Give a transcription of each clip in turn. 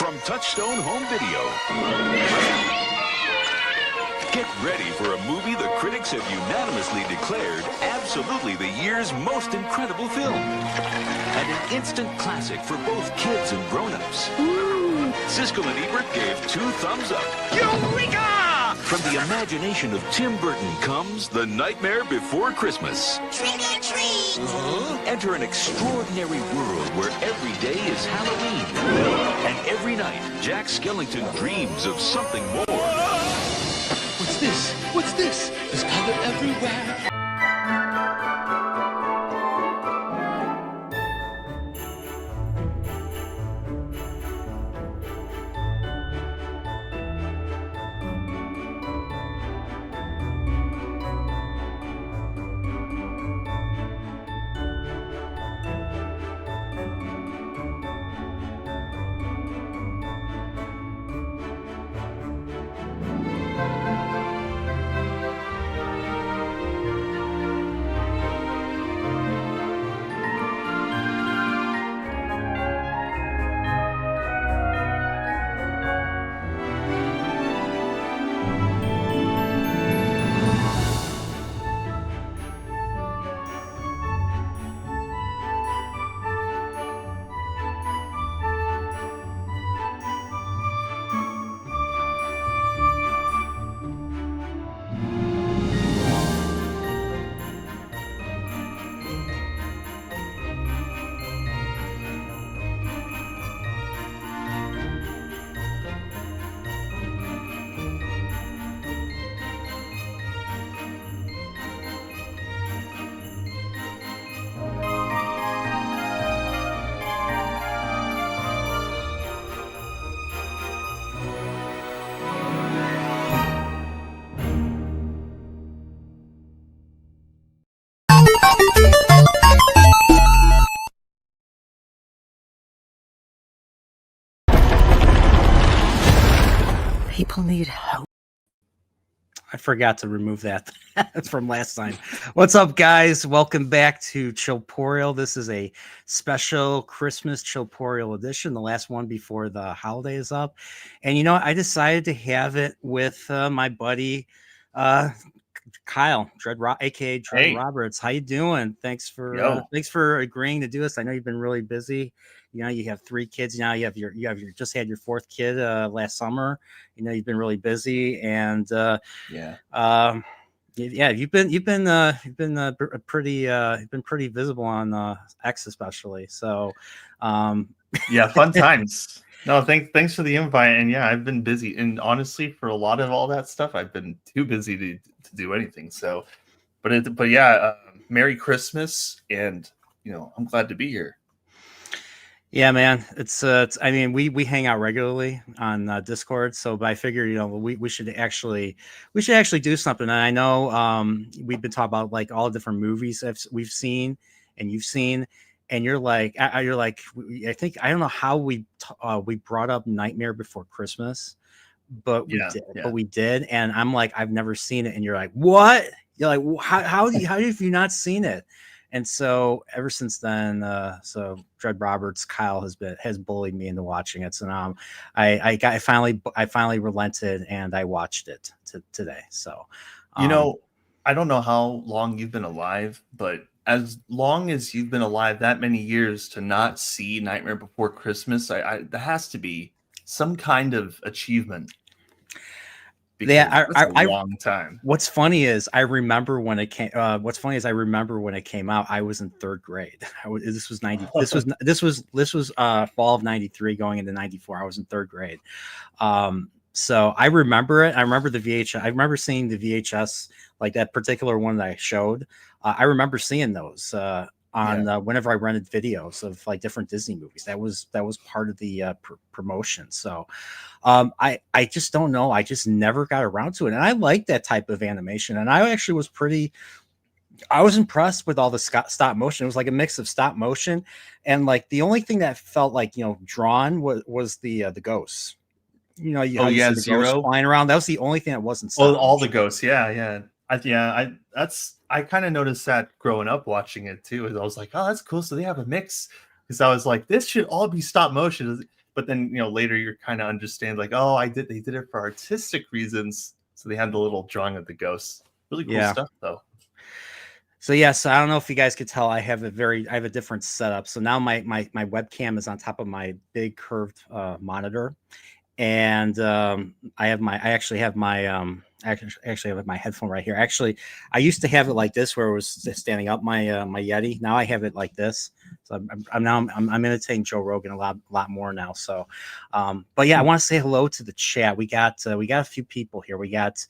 From Touchstone Home Video. Get ready for a movie the critics have unanimously declared absolutely the year's most incredible film. And an instant classic for both kids and grown-ups. Siskel and Ebert gave 2 thumbs up. Eureka! From the imagination of Tim Burton comes The Nightmare Before Christmas. Trick or treat! Enter an extraordinary world where every day is Halloween. And every night, Jack Skellington dreams of something more. What's this? What's this? There's color everywhere. People need help. I forgot to remove that from last time. What's up, guys? Welcome back to Chillporeal. This is a special Christmas Chillporeal edition, the last one before the holiday is up. And you know, I decided to have it with my buddy Kyle, aka Dreadroberts. How you doing? Thanks for agreeing to do this. I know you've been really busy. You know, you have 3 kids now. You just had your 4th kid last summer. You know, you've been really busy, and you've been pretty visible on X especially. So, fun times. No, thanks for the invite. And yeah, I've been busy, and honestly, for a lot of all that stuff, I've been too busy to do anything. So, Merry Christmas, and you know, I'm glad to be here. Yeah, man, it's I mean, we hang out regularly on Discord, so but I figure, you know, we should actually do something. And I know we've been talking about like all the different movies we've seen and you've seen, and you're like I think I don't know how we brought up Nightmare Before Christmas, but we did, and I'm like, I've never seen it, and you're like, what? You're like, how have you not seen it? And so ever since then, so Dreadroberts, Kyle has bullied me into watching it. So now I finally relented and I watched it today. So, you know, I don't know how long you've been alive, but as long as you've been alive that many years to not see Nightmare Before Christmas, there has to be some kind of achievement. Yeah, a long time. What's funny is I remember when it came. I remember when it came out. I was in 3rd grade. This was fall of '93, going into '94. I was in 3rd grade. So I remember it. I remember the VHS. I remember seeing the VHS, like that particular one that I showed. I remember seeing those on whenever I rented videos of like different Disney movies. That was part of the promotion. So I just don't know. I just never got around to it. And I like that type of animation. And I actually I was impressed with all the stop motion. It was like a mix of stop motion and like the only thing that felt like, you know, drawn was the ghosts. You know, the Zero flying around. That was the only thing that wasn't. All the ghosts. Yeah. I kind of noticed that growing up watching it too. I was like, oh, that's cool. So they have a mix, because I was like, this should all be stop motion. but then later you're kind of understand like, oh, they did it for artistic reasons, so they had the little drawing of the ghosts. Really cool Yeah. stuff though. So yes, I don't know if you guys could tell, I have a different setup. So now my webcam is on top of my big curved monitor, and I actually have my actually have my headphone right here. Actually, I used to have it like this, where it was standing up, my my Yeti. Now I have it like this. So I'm imitating Joe Rogan a lot more now. So, but yeah, I want to say hello to the chat. We got a few people here. We got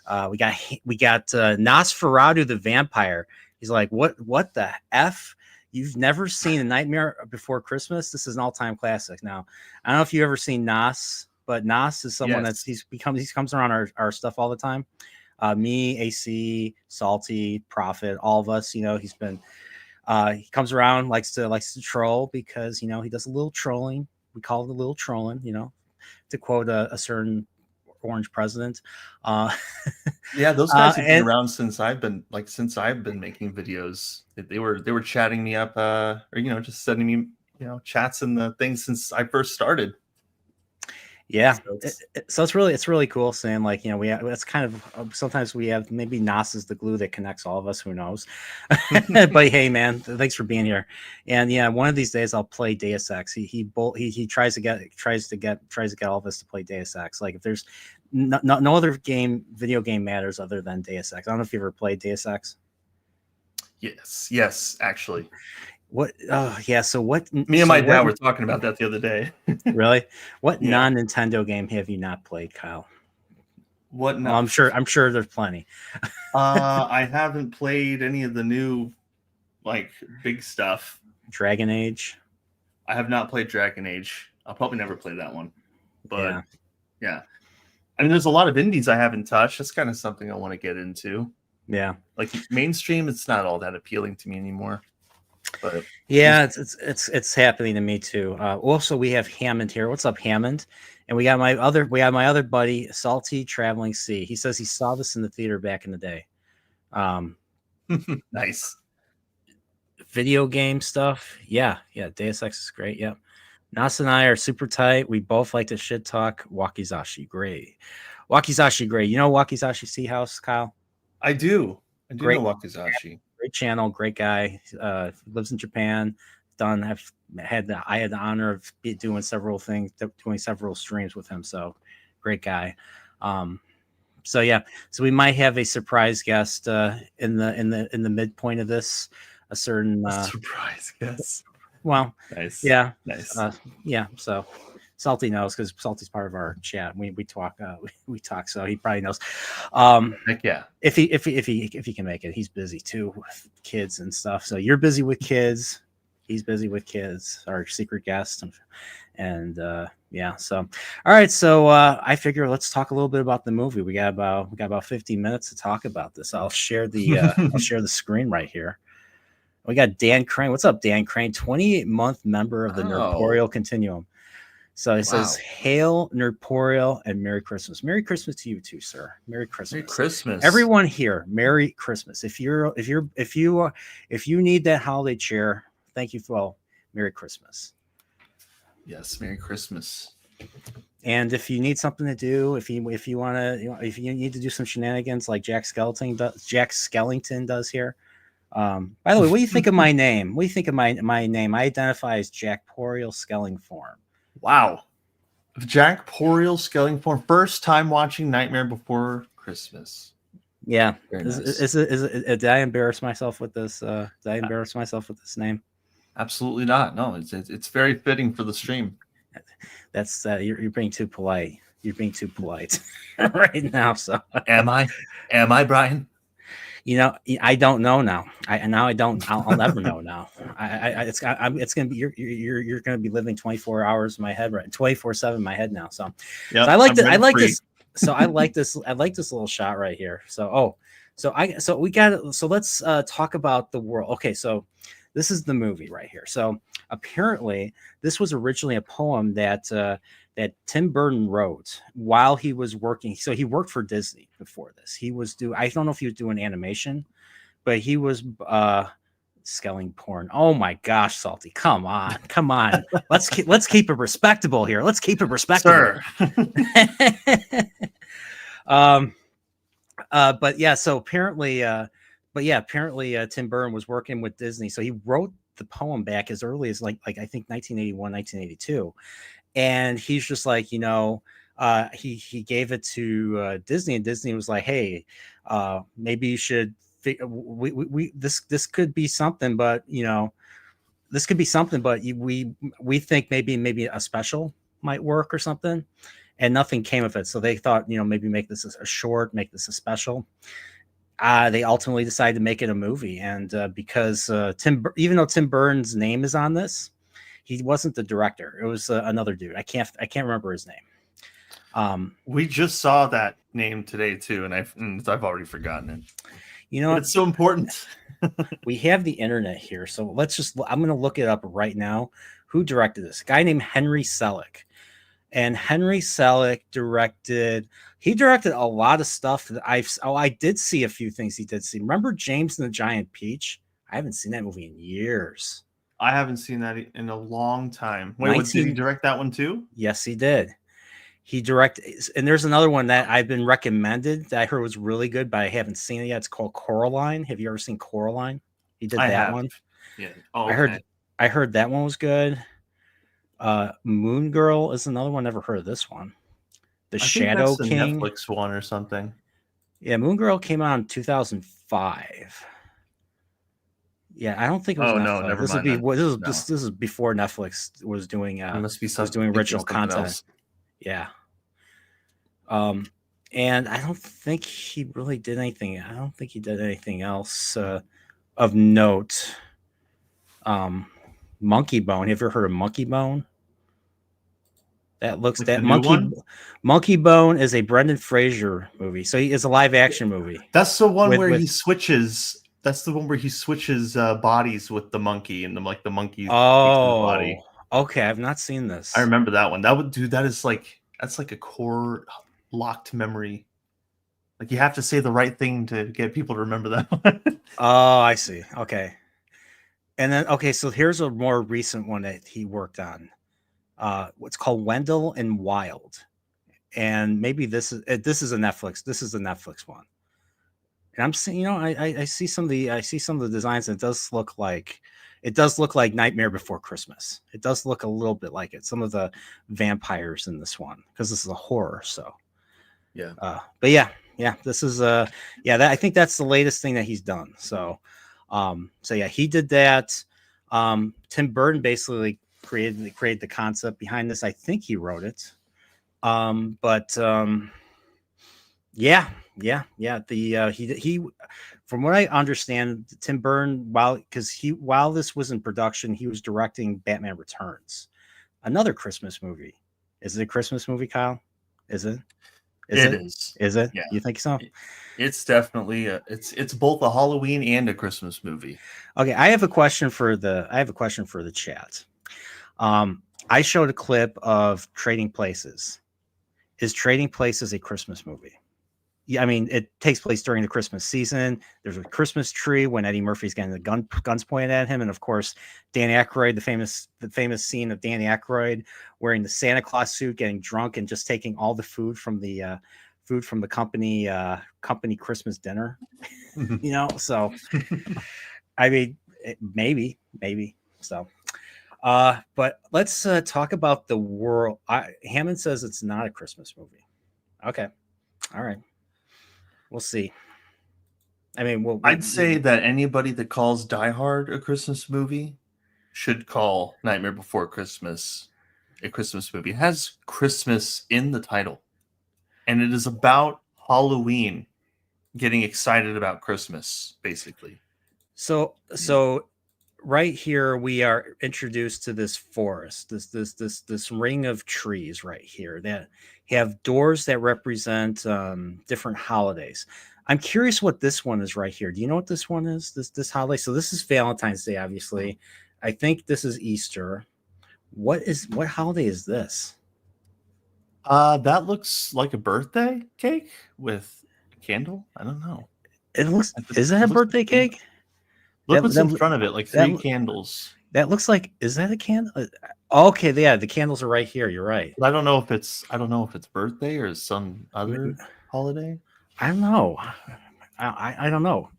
Nosferatu the vampire. He's like, what the f? You've never seen A Nightmare Before Christmas? This is an all-time classic. Now, I don't know if you've ever seen Nos, but Nos is someone Yes. he comes around our stuff all the time. Me, AC, Salty, Prophet, all of us. He's been he comes around, likes to troll, because he does a little trolling. We call it a little trolling. To quote a certain orange president. Yeah, those guys have been around since I've been making videos. They were chatting me up, or just sending me chats and the things since I first started. Yeah, so it's really cool seeing, like, it's kind of sometimes we have, maybe Nas is the glue that connects all of us. Who knows? But hey, man, thanks for being here. And yeah, one of these days I'll play Deus Ex. He tries to get all of us to play Deus Ex. Like, if there's no other video game matters other than Deus Ex. I don't know if you ever played Deus Ex. Yes, actually. What? Oh, yeah. So what? Me and my dad were talking about that the other day. Really? What non-Nintendo game have you not played, Kyle? What? Well, I'm sure there's plenty. I haven't played any of the new, like, big stuff. Dragon Age. I have not played Dragon Age. I'll probably never play that one. But yeah. I mean, there's a lot of indies I haven't touched. That's kind of something I want to get into. Yeah. Like, mainstream, it's not all that appealing to me anymore. But yeah, it's happening to me too. Also, we have Hammond here. What's up, Hammond? And we got my other buddy, Salty Traveling Sea. He says he saw this in the theater back in the day. Nice. Video game stuff. Yeah. Deus Ex is great. Yep. Nas and I are super tight. We both like to shit talk. Wakizashi Gray. You know Wakizashi Sea House, Kyle? I do know Wakizashi. Great channel, great guy. Lives in Japan. I had the honor of doing several streams with him. So great guy. So yeah, so we might have a surprise guest in the midpoint of this. A certain surprise guest. Well, nice. Yeah, nice. Yeah. So Salty knows, because Salty's part of our chat. We talk. We talk. So he probably knows. Heck yeah. If he can make it, he's busy too with kids and stuff. So you're busy with kids. He's busy with kids. Our secret guest, and yeah. So all right. So I figure let's talk a little bit about the movie. We got about 15 minutes to talk about this. I'll share the screen right here. We got Dan Crane. What's up, Dan Crane? 28-month member of the Nerdporeal Continuum. So it says, "Hail Nerdporeal and Merry Christmas." Merry Christmas to you too, sir. Merry Christmas. Merry Christmas. Everyone here, Merry Christmas. If you need that holiday cheer, thank you for Merry Christmas. Yes, Merry Christmas. And if you need something to do, if you want to, if you need to do some shenanigans like Jack Skellington does here. By the way, what do you think of my name? What do you think of my name? I identify as Jackporeal Skellingform. Wow. Jackporeal Skellingform. First time watching Nightmare Before Christmas. Yeah. Nice. Did I embarrass myself with this? Did I embarrass myself with this name? Absolutely not. No, it's very fitting for the stream. That's you're being too polite. You're being too polite right now. So am I, Brian? I don't know now. I'll never know now. It's gonna be you're gonna be living 24 hours in my head, right? 24/7 in my head now. So, yep, so I like this. So I like this little shot right here. So let's talk about the world. Okay, so this is the movie right here. So apparently this was originally a poem that Tim Burton wrote while he was working. So he worked for Disney before this. I don't know if he was doing animation, but he was skelling porn. Oh my gosh, Salty, come on. Let's keep it respectable here. Let's keep it respectable. Sir. But yeah, so apparently, Tim Burton was working with Disney, so he wrote the poem back as early as like I think 1981, 1982, and he's just like, he gave it to Disney, and Disney was like, hey, maybe you should. This could be something, but this could be something, but we think maybe a special might work or something, and nothing came of it. So they thought, maybe make this a short, make this a special. They ultimately decided to make it a movie, and because even though Tim Burton's name is on this, he wasn't the director. It was another dude. I can't remember his name. We just saw that name today too, and I've already forgotten it. But it's so important. We have the internet here, so I'm going to look it up right now. Who directed this? A guy named Henry Selick. And Henry Selick directed a lot of stuff that I did see a few things he did see. Remember James and the Giant Peach? I haven't seen that movie in years. I haven't seen that in a long time. Wait, did he direct that one too? Yes, he did. He directed, and there's another one that I've been recommended that I heard was really good, but I haven't seen it yet. It's called Coraline. Have you ever seen Coraline? He did that one. Yeah. Oh, okay. I heard that one was good. Moon Girl is another one. Never heard of this one. The Shadow King, Netflix one or something. Yeah, Moon Girl came out in 2005. Yeah, I don't think it was. Oh Netflix. no, never mind. This is before Netflix was doing. It must be was doing original content. Else. Yeah. And I don't think he really did anything. I don't think he did anything else of note. Monkey Bone. Have you ever heard of Monkey Bone? That looks that Monkey Bone is a Brendan Fraser movie. So he is a live action movie. That's the one where he switches. That's the one where he switches bodies with the monkey and the monkey. Oh, body. Okay. I've not seen this. I remember that one. That's like a core locked memory. Like you have to say the right thing to get people to remember that one. Oh, I see. Okay. And then, so here's a more recent one that he worked on. What's called Wendell and Wild. And maybe this is a Netflix. This is a Netflix one. And I'm seeing, I see some of the designs, and it does look like Nightmare Before Christmas. It does look a little bit like it. Some of the vampires in this one, because this is a horror. So yeah. But yeah, this is I think that's the latest thing that he's done. So yeah, he did that. Tim Burton basically created the concept behind this. I think he wrote it. He from what I understand, Tim Burton, while this was in production, he was directing Batman Returns, another Christmas movie. Is it a Christmas movie, Kyle? Is it? It is. Is it? Yeah. You think so? It's definitely it's both a Halloween and a Christmas movie. Okay, I have a question for the chat. I showed a clip of Trading Places. Is Trading Places a Christmas movie? Yeah, I mean, it takes place during the Christmas season. There's a Christmas tree when Eddie Murphy's getting the guns pointed at him, and of course, Dan Aykroyd, the famous scene of Dan Aykroyd wearing the Santa Claus suit, getting drunk, and just taking all the food from the company Christmas dinner. So I mean, maybe so. But let's talk about the world. Hammond says it's not a Christmas movie. Okay, all right. We'll see. I mean, I'd say that anybody that calls Die Hard a Christmas movie should call Nightmare Before Christmas a Christmas movie. It has Christmas in the title, and it is about Halloween, getting excited about Christmas, basically. So right here we are introduced to this forest, this ring of trees right here that have doors that represent different holidays. I'm curious what this one is right here. Do you know what this one is? This holiday. So this is Valentine's Day, obviously. I think this is Easter. What holiday is this? That looks like a birthday cake with a candle. I don't know. It looks. Is that a birthday cake? Look what's in front of it, like 3 that, candles. that looks like, is that a candle? Okay, yeah, the candles are right here. You're right. But I don't know if it's birthday or some other holiday. I don't know. I don't know.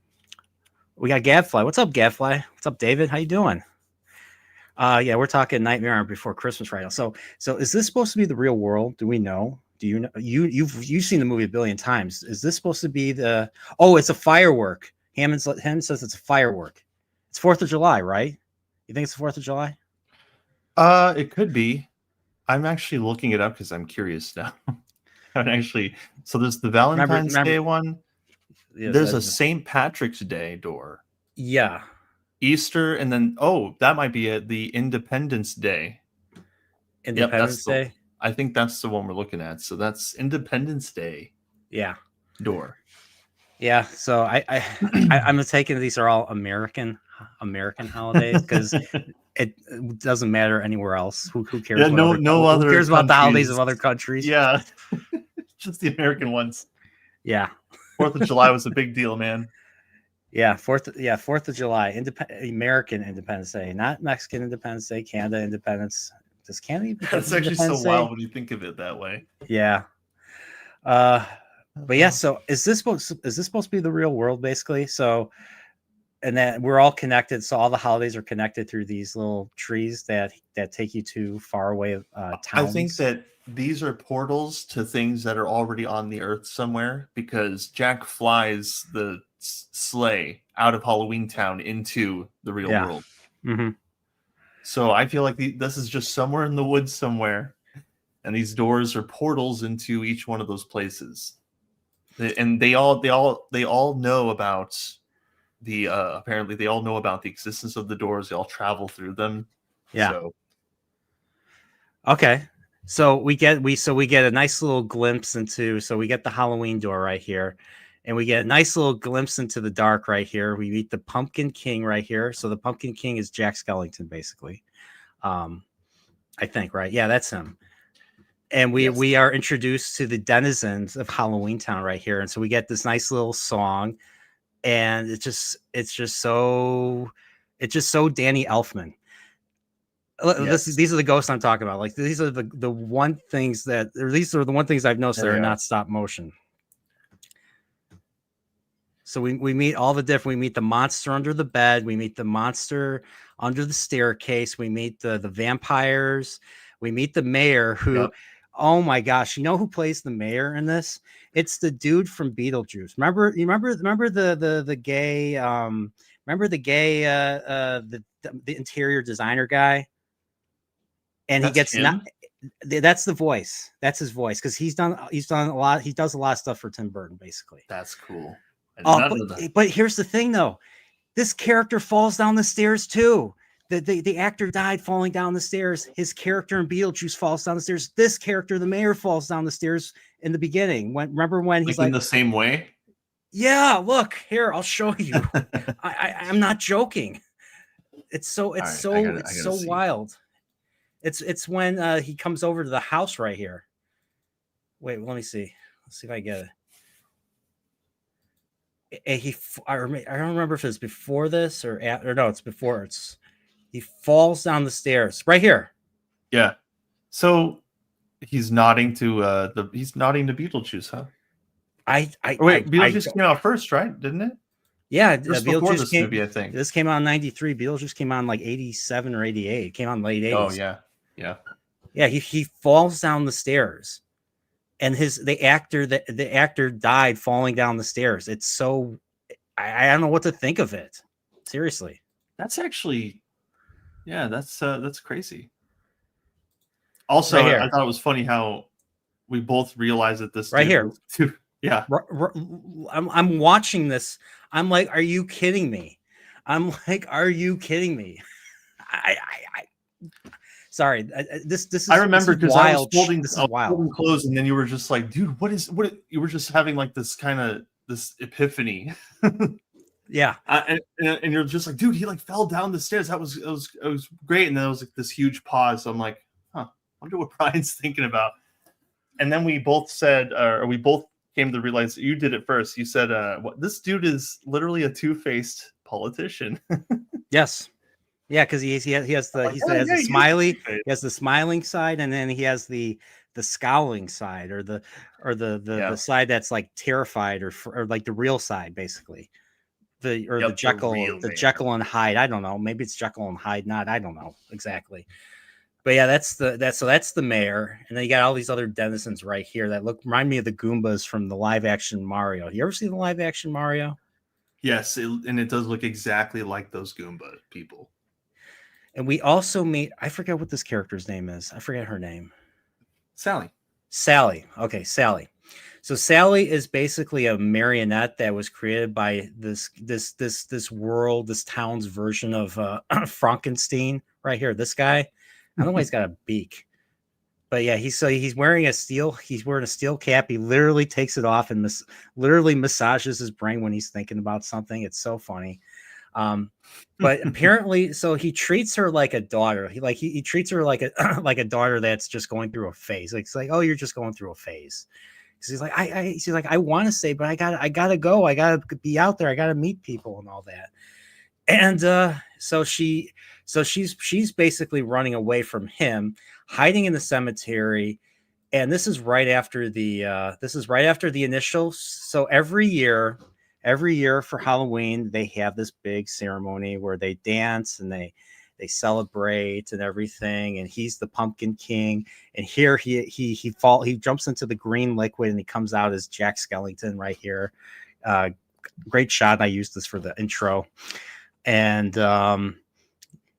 We got Gadfly. What's up, Gadfly? What's up, David? How you doing? Yeah, we're talking Nightmare Before Christmas right now. So is this supposed to be the real world? Do we know? Do you know? You've seen the movie a billion times. Is this supposed to be the? Oh, it's a firework. Hammond says it's a firework. It's 4th of July, right? You think it's the 4th of July? It could be. I'm actually looking it up because I'm curious now. So there's the Valentine's Day one. Yeah, there's a St. Patrick's Day door. Yeah. Easter, and then that might be it. The Independence Day. Independence Day. I think that's the one we're looking at. So that's Independence Day. Yeah. Door. Yeah. So I'm taking these are all American holidays because it doesn't matter anywhere else. Who cares? Yeah, no other. Who cares about the holidays of other countries? Yeah, just the American ones. Yeah. 4th of July was a big deal, man. Yeah, 4th of July, American Independence Day, not Mexican Independence Day, Canada Independence. Does Canada? That's actually so wild when you think of it that way. Yeah. But yeah, so is this supposed to be the real world, basically? So, and then we're all connected. So all the holidays are connected through these little trees that take you to far away towns. I think that these are portals to things that are already on the earth somewhere, because Jack flies the sleigh out of Halloween Town into the real world. Mm-hmm. So I feel like this is just somewhere in the woods somewhere, and these doors are portals into each one of those places. And they all know about the apparently they all know about the existence of the doors. They all travel through them. Yeah. So. Okay. So we get a nice little glimpse into. So we get the Halloween door right here, and we get a nice little glimpse into the dark right here. We meet the Pumpkin King right here. So the Pumpkin King is Jack Skellington, basically. I think, right? Yeah, that's him. And we are introduced to the denizens of Halloween Town right here, and so we get this nice little song, and it's just so Danny Elfman. Yes. These are the ghosts I'm talking about. Like these are the one things these are the one things I've noticed that are not stop motion. So we meet all the different. We meet the monster under the bed. We meet the monster under the staircase. We meet the vampires. We meet the mayor who. Yep. Oh my gosh! You know who plays the mayor in this? It's the dude from Beetlejuice. Remember the gay the interior designer guy, and he gets him? That's the voice. That's his voice because he's done a lot. He does a lot of stuff for Tim Burton, basically. That's cool. But here's the thing, though. This character falls down the stairs too. The actor died falling down the stairs. His character in Beetlejuice falls down the stairs. This character, the mayor, falls down the stairs in the beginning. Remember when he's in the same way? Yeah, look here. I'll show you. I'm not joking. It's so wild. It's when he comes over to the house right here. Wait, let me see. Let's see if I get it. I don't remember if it's before this or no, it's before. He falls down the stairs right here. Yeah. So he's nodding to Beetlejuice, huh? Beetlejuice came out first, right? Didn't it? Yeah, before this movie, I think. This came out in 93. Beetlejuice came out in like 87 or 88. It came out in late 80s. Oh, yeah. Yeah. Yeah, he falls down the stairs. And the actor died falling down the stairs. It's so I don't know what to think of it. Seriously. That's actually that's crazy. Also, I thought it was funny how we both realized that this right here. Yeah. I'm watching this. I'm like, are you kidding me? I sorry. This is. I remember because I was holding wild clothes, and then you were just like, dude, what? You were just having like this epiphany. Yeah, and you're just like, dude, he like fell down the stairs. It was great, and then it was like this huge pause. So I'm like, I wonder what Brian's thinking about. And then we both said, or we both came to realize that you did it first. You said, this dude is literally a two-faced politician. Yes. Yeah, because he has the Like, he oh, has yeah, the he is smiley, Babyface. he has the smiling side, and then he has the scowling side, or the Yeah. side that's like terrified, or like the real side, basically. The Yep, the real The man. Jekyll and Hyde. I don't know. Maybe it's Jekyll and Hyde. Not. I don't know exactly. But yeah, that's the mayor, and then you got all these other denizens right here that remind me of the Goombas from the live action Mario. You ever see the live action Mario? Yes, and it does look exactly like those Goomba people. And we also meet. I forget what this character's name is. I forget her name. Sally. Sally. Okay, Sally. So Sally is basically a marionette that was created by this world, this town's version of Frankenstein. Right here, this guy. I don't know why he's got a beak, but yeah, he's wearing a steel cap. He literally takes it off and literally massages his brain when he's thinking about something. It's so funny. But apparently, so he treats her like a daughter. He treats her like a like a daughter that's just going through a phase. Like, it's like, oh, you're just going through a phase. He's like, she's like, I want to stay, but I gotta go. I gotta be out there. I gotta meet people and all that. And so she's basically running away from him, hiding in the cemetery. And this is right after the initial. So every year for Halloween, they have this big ceremony where they dance and they celebrate and everything. And he's the Pumpkin King. And here he jumps into the green liquid and he comes out as Jack Skellington right here. Great shot. I used this for the intro. And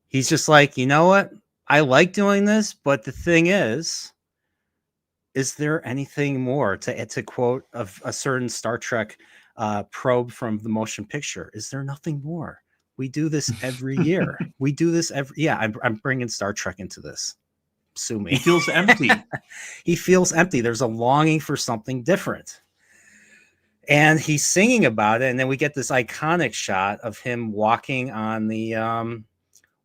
he's just like, you know what? I like doing this, but the thing is there anything more, to quote a certain Star Trek probe from the motion picture? Is there nothing more? We do this every year. We do this I'm bringing Star Trek into this. Sue me. He feels empty. He feels empty. There's a longing for something different. And he's singing about it, and then we get this iconic shot of him walking on the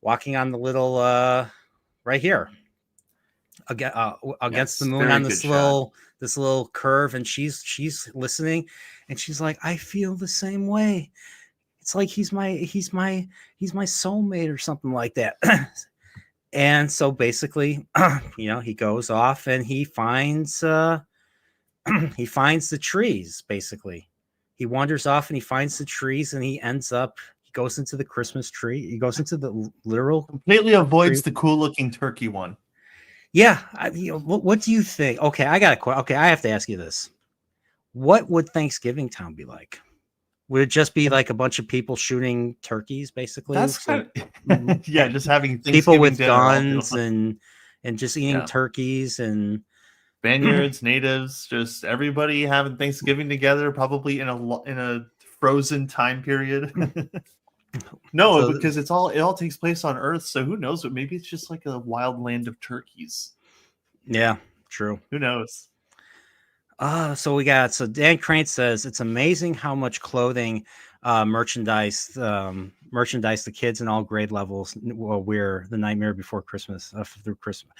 little right here against the moon on this little curve, and she's listening, and she's like, I feel the same way. It's like he's my soulmate or something like that. And so basically, he goes off and he finds he finds the trees. Basically, he wanders off and he finds the trees, and he goes into the Christmas tree. He goes into the literal Completely avoids tree. the cool looking turkey one. Yeah. What do you think? Okay, I have to ask you this. What would Thanksgiving Town be like? Would it just be like a bunch of people shooting turkeys, basically? That's kind of, yeah, just having people with dinner, guns and just eating turkeys and Spaniards, natives, just everybody having Thanksgiving together, probably in a frozen time period. No, because it all takes place on Earth, so who knows? But maybe it's just like a wild land of turkeys. Yeah, true. Who knows? So Dan Crane says it's amazing how much clothing, merchandise the kids in all grade levels will wear the Nightmare Before Christmas through Christmas.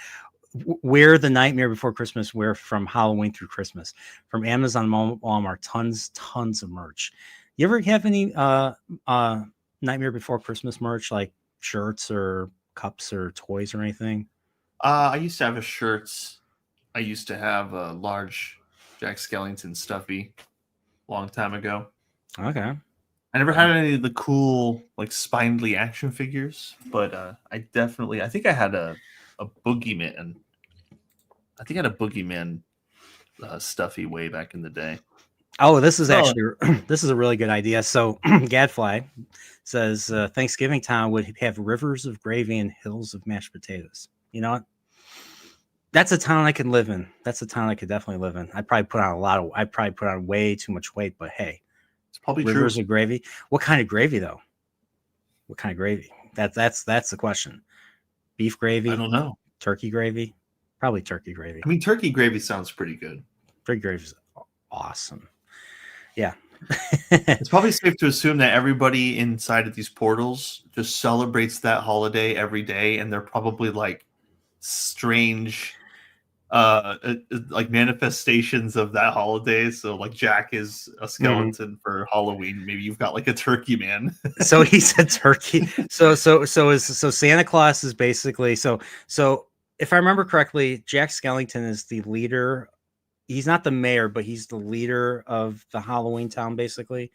Wear the Nightmare Before Christmas, wear from Halloween through Christmas, from Amazon, Walmart, tons of merch. You ever have any Nightmare Before Christmas merch, like shirts or cups or toys or anything? I used to have a shirts. I used to have a large Jack Skellington stuffy long time ago. Okay. I never had any of the cool like spindly action figures, but I think I had a boogeyman. I think I had a boogeyman stuffy way back in the day. Oh, this is a really good idea. So Gadfly says Thanksgiving Town would have rivers of gravy and hills of mashed potatoes. You know what? That's a town I can live in. That's a town I could definitely live in. I'd probably put on way too much weight, but hey, it's probably rivers true. of gravy. What kind of gravy though? What kind of gravy? That's the question. Beef gravy? I don't know. Turkey gravy? Probably turkey gravy. I mean, turkey gravy sounds pretty good. Turkey gravy is awesome. Yeah. It's probably safe to assume that everybody inside of these portals just celebrates that holiday every day, and they're probably like strange like manifestations of that holiday. So like Jack is a skeleton for Halloween. Maybe you've got like a turkey man. So he's a turkey. So Santa Claus is basically so if I remember correctly, Jack Skellington is the leader. He's not the mayor, but he's the leader of the Halloween town, basically.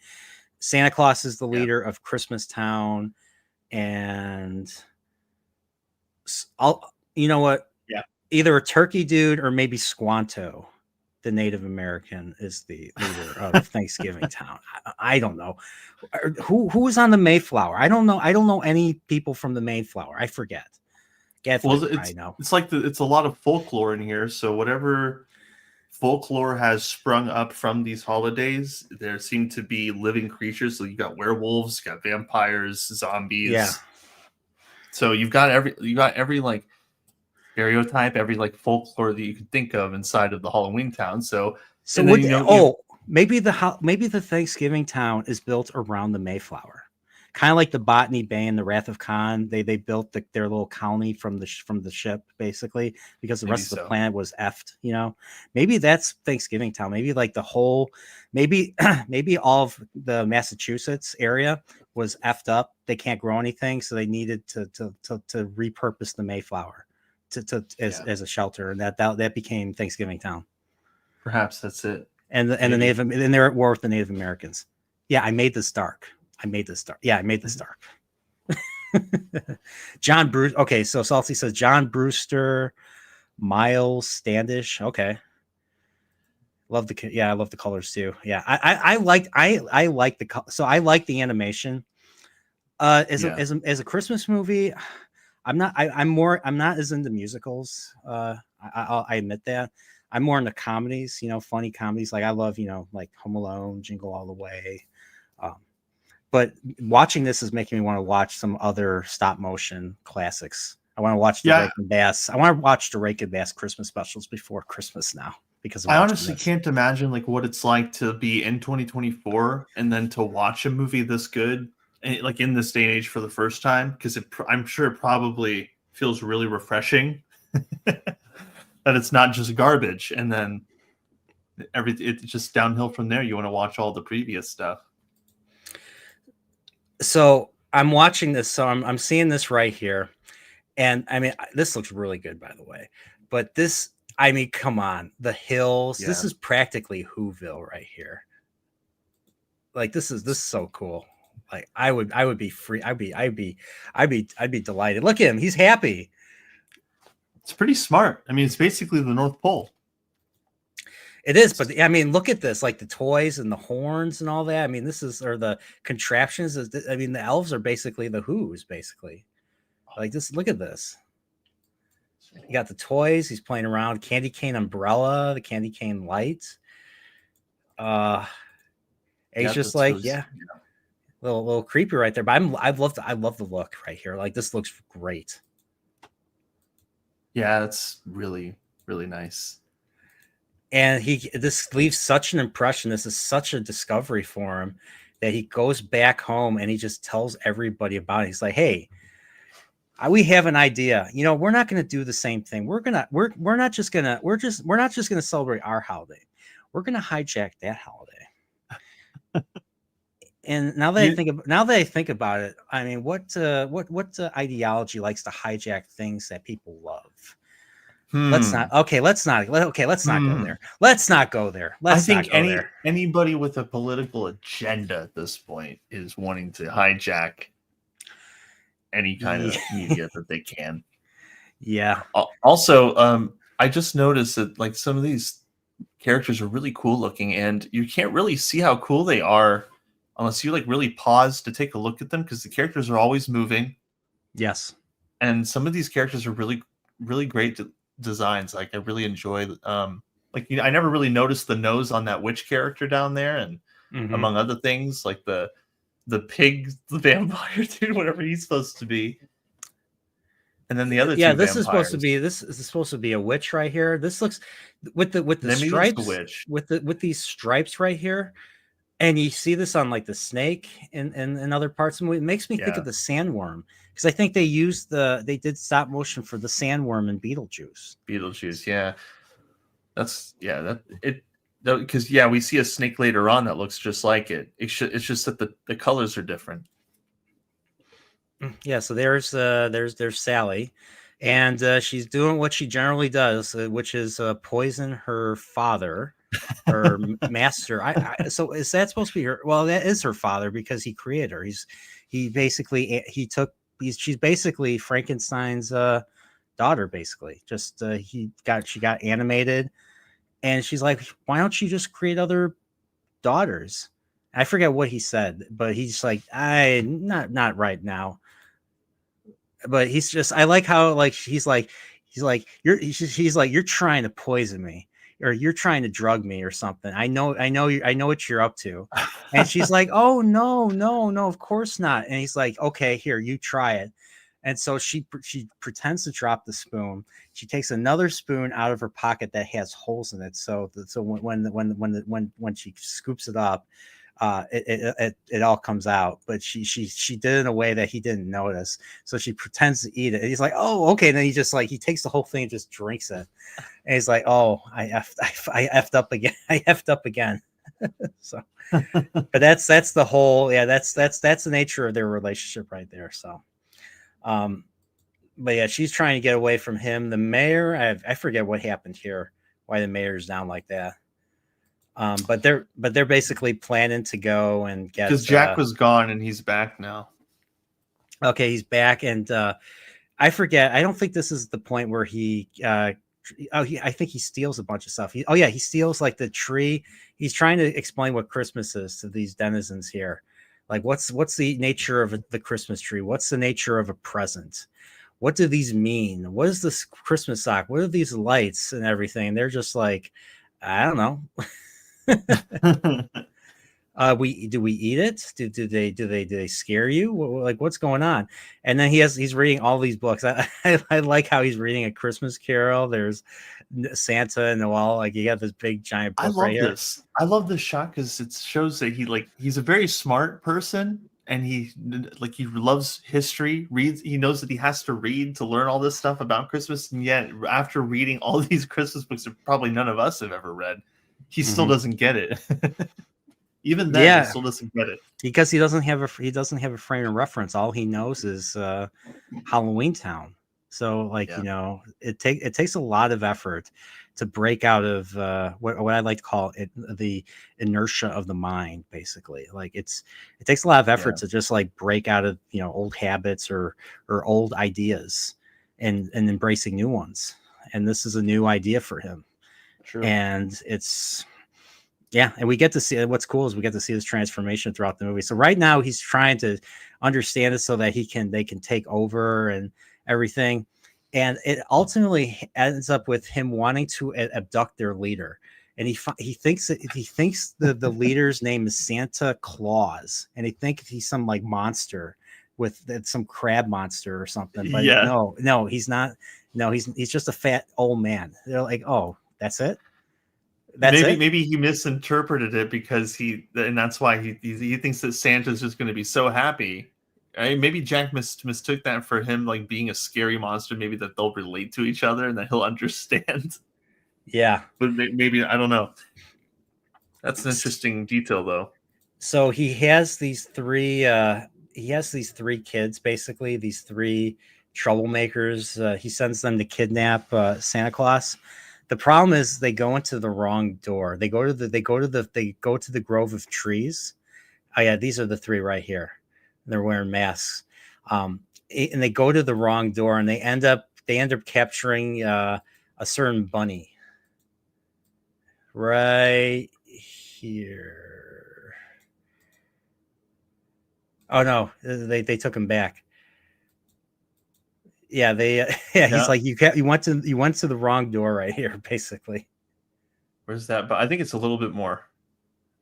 Santa Claus is the leader of Christmas Town, and you know what? Yeah. Either a turkey dude or maybe Squanto, the Native American, is the leader of Thanksgiving Town. I don't know who was on the Mayflower. I don't know. I don't know any people from the Mayflower. I forget. Well, I know. It's like it's a lot of folklore in here. So whatever folklore has sprung up from these holidays, there seem to be living creatures. So you got werewolves, you got vampires, zombies. Yeah. So you've got every like stereotype, every like folklore that you could think of inside of the Halloween town. So maybe the Thanksgiving Town is built around the Mayflower, kind of like the Botany Bay and the Wrath of Khan. They built their little colony from the ship, basically, because the rest of the planet was effed. You know, maybe that's Thanksgiving Town. Maybe like the whole, maybe all of the Massachusetts area was effed up. They can't grow anything, so they needed to repurpose the Mayflower as a shelter, and that became Thanksgiving Town. Perhaps that's it. And they're at war with the Native Americans. Yeah, I made this dark. Yeah, I made this dark. John Bruce. Okay, so Salty says John Brewster, Miles Standish. Okay, I love the colors too. Yeah, I like the so I like the animation. As a Christmas movie, I'm not as into musicals. I admit that. I'm more into comedies, funny comedies. Like I love, like Home Alone, Jingle All the Way. But watching this is making me want to watch some other stop motion classics. I want to watch the Rake and Bass. I want to watch the Rake and Bass Christmas specials before Christmas now, because I honestly can't imagine like what it's like to be in 2024 and then to watch a movie this good, like in this day and age for the first time, because I'm sure it probably feels really refreshing that it's not just garbage, and then it's just downhill from there. You want to watch all the previous stuff. So I'm watching this. So I'm seeing this right here. And I mean, this looks really good, by the way. But this, I mean, come on, the hills. Yeah. This is practically Whoville right here. Like this is so cool. Like I would be free. I'd be delighted. Look at him. He's happy. It's pretty smart. I mean, it's basically the North Pole. It is, but I mean, look at this, like the toys and the horns and all that. I mean, the contraptions. I mean, the elves are basically the Who's, basically. Like this, look at this. You got the toys. He's playing around. Candy cane umbrella, the candy cane light. It's just like, little creepy right there. But I love the look right here. Like this looks great. Yeah, that's really, really nice. And this leaves such an impression. This is such a discovery for him that he goes back home and he just tells everybody about it. He's like, "Hey, we have an idea. We're not going to do the same thing. We're not just going to celebrate our holiday. We're going to hijack that holiday." And now that I think about it, I mean, what ideology likes to hijack things that people love? Let's not go there. Let's not go there. I think anybody with a political agenda at this point is wanting to hijack any kind of media that they can. Yeah. Also, I just noticed that like some of these characters are really cool looking, and you can't really see how cool they are unless you like really pause to take a look at them, because the characters are always moving. Yes. And some of these characters are really, really great designs. Like I really enjoy I never really noticed the nose on that witch character down there, and among other things like the pig, the vampire dude, whatever he's supposed to be, and then the other two this is supposed to be a witch right here. This looks with the stripes, with these stripes right here, and you see this on like the snake and other parts of the movie. It makes me think of the sandworm, because I think they did stop motion for the sandworm in Beetlejuice. Yeah. That's because we see a snake later on that looks just like it. It's just that the colors are different. Yeah, so there's Sally, and she's doing what she generally does, which is poison her father, her master. So is that supposed to be her? Well, that is her father because he created her. She's basically Frankenstein's daughter. Basically, just she got animated, and she's like, why don't you just create other daughters? I forget what he said, but he's like, I not right now. But he's just, I like how like he's like he's like, you're trying to poison me, or you're trying to drug me or something. I know what you're up to. And she's like, oh no, of course not. And he's like, okay, here, you try it. And so she pretends to drop the spoon. She takes another spoon out of her pocket that has holes in it. So when she scoops it up, it all comes out. But she did it in a way that he didn't notice. So she pretends to eat it. And he's like, oh, okay. And then he takes the whole thing and just drinks it. And he's like, oh, I effed up again. I effed up again. So, but that's the whole, that's the nature of their relationship right there. So. But yeah, she's trying to get away from him. The mayor, I forget what happened here, why the mayor's down like that. But they're basically planning to go and get, because Jack was gone and he's back now. Okay, he's back, and I forget. I don't think this is the point where I think he steals a bunch of stuff. He steals like the tree. He's trying to explain what Christmas is to these denizens here. Like, what's the nature of the Christmas tree? What's the nature of a present? What do these mean? What is this Christmas sock? What are these lights and everything? And they're just like, I don't know. Do we eat it? Do they scare you? Like, what's going on? And then he's reading all these books. I like how he's reading A Christmas Carol. There's Santa and Noel. Like, you got this big giant book right here. I love this shot because it shows that he's a very smart person, and he loves history. He knows that he has to read to learn all this stuff about Christmas, and yet after reading all these Christmas books that probably none of us have ever read, he still doesn't get it. Even then, he still doesn't get it because he doesn't have a frame of reference. All he knows is Halloween Town. So, it takes a lot of effort to break out of what I like to call it, the inertia of the mind. Basically, it takes a lot of effort to just break out of old habits or old ideas and embracing new ones. And this is a new idea for him. True. And it's. Yeah, and we get to see, what's cool is we get to see this transformation throughout the movie. So right now he's trying to understand it so that they can take over and everything. And it ultimately ends up with him wanting to abduct their leader. And he thinks the leader's name is Santa Claus, and he thinks he's some monster with some crab monster or something. But no, he's not. No, he's just a fat old man. They're like, oh, that's it. Maybe he misinterpreted it because that's why he thinks that Santa's just going to be so happy. Maybe Jack mistook that for him being a scary monster. Maybe that they'll relate to each other and that he'll understand. Yeah, but maybe I don't know. That's an interesting detail, though. So he has these three. Kids, basically these three troublemakers. He sends them to kidnap Santa Claus. The problem is they go into the wrong door. They go to the grove of trees. Oh yeah, these are the three right here. They're wearing masks, and they go to the wrong door, and they end up capturing a certain bunny right here. Oh no, they took him back. Yeah, he's like, you went to the wrong door right here, basically. Where's that? But I think it's a little bit more.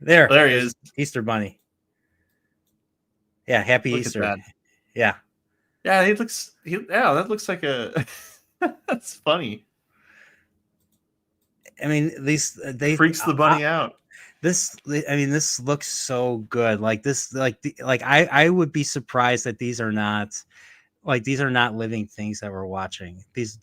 There he is. Easter bunny. Yeah, happy Easter. Yeah. Yeah, that looks like a that's funny. I mean, they freaks the bunny out. This looks so good. I would be surprised that these are not Like these are not living things that we're watching. These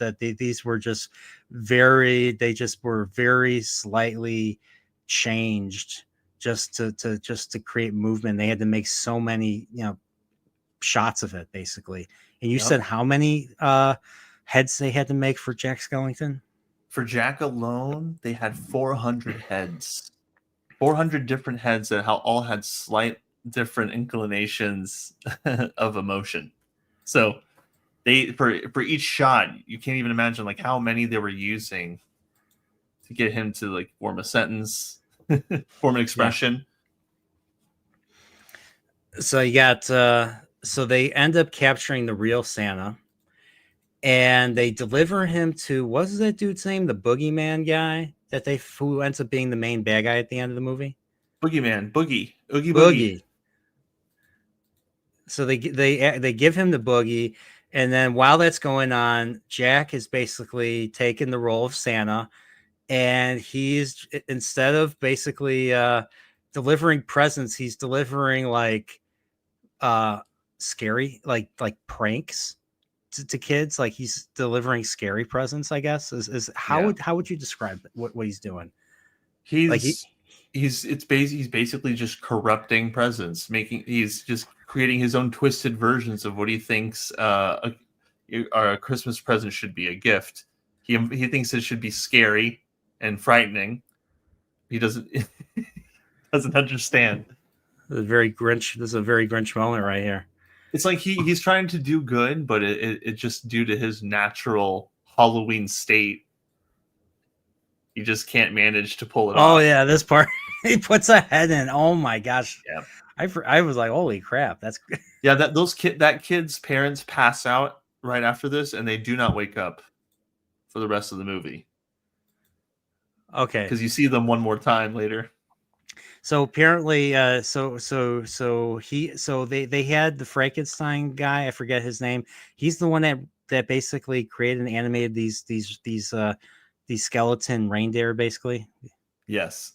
were just they just were very slightly changed just to create movement. They had to make so many, shots of it basically. And you said Yep. how many heads they had to make for Jack Skellington? For Jack alone, they had 400 heads, 400 different heads that all had slight different inclinations of emotion. So they for each shot, you can't even imagine like how many they were using to get him to like form a sentence, form an expression. So you got so they end up capturing the real Santa, and they deliver him to, what's that dude's name, the boogeyman guy who ends up being the main bad guy at the end of the movie? Boogeyman, Oogie Boogie. So they give him the boogie, and then while that's going on, Jack is basically taking the role of Santa, and he's, instead of basically delivering presents, he's delivering like scary, like pranks to kids. Like he's delivering scary presents, I guess. Is how would you describe what he's doing? He's basically just corrupting presents, he's just creating his own twisted versions of what he thinks a Christmas present should be, a gift. He thinks it should be scary and frightening. He doesn't doesn't understand. This is a very Grinch moment right here. It's like he's trying to do good, but it just, due to his natural Halloween state, he just can't manage to pull it off. Oh yeah, this part he puts a head in. Oh my gosh. Yeah. I was like, holy crap, that's yeah. That kid's parents pass out right after this, and they do not wake up for the rest of the movie. Okay, because you see them one more time later. So apparently, they had the Frankenstein guy. I forget his name. He's the one that basically created and animated these skeleton reindeer, basically. Yes.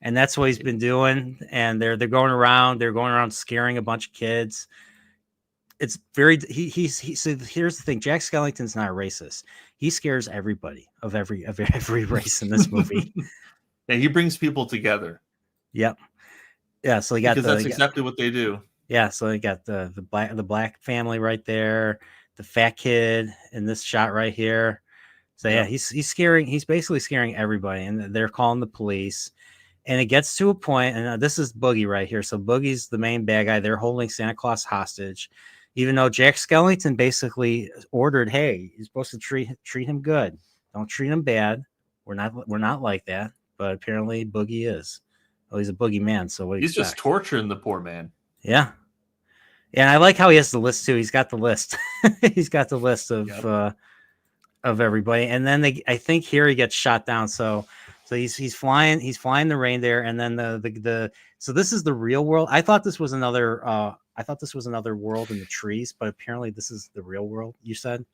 And that's what he's been doing. And they're going around scaring a bunch of kids. It's very so here's the thing. Jack Skellington's not a racist. He scares everybody of every race in this movie. Yeah, he brings people together. Yep. Yeah, so they got that's exactly what they do. Yeah, so they got the black family right there, the fat kid in this shot right here. So yeah, he's basically scaring everybody, and they're calling the police. And it gets to a point, and this is Boogie right here. So Boogie's the main bad guy. They're holding Santa Claus hostage, even though Jack Skellington basically ordered, "Hey, you're supposed to treat him good. Don't treat him bad. We're not like that." But apparently Boogie is. Well, he's a boogeyman, so he's just torturing the poor man. Yeah. And I like how he has the list too. He's got the list. He's got the list of everybody. And then I think here he gets shot down. So he's flying the reindeer, and then so this is the real world. I thought this was another world in the trees, but apparently this is the real world, you said?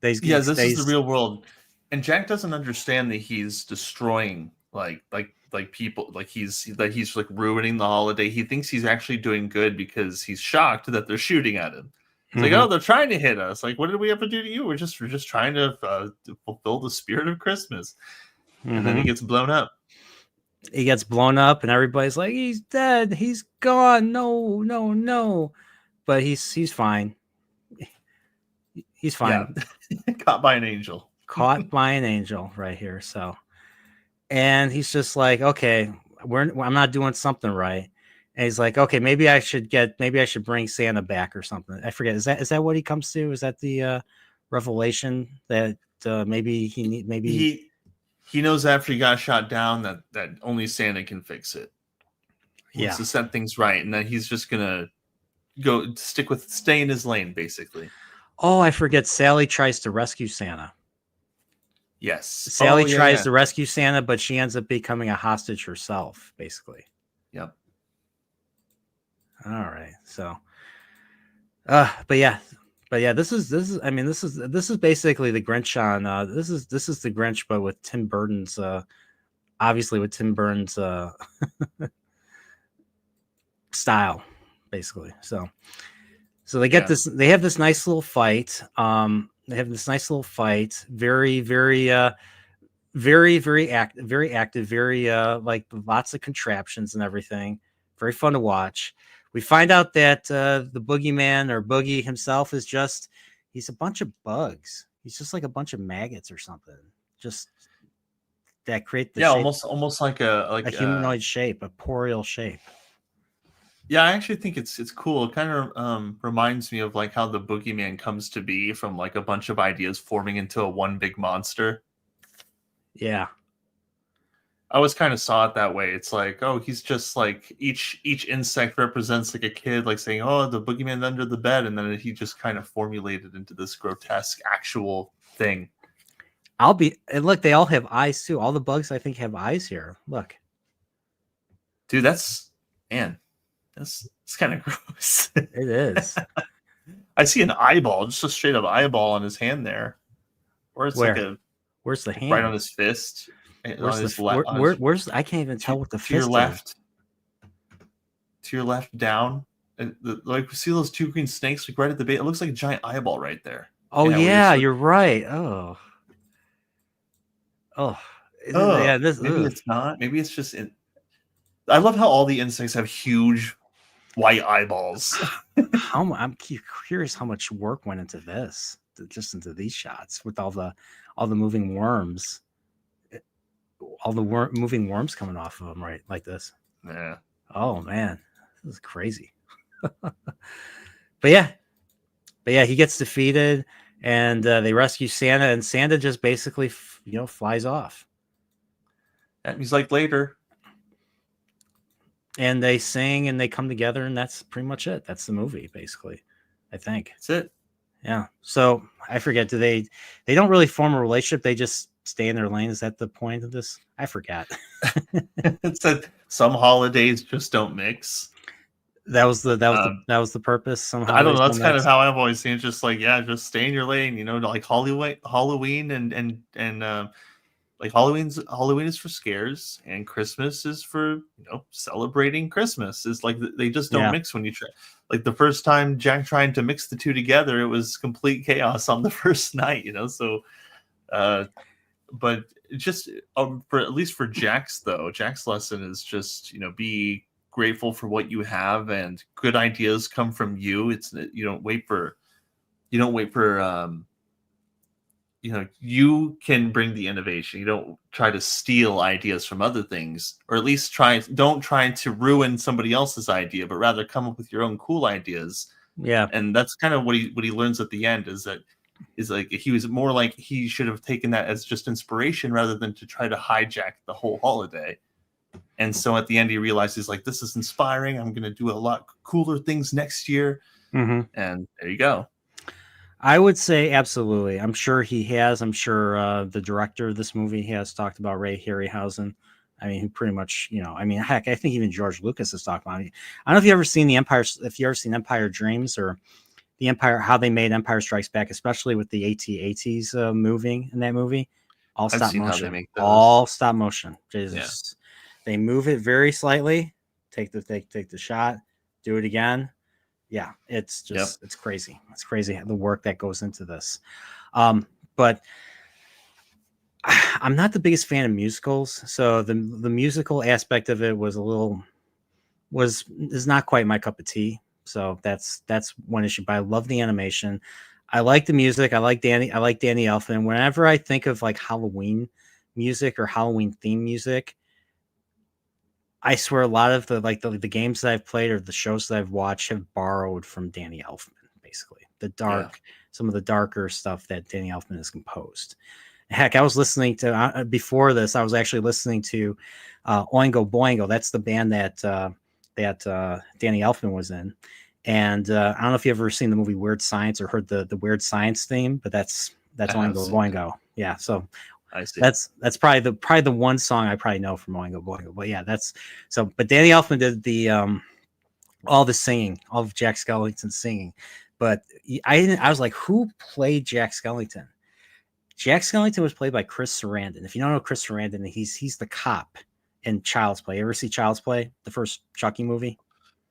This is the real world. And Jack doesn't understand that he's destroying like people, like he's like ruining the holiday. He thinks he's actually doing good because he's shocked that they're shooting at him. It's like, oh, they're trying to hit us. Like, what did we ever do to you? We're just trying to fulfill the spirit of Christmas. And then he gets blown up. He gets blown up, and everybody's like, he's dead. He's gone. No. But he's fine. He's fine. Yeah. Caught by an angel. Caught by an angel right here. So, and he's just like, okay, I'm not doing something right. And he's like, okay, maybe I should bring Santa back or something. I forget. Is that what he comes to? Is that the revelation that maybe he knows after he got shot down that only Santa can fix it. He wants to set things right, and then he's just gonna stay in his lane, basically. Oh, I forget. Sally tries to rescue Santa. Yes. Sally tries to rescue Santa, but she ends up becoming a hostage herself, basically. Yep. All right. So, but yeah, this is basically the Grinch on, this is the Grinch, but with Tim Burton's, obviously with Tim Burton's, style, basically. So they have this nice little fight. They have this nice little fight. Very, very, very active, very like lots of contraptions and everything. Very fun to watch. We find out that the boogeyman or Boogie himself is he's a bunch of bugs. He's just like a bunch of maggots or something. Just that create the shape, almost like a humanoid shape, a poreal shape. Yeah, I actually think it's cool. It kind of reminds me of like how the boogeyman comes to be from like a bunch of ideas forming into a one big monster. Yeah. I always kind of saw it that way. It's like, oh, he's just like each insect represents like a kid, like saying, oh, the boogeyman under the bed, and then he just kind of formulated into this grotesque actual thing. And look, they all have eyes too. All the bugs I think have eyes here. Look. Dude, that's kind of gross. It is. I see an eyeball, just a straight up eyeball on his hand there. Or it's where's the hand? Right on his fist. Where's I can't even tell what the fist is. To your left, down. Like, see those two green snakes like right at the base? It looks like a giant eyeball right there. Oh yeah, you're right. Oh. Yeah. Maybe it's not. Maybe it's just. I love how all the insects have huge white eyeballs. I'm curious how much work went into this, just into these shots with all the moving worms. All the moving worms coming off of them, right? Like this. Yeah. Oh man, this is crazy. But yeah, he gets defeated, and they rescue Santa, and Santa just basically, flies off. And he's like, later. And they sing and they come together, and that's pretty much it. That's the movie, basically. I think that's it. Yeah. So I forget. Do they don't really form a relationship? They just stay in their lane. Is that the point of this? I forgot. It said some holidays just don't mix. That was the purpose. Somehow I don't know. That's kind of how I've always seen it. Just like, yeah, just stay in your lane. Like Halloween and like Halloween is for scares, and Christmas is for celebrating Christmas. Is like they just don't mix when you try. Like the first time Jack tried to mix the two together, it was complete chaos on the first night. So. But just for at least for Jack's lesson is just be grateful for what you have, and good ideas come from you. You don't wait for you can bring the innovation. You don't try to steal ideas from other things, or at least don't try to ruin somebody else's idea, but rather come up with your own cool ideas. Yeah. And that's kind of what he learns at the end, is like he was more like he should have taken that as just inspiration rather than to try to hijack the whole holiday. And so at the end he realizes, like, this is inspiring. I'm going to do a lot cooler things next year. Mm-hmm. And there you go. I would say absolutely. I'm sure he has. I'm sure the director of this movie has talked about Ray Harryhausen. I mean, he pretty much, heck, I think even George Lucas has talked about it. I don't know if you ever seen Empire Dreams or the Empire, how they made Empire Strikes Back, especially with the AT-ATs moving in that movie. All stop motion. All stop motion. Jesus. Yeah. They move it very slightly. Take the shot. Do it again. Yeah, it's just it's crazy. It's crazy the work that goes into this. But I'm not the biggest fan of musicals, so the musical aspect of it is not quite my cup of tea. So that's one issue. But I love the animation. I like the music. I like Danny Elfman. Whenever I think of like Halloween music or Halloween theme music, I swear a lot of the games that I've played or the shows that I've watched have borrowed from Danny Elfman, basically. Some of the darker stuff that Danny Elfman has composed. Heck, I was listening to before this. I was actually listening to Oingo Boingo. That's the band that Danny Elfman was in. And I don't know if you've ever seen the movie Weird Science or heard the Weird Science theme, but that's Oingo Boingo. Yeah, so I see. That's probably the one song I probably know from Oingo Boingo. But yeah, but Danny Elfman did the all the singing, all of Jack Skellington singing. But I was like, who played Jack Skellington? Jack Skellington was played by Chris Sarandon. If you don't know Chris Sarandon, he's the cop in Child's Play. You ever see Child's Play, the first Chucky movie?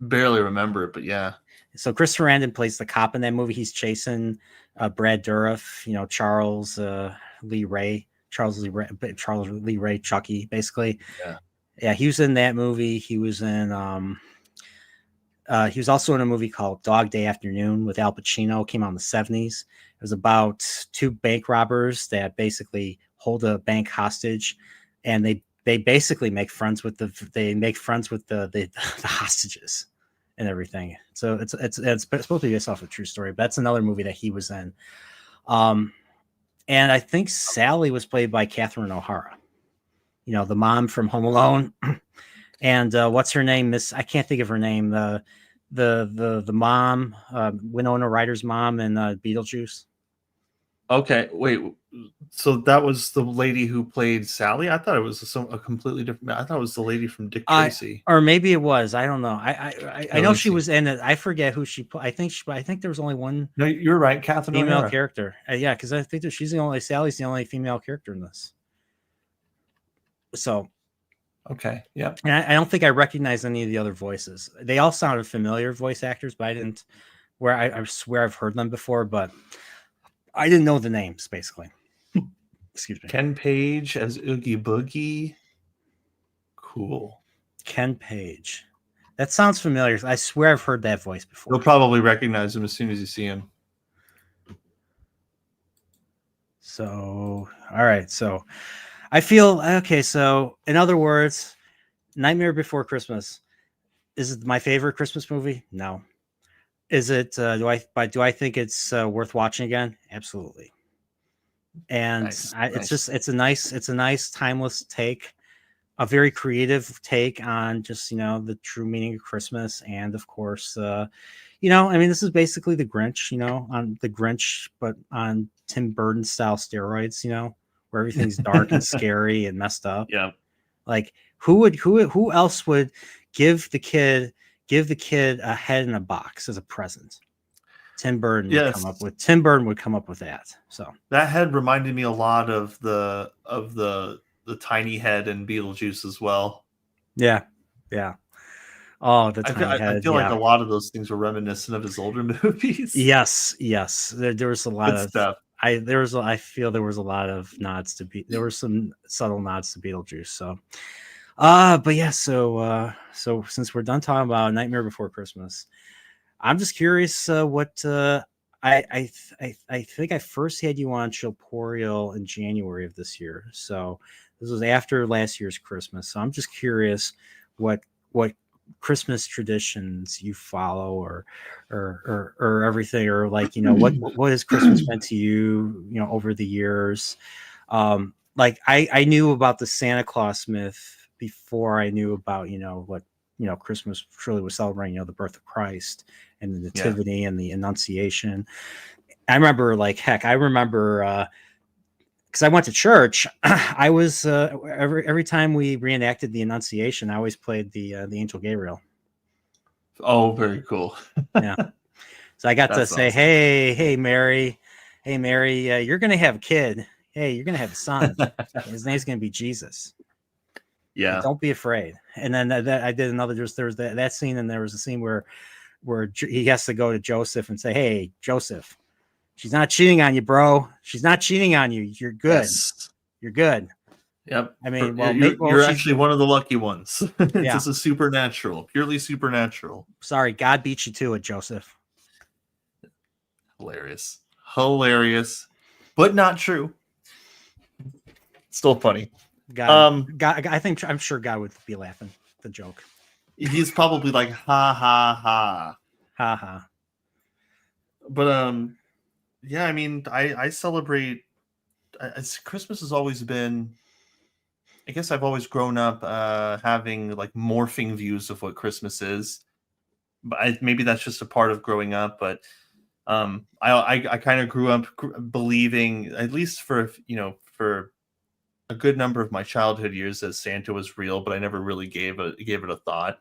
barely remember it, but yeah. So Christopher Andon plays the cop in that movie. He's chasing Brad Dourif, Charles Lee Ray, Chucky, basically. Yeah. Yeah, he was in that movie. He was also in a movie called Dog Day Afternoon with Al Pacino. Came out in the 70s. It was about two bank robbers that basically hold a bank hostage, and they basically make friends with the hostages and everything. So it's supposed to be based off a true story, but that's another movie that he was in. And I think Sally was played by Catherine O'Hara, the mom from Home Alone. And what's her name? I can't think of her name. The mom, Winona Ryder's mom in Beetlejuice. Okay, wait. So that was the lady who played Sally? I thought it was a completely different. I thought it was the lady from Dick Tracy. Or maybe it was. I don't know. I know she was in it. I forget who she played. I think there was only one. No, you're right, Catherine female O'Hara. Character. Yeah, because I think Sally's the only female character in this. So. Okay. Yeah. And I don't think I recognize any of the other voices. They all sounded familiar, voice actors, but I didn't. I swear I've heard them before, but I didn't know the names. Basically. Excuse me. Ken Page as Oogie Boogie. Cool. Ken Page. That sounds familiar. I swear I've heard that voice before. You'll probably recognize him as soon as you see him. So, all right. So, I feel okay. So, in other words, Nightmare Before Christmas is it my favorite Christmas movie? No. Is it? Do I think it's worth watching again? Absolutely. And nice. It's a nice timeless take, a very creative take on just the true meaning of Christmas, and of course, this is basically the Grinch, on the Grinch, but on Tim Burton style steroids, where everything's dark and scary and messed up. Yeah. Like who else would give the kid a head in a box as a present? Tim Burton would come up with that. So that head reminded me a lot of the tiny head in Beetlejuice as well. Yeah. Yeah. Oh, the tiny head. I feel like a lot of those things were reminiscent of his older movies. Yes. There was a lot of stuff. I feel there was a lot of nods to there were some subtle nods to Beetlejuice. So, but yeah, so since we're done talking about Nightmare Before Christmas, I'm just curious what I think I first had you on Chillporeal in January of this year. So this was after last year's Christmas. So I'm just curious what Christmas traditions you follow or everything, or like what has Christmas meant to you over the years. Like I knew about the Santa Claus myth before I knew about what Christmas truly was celebrating, the birth of Christ and the nativity and the Annunciation. I remember because I went to church. I was every time we reenacted the Annunciation, I always played the Angel Gabriel. Oh, very cool. Yeah. So I got to say, awesome. Hey, Mary, you're gonna have a kid. Hey, you're gonna have a son. His name's gonna be Jesus. Yeah. And don't be afraid. And then I did another. There's that scene, and there was a scene where he has to go to Joseph and say, "Hey, Joseph, she's not cheating on you, bro. She's not cheating on you. You're good. Yes. You're good." Yep. I mean, you're actually one of the lucky ones. Yeah. This is supernatural, purely supernatural. Sorry, God beat you to it, Joseph. Hilarious, but not true. Still funny. God, I'm sure God would be laughing at the joke. He's probably like, ha ha ha, ha ha. But yeah, I mean, I celebrate. Christmas has always been. I guess I've always grown up having like morphing views of what Christmas is, but maybe that's just a part of growing up. But I kind of grew up believing, at least for a good number of my childhood years, that Santa was real, but I never really gave it a thought.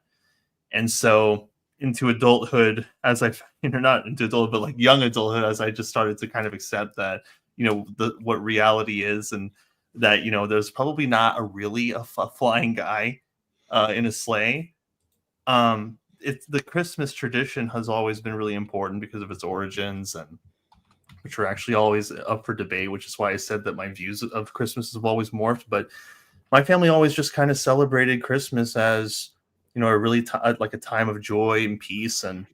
And so into adulthood, not into adulthood, but like young adulthood, as I just started to kind of accept that what reality is, and that there's probably not a flying guy in a sleigh. it's the Christmas tradition has always been really important because of its origins, and which are actually always up for debate, which is why I said that my views of Christmas have always morphed. But my family always just kind of celebrated Christmas as, a really like a time of joy and peace and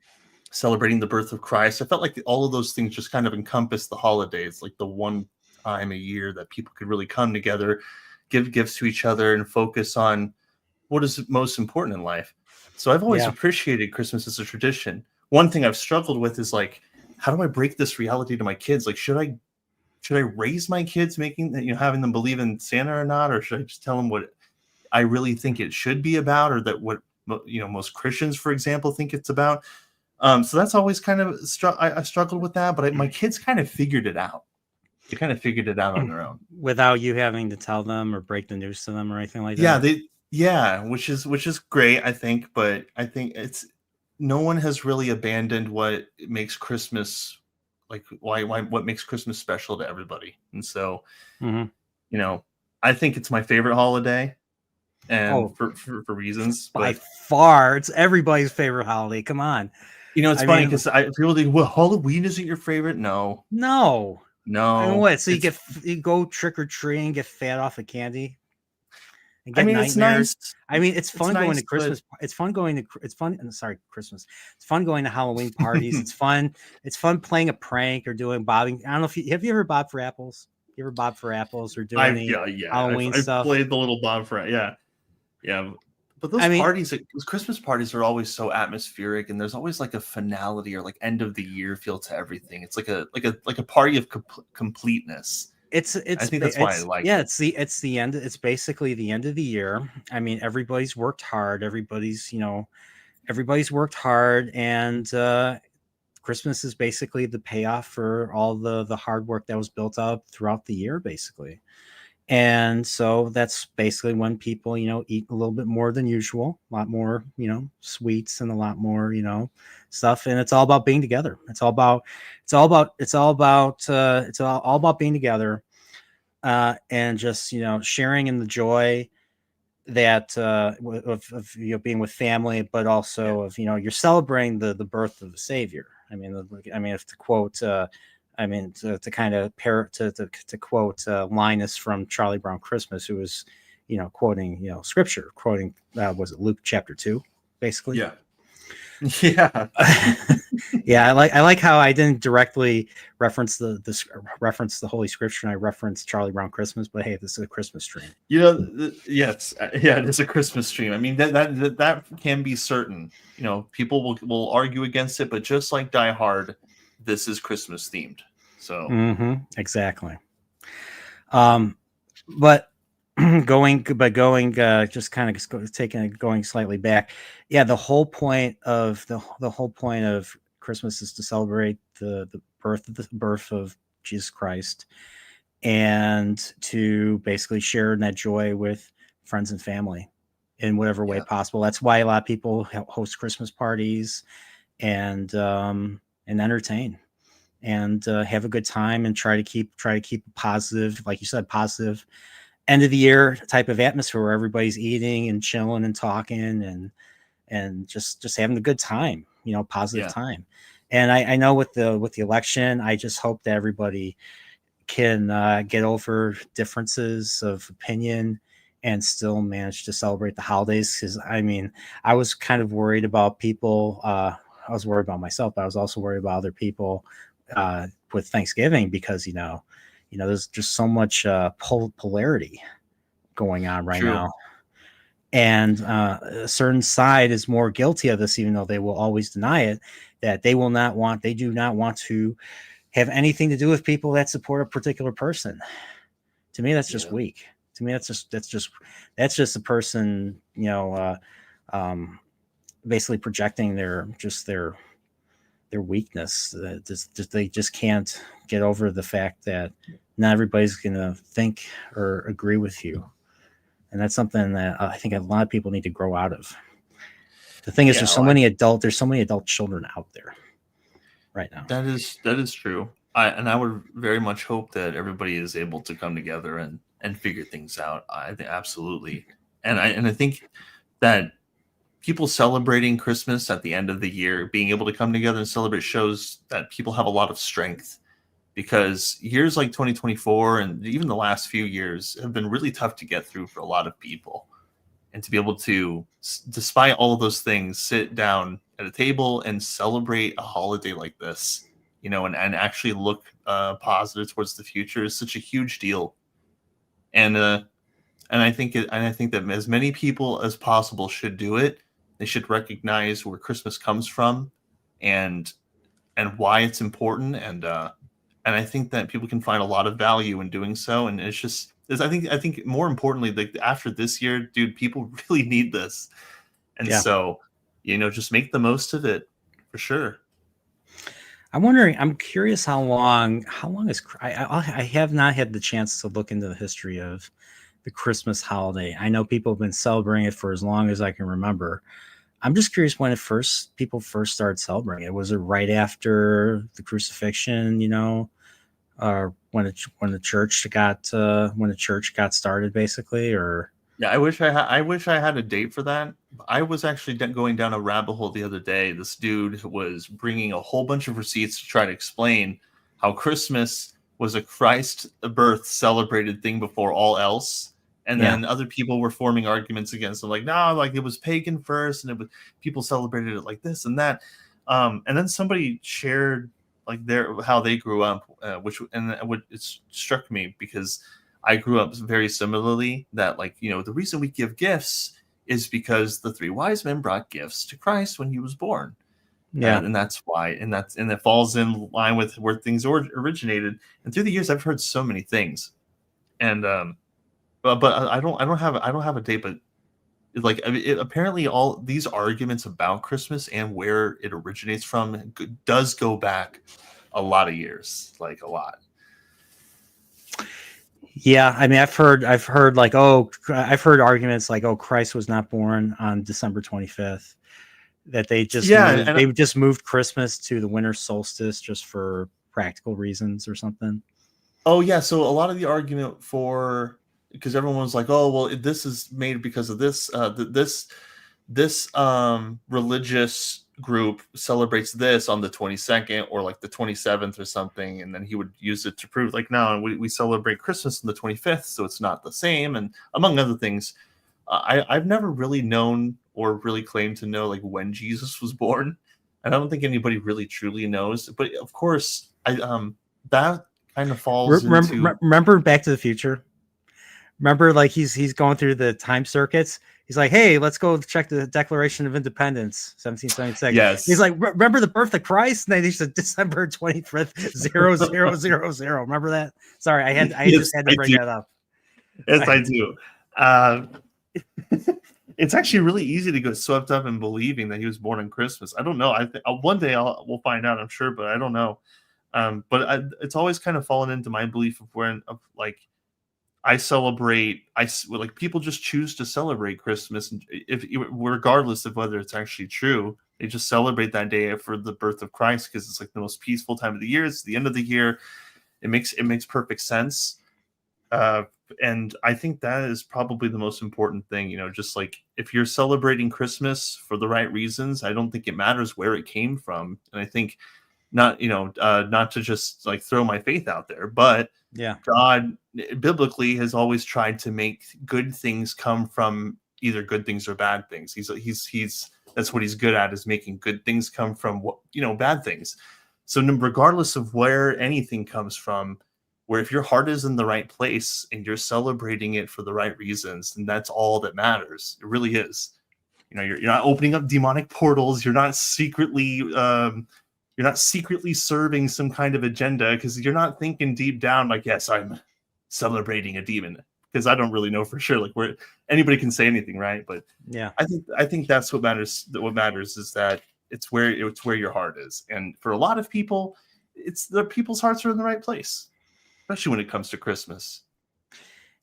celebrating the birth of Christ. I felt like all of those things just kind of encompass the holidays, like the one time a year that people could really come together, give gifts to each other, and focus on what is most important in life. So I've always Yeah. appreciated Christmas as a tradition. One thing I've struggled with is like, how do I break this reality to my kids? Like, should I raise my kids making having them believe in Santa or not, or should I just tell them what I really think it should be about, or that what most Christians, for example, think it's about? So that's always kind of I struggled with that, but my kids kind of figured it out. They kind of figured it out on their own without you having to tell them or break the news to them or anything like that. which is great, I think. But I think it's no one has really abandoned what makes Christmas, like why what makes Christmas special to everybody. And so, I think it's my favorite holiday, and for reasons. By But far, it's everybody's favorite holiday. Come on. it's funny because people think, well, Halloween isn't your favorite. No. I mean, what? So you go trick or treating, get fat off of candy, and get nightmares. It's nice. I mean, it's fun going nice, to Christmas. It's fun going to. It's fun. Sorry, Christmas. It's fun going to Halloween parties. It's fun. It's fun playing a prank or doing bobbing. I don't know if have you ever bobbed for apples? You ever bobbed for apples or do any Halloween stuff? I've played the little bob for yeah. But those Christmas parties are always so atmospheric, and there's always like a finality or like end of the year feel to everything. It's like a party of completeness. I think that's why I like it. It's the end. It's basically the end of the year. I mean, everybody's worked hard. Everybody's worked hard, and Christmas is basically the payoff for all the hard work that was built up throughout the year, basically. And so that's basically when people, eat a little bit more than usual, a lot more, sweets and a lot more, stuff. And it's all about being together. It's all about being together, and just, sharing in the joy that of being with family, but also of, you're celebrating the birth of the Savior. I mean, if to quote, to kind of to quote Linus from Charlie Brown Christmas, who was, quoting, scripture, quoting, was it Luke chapter 2, basically? Yeah. Yeah. I like how I didn't directly reference the Holy Scripture, and I referenced Charlie Brown Christmas, but hey, this is a Christmas stream. Yes. Yeah, it's a Christmas stream. I mean, that can be certain. People will argue against it, but just like Die Hard, this is Christmas themed. So exactly. But going just kind of going slightly back. Yeah, the whole point of Christmas is to celebrate the birth of Jesus Christ, and to basically share in that joy with friends and family in whatever way possible. That's why a lot of people host Christmas parties and entertain and have a good time, and try to keep a positive, like you said, positive end of the year type of atmosphere where everybody's eating and chilling and talking and just having a good time, positive time. And I know with the election, I just hope that everybody can get over differences of opinion and still manage to celebrate the holidays. Because I was kind of worried about people. I was worried about myself, but I was also worried about other people with Thanksgiving, because there's just so much polarity going on right now, and a certain side is more guilty of this, even though they will always deny it. That they do not want to have anything to do with people that support a particular person. To me, that's just weak. To me, that's just a person, basically projecting their weakness. They just can't get over the fact that not everybody's going to think or agree with you. And that's something that I think a lot of people need to grow out of. The thing is, there's so many adult children out there right now. That is true. I would very much hope that everybody is able to come together and figure things out. I think absolutely. And I think that people celebrating Christmas at the end of the year, being able to come together and celebrate, shows that people have a lot of strength, because years like 2024 and even the last few years have been really tough to get through for a lot of people. And to be able to, despite all of those things, sit down at a table and celebrate a holiday like this, and actually look positive towards the future is such a huge deal. And I think that as many people as possible should do it. They should recognize where Christmas comes from, and why it's important, and I think that people can find a lot of value in doing so. And I think more importantly, like after this year, dude, people really need this, and Yeah. so just make the most of it for sure. I'm curious how long I have not had the chance to look into the history of the Christmas holiday. I know people have been celebrating it for as long as I can remember. I'm just curious when people first started celebrating it. Was it right after the crucifixion, when the church got started, basically, or Yeah, I wish I had a date for that. I was actually going down a rabbit hole the other day. This dude was bringing a whole bunch of receipts to try to explain how Christmas was a Christ birth celebrated thing before all else. And yeah, then other people were forming arguments against it, like, no, like it was pagan first, and it was people celebrated it like this and that. And then somebody shared like how they grew up, it struck me because I grew up very similarly. That, like, the reason we give gifts is because the three wise men brought gifts to Christ when he was born, yeah. and that's why, and it falls in line with where things originated. And through the years, I've heard so many things, and but I don't have a date, but like, I mean, apparently all these arguments about Christmas and where it originates from does go back a lot of years, like a lot. Yeah, I mean, I've heard like, I've heard arguments like, Christ was not born on December 25th. That Yeah, they just moved Christmas to the winter solstice just for practical reasons or something. oh yeah, so a lot of the argument for, because everyone was like, oh well, this is made because of this, this religious group celebrates this on the 22nd or like the 27th or something, and then he would use it to prove, like, no, we celebrate Christmas on the 25th, so it's not the same, and among other things. I've never really known or really claimed to know like when Jesus was born, and I don't think anybody really truly knows. But of course, that kind of falls into. Remember Back to the Future? Remember, like, he's going through the time circuits. He's like, "Hey, let's go check the Declaration of Independence, 1776." He's Yes. like, "Remember the birth of Christ?" And they said December 25th, 0000. Remember that? Sorry, I Yes, just had I to bring do. that up. Yes, I do. Uh, it's actually really easy to get swept up in believing that he was born on Christmas. I don't know. I think one day we'll find out, I'm sure, but I don't know. It's always kind of fallen into my belief of like, I celebrate. Like, people just choose to celebrate Christmas, and if regardless of whether it's actually true, they just celebrate that day for the birth of Christ because it's like the most peaceful time of the year. It's the end of the year. It makes perfect sense. Uh, and I think that is probably the most important thing. Just like, if you're celebrating Christmas for the right reasons, I don't think it matters where it came from. And I think not to just like throw my faith out there, but Yeah, God biblically has always tried to make good things come from either good things or bad things. He's that's what he's good at, is making good things come from bad things. So regardless of where anything comes from, where if your heart is in the right place and you're celebrating it for the right reasons, then that's all that matters. It really is. You're not opening up demonic portals. You're not secretly serving some kind of agenda, because you're not thinking deep down like, yes, I'm celebrating a demon, because I don't really know for sure, like, where anybody can say anything, right? But yeah. I think that's what matters. What matters is that it's where your heart is, and for a lot of people, it's the people's hearts are in the right place, especially when it comes to Christmas.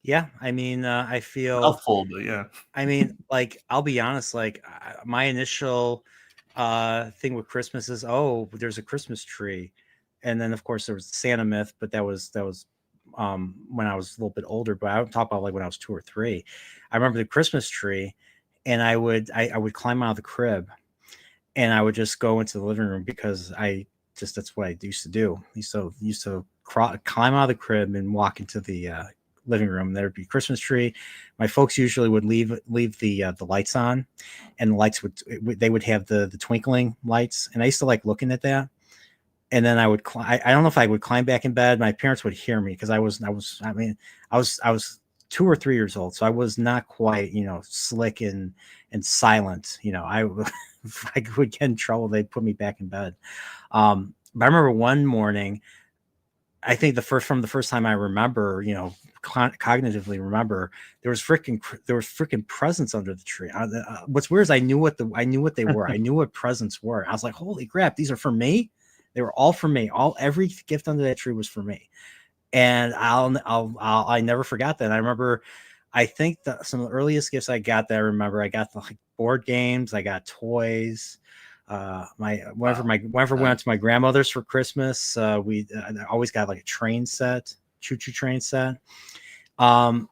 Yeah, I mean, I feel, Mouthful, but yeah. I mean, like, I'll be honest, like, my initial thing with Christmas is, there's a Christmas tree. And then of course there was the Santa myth, but that was when I was a little bit older, but I would talk about like when I was 2 or 3. I remember the Christmas tree, and I would climb out of the crib, and I would just go into the living room because that's what I used to do. I used to climb out of the crib and walk into the living room. There'd be Christmas tree. My folks usually would leave the lights on, and the lights they would have the twinkling lights, and I used to like looking at that. And then I would I don't know if I would climb back in bed. My parents would hear me because I was 2 or 3 years old, so I was not quite slick and silent. If I would get in trouble, they'd put me back in bed. But I remember one morning, I think the first time I remember, cognitively remember, there was freaking presents under the tree. What's weird is I knew what they were. I knew what presents were. I was like, holy crap, these are for me. They were all for me. Every gift under that tree was for me, and I never forgot that. I remember, I think some of the earliest gifts I got that I remember, I got the board games, I got toys. Whenever we went to my grandmother's for Christmas, we always got like a train set, choo-choo train set. That's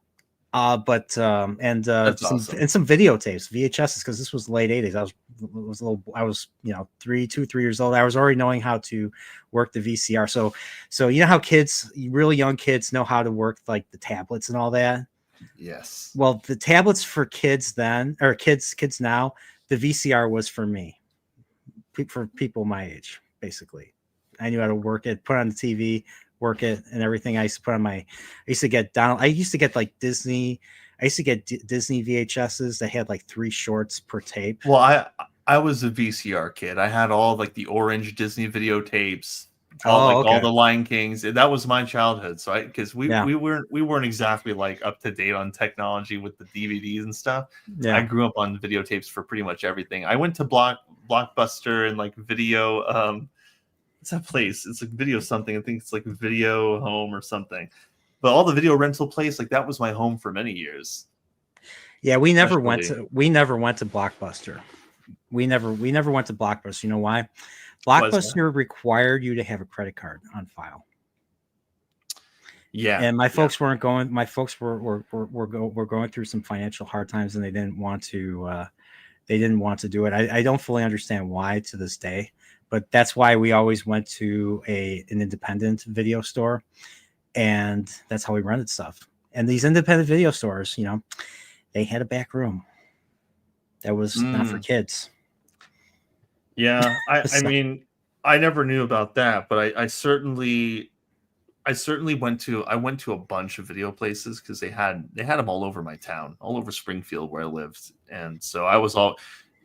awesome. Some videotapes, VHSs, because this was the late 80s. I was 3 years old. I was already knowing how to work the VCR. So you know how really young kids know how to work like the tablets and all that. Yes. Well, the tablets for kids then, or kids now, the VCR was for me, for people my age, basically. I knew how to work it, put on the TV, work it, and everything. I used to get like Disney. I used to get Disney VHSs that had like 3 shorts per tape. Well, I was a VCR kid. I had all like the orange Disney videotapes, all the Lion Kings. That was my childhood. So because we weren't exactly like up to date on technology with the DVDs and stuff. Yeah. I grew up on videotapes for pretty much everything. I went to Blockbuster and like video. What's that place? It's like Video something. I think it's like Video Home or something. But all the video rental place, like that was my home for many years. Yeah, we never went to Blockbuster. We never went to Blockbuster. You know why? Blockbuster required you to have a credit card on file. Yeah, and my folks weren't going. My folks were going through some financial hard times, and they didn't want to. Do it. I don't fully understand why to this day, but that's why we always went to an independent video store, and that's how we rented stuff. And these independent video stores, they had a back room that was not for kids. Yeah, I mean, I never knew about that, but I certainly went to a bunch of video places because they had them all over my town, all over Springfield where I lived, and so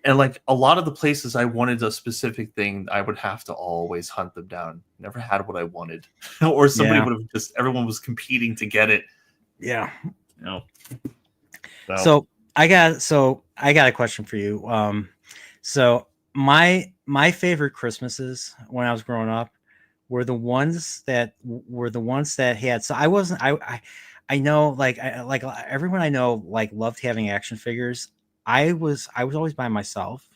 and like a lot of the places I wanted a specific thing, I would have to always hunt them down. Never had what I wanted, or somebody would have everyone was competing to get it. Yeah. So I got a question for you. So my favorite Christmases when I was growing up were the ones that had. So I know like everyone I know like loved having action figures. I was always by myself,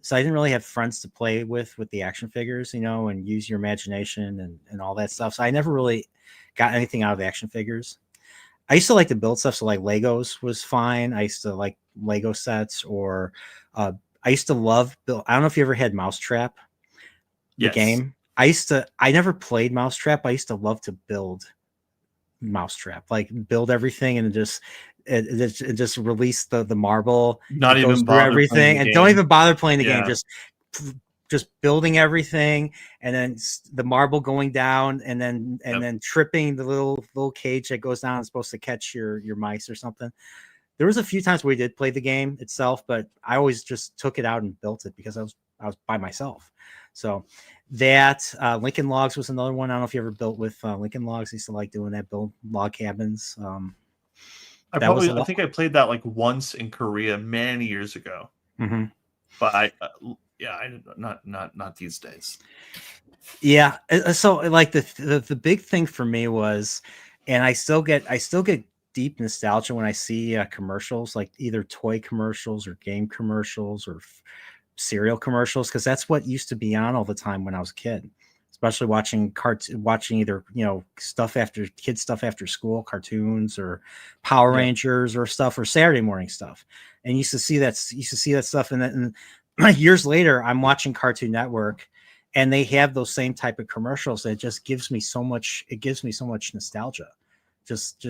so I didn't really have friends to play with the action figures, and use your imagination and all that stuff. So I never really got anything out of the action figures. I used to like to build stuff, so like Legos was fine. I used to like Lego sets, or I used to love build. I don't know if you ever had Mousetrap, the game. I never played Mousetrap. I used to love to build Mousetrap, like build everything and just release the marble. Not even bother everything, and don't even bother playing the game. Just building everything, and then the marble going down, and then tripping the little cage that goes down. It's supposed to catch your mice or something. There was a few times where we did play the game itself, but I always just took it out and built it because I was by myself. So that Lincoln Logs was another one. I don't know if you ever built with Lincoln Logs. I used to like doing that, build log cabins. I think I played that like once in Korea many years ago. Mm-hmm. But I not these days. Yeah. So like the big thing for me was, and I still get deep nostalgia when I see commercials, like either toy commercials or game commercials or cereal commercials, because that's what used to be on all the time when I was a kid, especially watching either stuff after school, cartoons or Power Rangers or stuff, or Saturday morning stuff. and used to see that stuff. And then years later, I'm watching Cartoon Network, and they have those same type of commercials. It just gives me so much. It gives me so much nostalgia. Just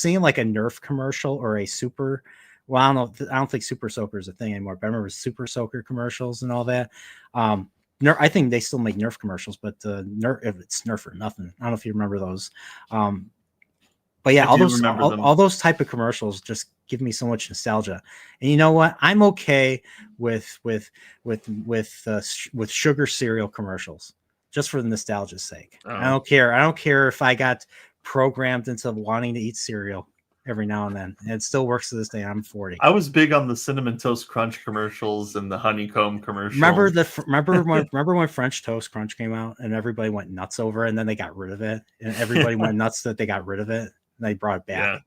seeing like a Nerf commercial or a Super. Well, I don't think Super Soaker is a thing anymore. But I remember Super Soaker commercials and all that. I think they still make Nerf commercials, but Nerf, if it's Nerf or nothing. I don't know if you remember those. But yeah, all those type of commercials just give me so much nostalgia. And you know what? I'm okay with sugar cereal commercials just for the nostalgia's sake. Oh. I don't care. I don't care if I got programmed into wanting to eat cereal every now and then. And it still works to this day. I'm 40. I was big on the Cinnamon Toast Crunch commercials and the honeycomb commercials. Remember when French Toast Crunch came out and everybody went nuts over it, and then they got rid of it, and everybody went nuts that they got rid of it. And they brought it back.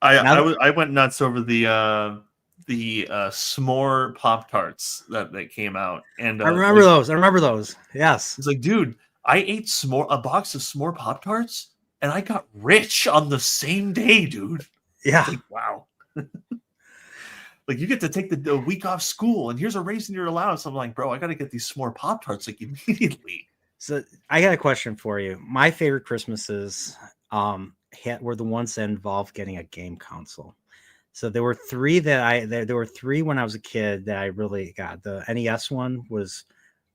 Yeah. I went nuts over the s'more Pop-Tarts that came out, and I remember those. I remember those. Yes, it's like, dude, I ate a box of s'more Pop-Tarts, and I got rich on the same day, dude. Yeah, like, wow. Like, you get to take the week off school, and here's a raise in your allowance. I'm like, bro, I got to get these s'more Pop-Tarts like immediately. So I got a question for you. My favorite Christmases were the ones that involved getting a game console. So there were three there were three when I was a kid that I really got. The NES one was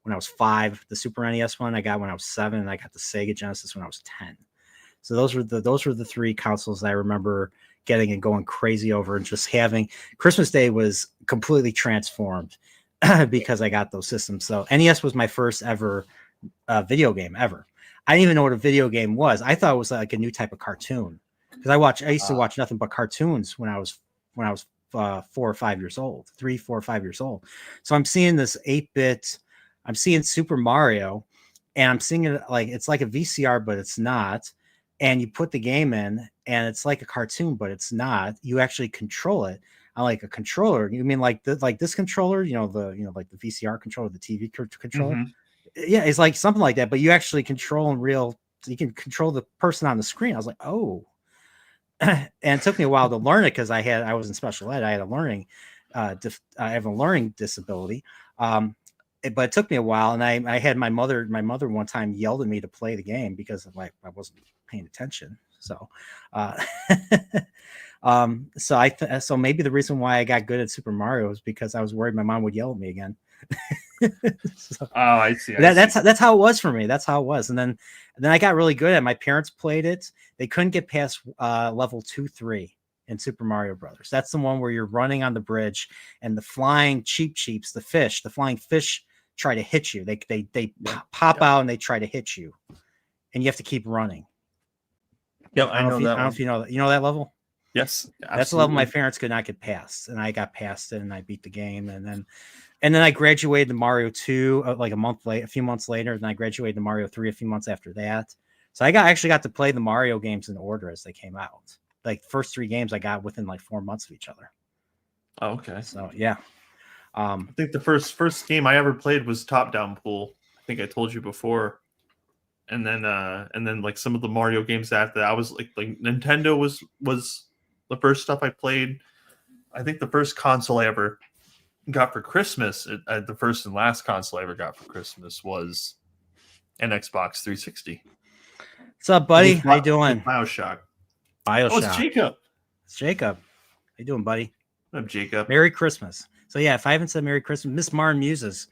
when I was 5. The Super NES one I got when I was 7, and I got the Sega Genesis when I was 10. So those were the 3 consoles that I remember getting and going crazy over, and just having Christmas Day was completely transformed because I got those systems. So NES was my first ever video game ever. I didn't even know what a video game was. I thought it was like a new type of cartoon, because I used to watch nothing but cartoons when I was 4 or 5 years old, 3, 4, or 5 years old. So I'm seeing this 8-bit. I'm seeing Super Mario, and I'm seeing it like it's like a VCR, but it's not. And you put the game in, and it's like a cartoon, but it's not. You actually control it. I like a controller. You mean like this controller? Like the VCR controller, the TV controller. Mm-hmm. Yeah, it's like something like that, but you actually control you can control the person on the screen. I was like, oh. And it took me a while to learn it, because I was in special ed. I had I have a learning disability. But it took me a while, and I had my mother one time yelled at me to play the game because I wasn't paying attention. So so maybe the reason why I got good at Super Mario is because I was worried my mom would yell at me again. So, I see. That's how it was for me. That's how it was. And then I got really good at it. My parents played it. They couldn't get past level 2, 3 in Super Mario Brothers. That's the one where you're running on the bridge, and the flying cheeps, the flying fish try to hit you. They pop out and they try to hit you, and you have to keep running. Yeah, I know that. I don't know if you know that. You know that level? Yes, absolutely. That's the level my parents could not get past, and I got past it, and I beat the game, and then I graduated to Mario 2 like a few months later, and I graduated to Mario 3 a few months after that. So I actually got to play the Mario games in order as they came out. Like, first 3 games I got within like 4 months of each other. Oh, okay. So yeah. I think the first game I ever played was Top Down Pool. I think I told you before. And then like some of the Mario games after that, I was like Nintendo was the first stuff I played. I think the first console I ever got for Christmas, the first and last console I ever got for Christmas was an Xbox 360. What's up, buddy? How you doing? BioShock. Oh, it's Jacob. It's Jacob. How you doing, buddy? I'm Jacob. Merry Christmas. So yeah, if I haven't said Merry Christmas, Miss Mar Muses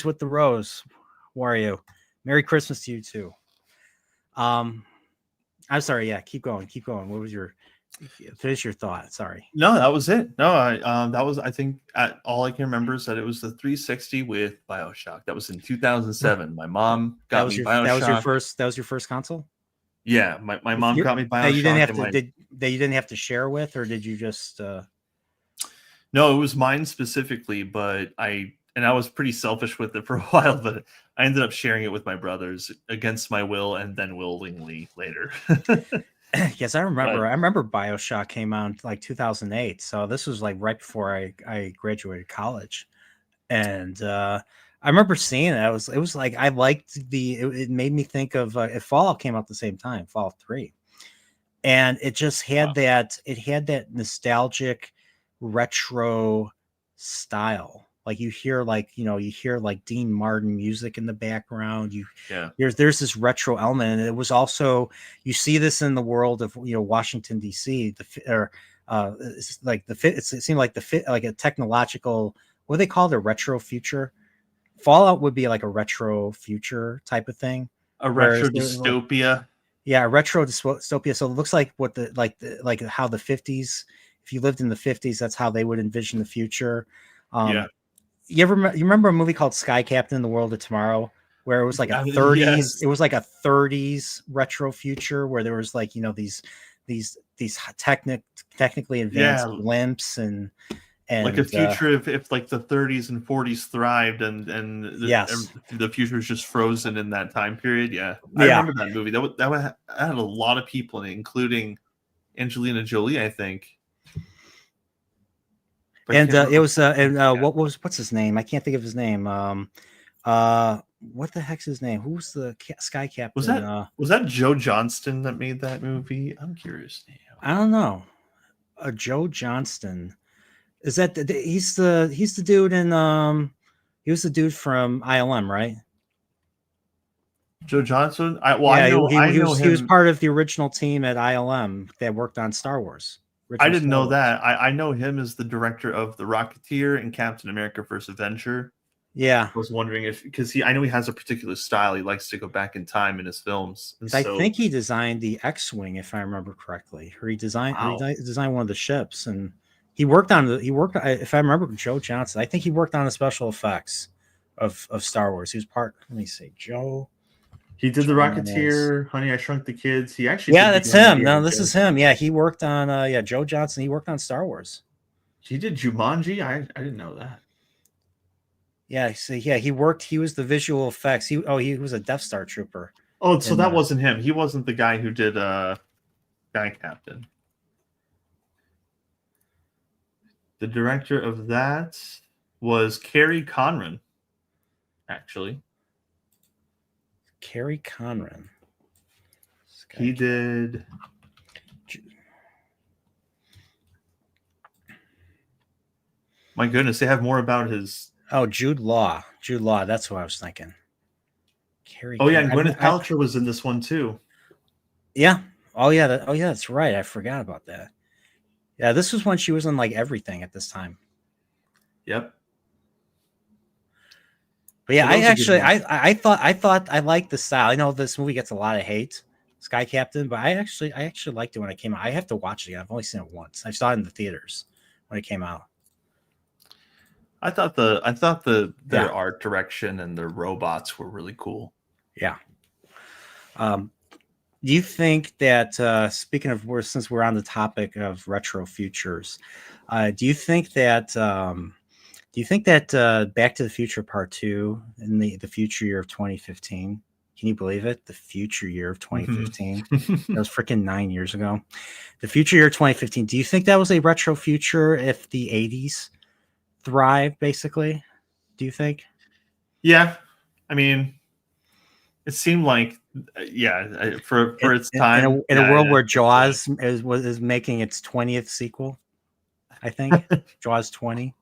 with the rose. How are you? Merry Christmas to you too. I'm sorry. Yeah, keep going. What was finish your thought? Sorry. No, that was it. No, I think all I can remember is that it was the 360 with BioShock. That was in 2007. My mom got me BioShock. That was your first console? Yeah, my mom got me BioShock. That you didn't have to share with, or did you just? No, it was mine specifically, but I was pretty selfish with it for a while, but I ended up sharing it with my brothers against my will and then willingly later. Yes, I remember. I remember BioShock came out in like 2008, so this was like right before I graduated college, and I remember seeing it. It was like I liked it made me think of if Fallout came out at the same time, Fallout 3. and it just had that nostalgic retro style. Like you hear like Dean Martin music in the background. Yeah. There's this retro element, and it was also, you see this in the world of Washington D.C. It's like it seemed like like a technological, what do they call it, a retro future. Fallout would be like a retro future type of thing. A Whereas retro dystopia. yeah, retro dystopia. So it looks like what like how the 50s, if you lived in the 50s, that's how they would envision the future. Yeah. You remember a movie called Sky Captain: The World of Tomorrow, where it was like a 30s, Yes. it was like a 30s retro future where there was like, these technically advanced blimps and like a future if like the 30s and 40s thrived and the future is just frozen in that time period. I remember that movie. That had a lot of people in it, including Angelina Jolie, I think. But and it was what's his name? I can't think of his name. What the heck's his name? Who's the Sky Captain? Was that Joe Johnston that made that movie? I'm curious. I don't know. Joe Johnston. Is that he's the dude in he was the dude from ILM, right? Joe Johnston? He was part of the original team at ILM that worked on Star Wars. I didn't know that. I know him as the director of The Rocketeer and Captain America First Avenger. Yeah. I was wondering because I know he has a particular style. He likes to go back in time in his films. I think he designed the X-Wing, if I remember correctly. Or he designed one of the ships, and he worked if I remember, Joe Johnson. I think he worked on the special effects of Star Wars. He was part. Let me see, Joe. He did The Rocketeer, Honey, I Shrunk the Kids. He actually that's him. No, this is him. Yeah, he worked on Joe Johnson. He worked on Star Wars. He did Jumanji. I didn't know that. Yeah, so he worked. He was the visual effects. He was a Death Star trooper. Oh, so that wasn't him. He wasn't the guy who did Guy Captain. The director of that was Kerry Conran, actually. Kerry Conran. He did. My goodness, they have more about his. Oh, Jude Law. Jude Law. That's what I was thinking. And Gwyneth Paltrow was in this one too. Yeah. Oh yeah. That's right. I forgot about that. Yeah, this was when she was in like everything at this time. Yep. But yeah, I thought I liked the style. I know this movie gets a lot of hate, Sky Captain, but I actually liked it when it came out. I have to watch it again. I've only seen it once. I saw it in the theaters when it came out. I thought their art direction and their robots were really cool. Yeah. Do you think that speaking of since we're on the topic of retro futures, do you think that Back to the Future Part 2 in the future year of 2015? Can you believe it? The future year of 2015. That was freaking 9 years ago. The future year of 2015. Do you think that was a retro future if the 80s thrived, basically? Do you think? Yeah. I mean, it seemed like, for its time. In a world where Jaws is making its 20th sequel, I think. Jaws 20.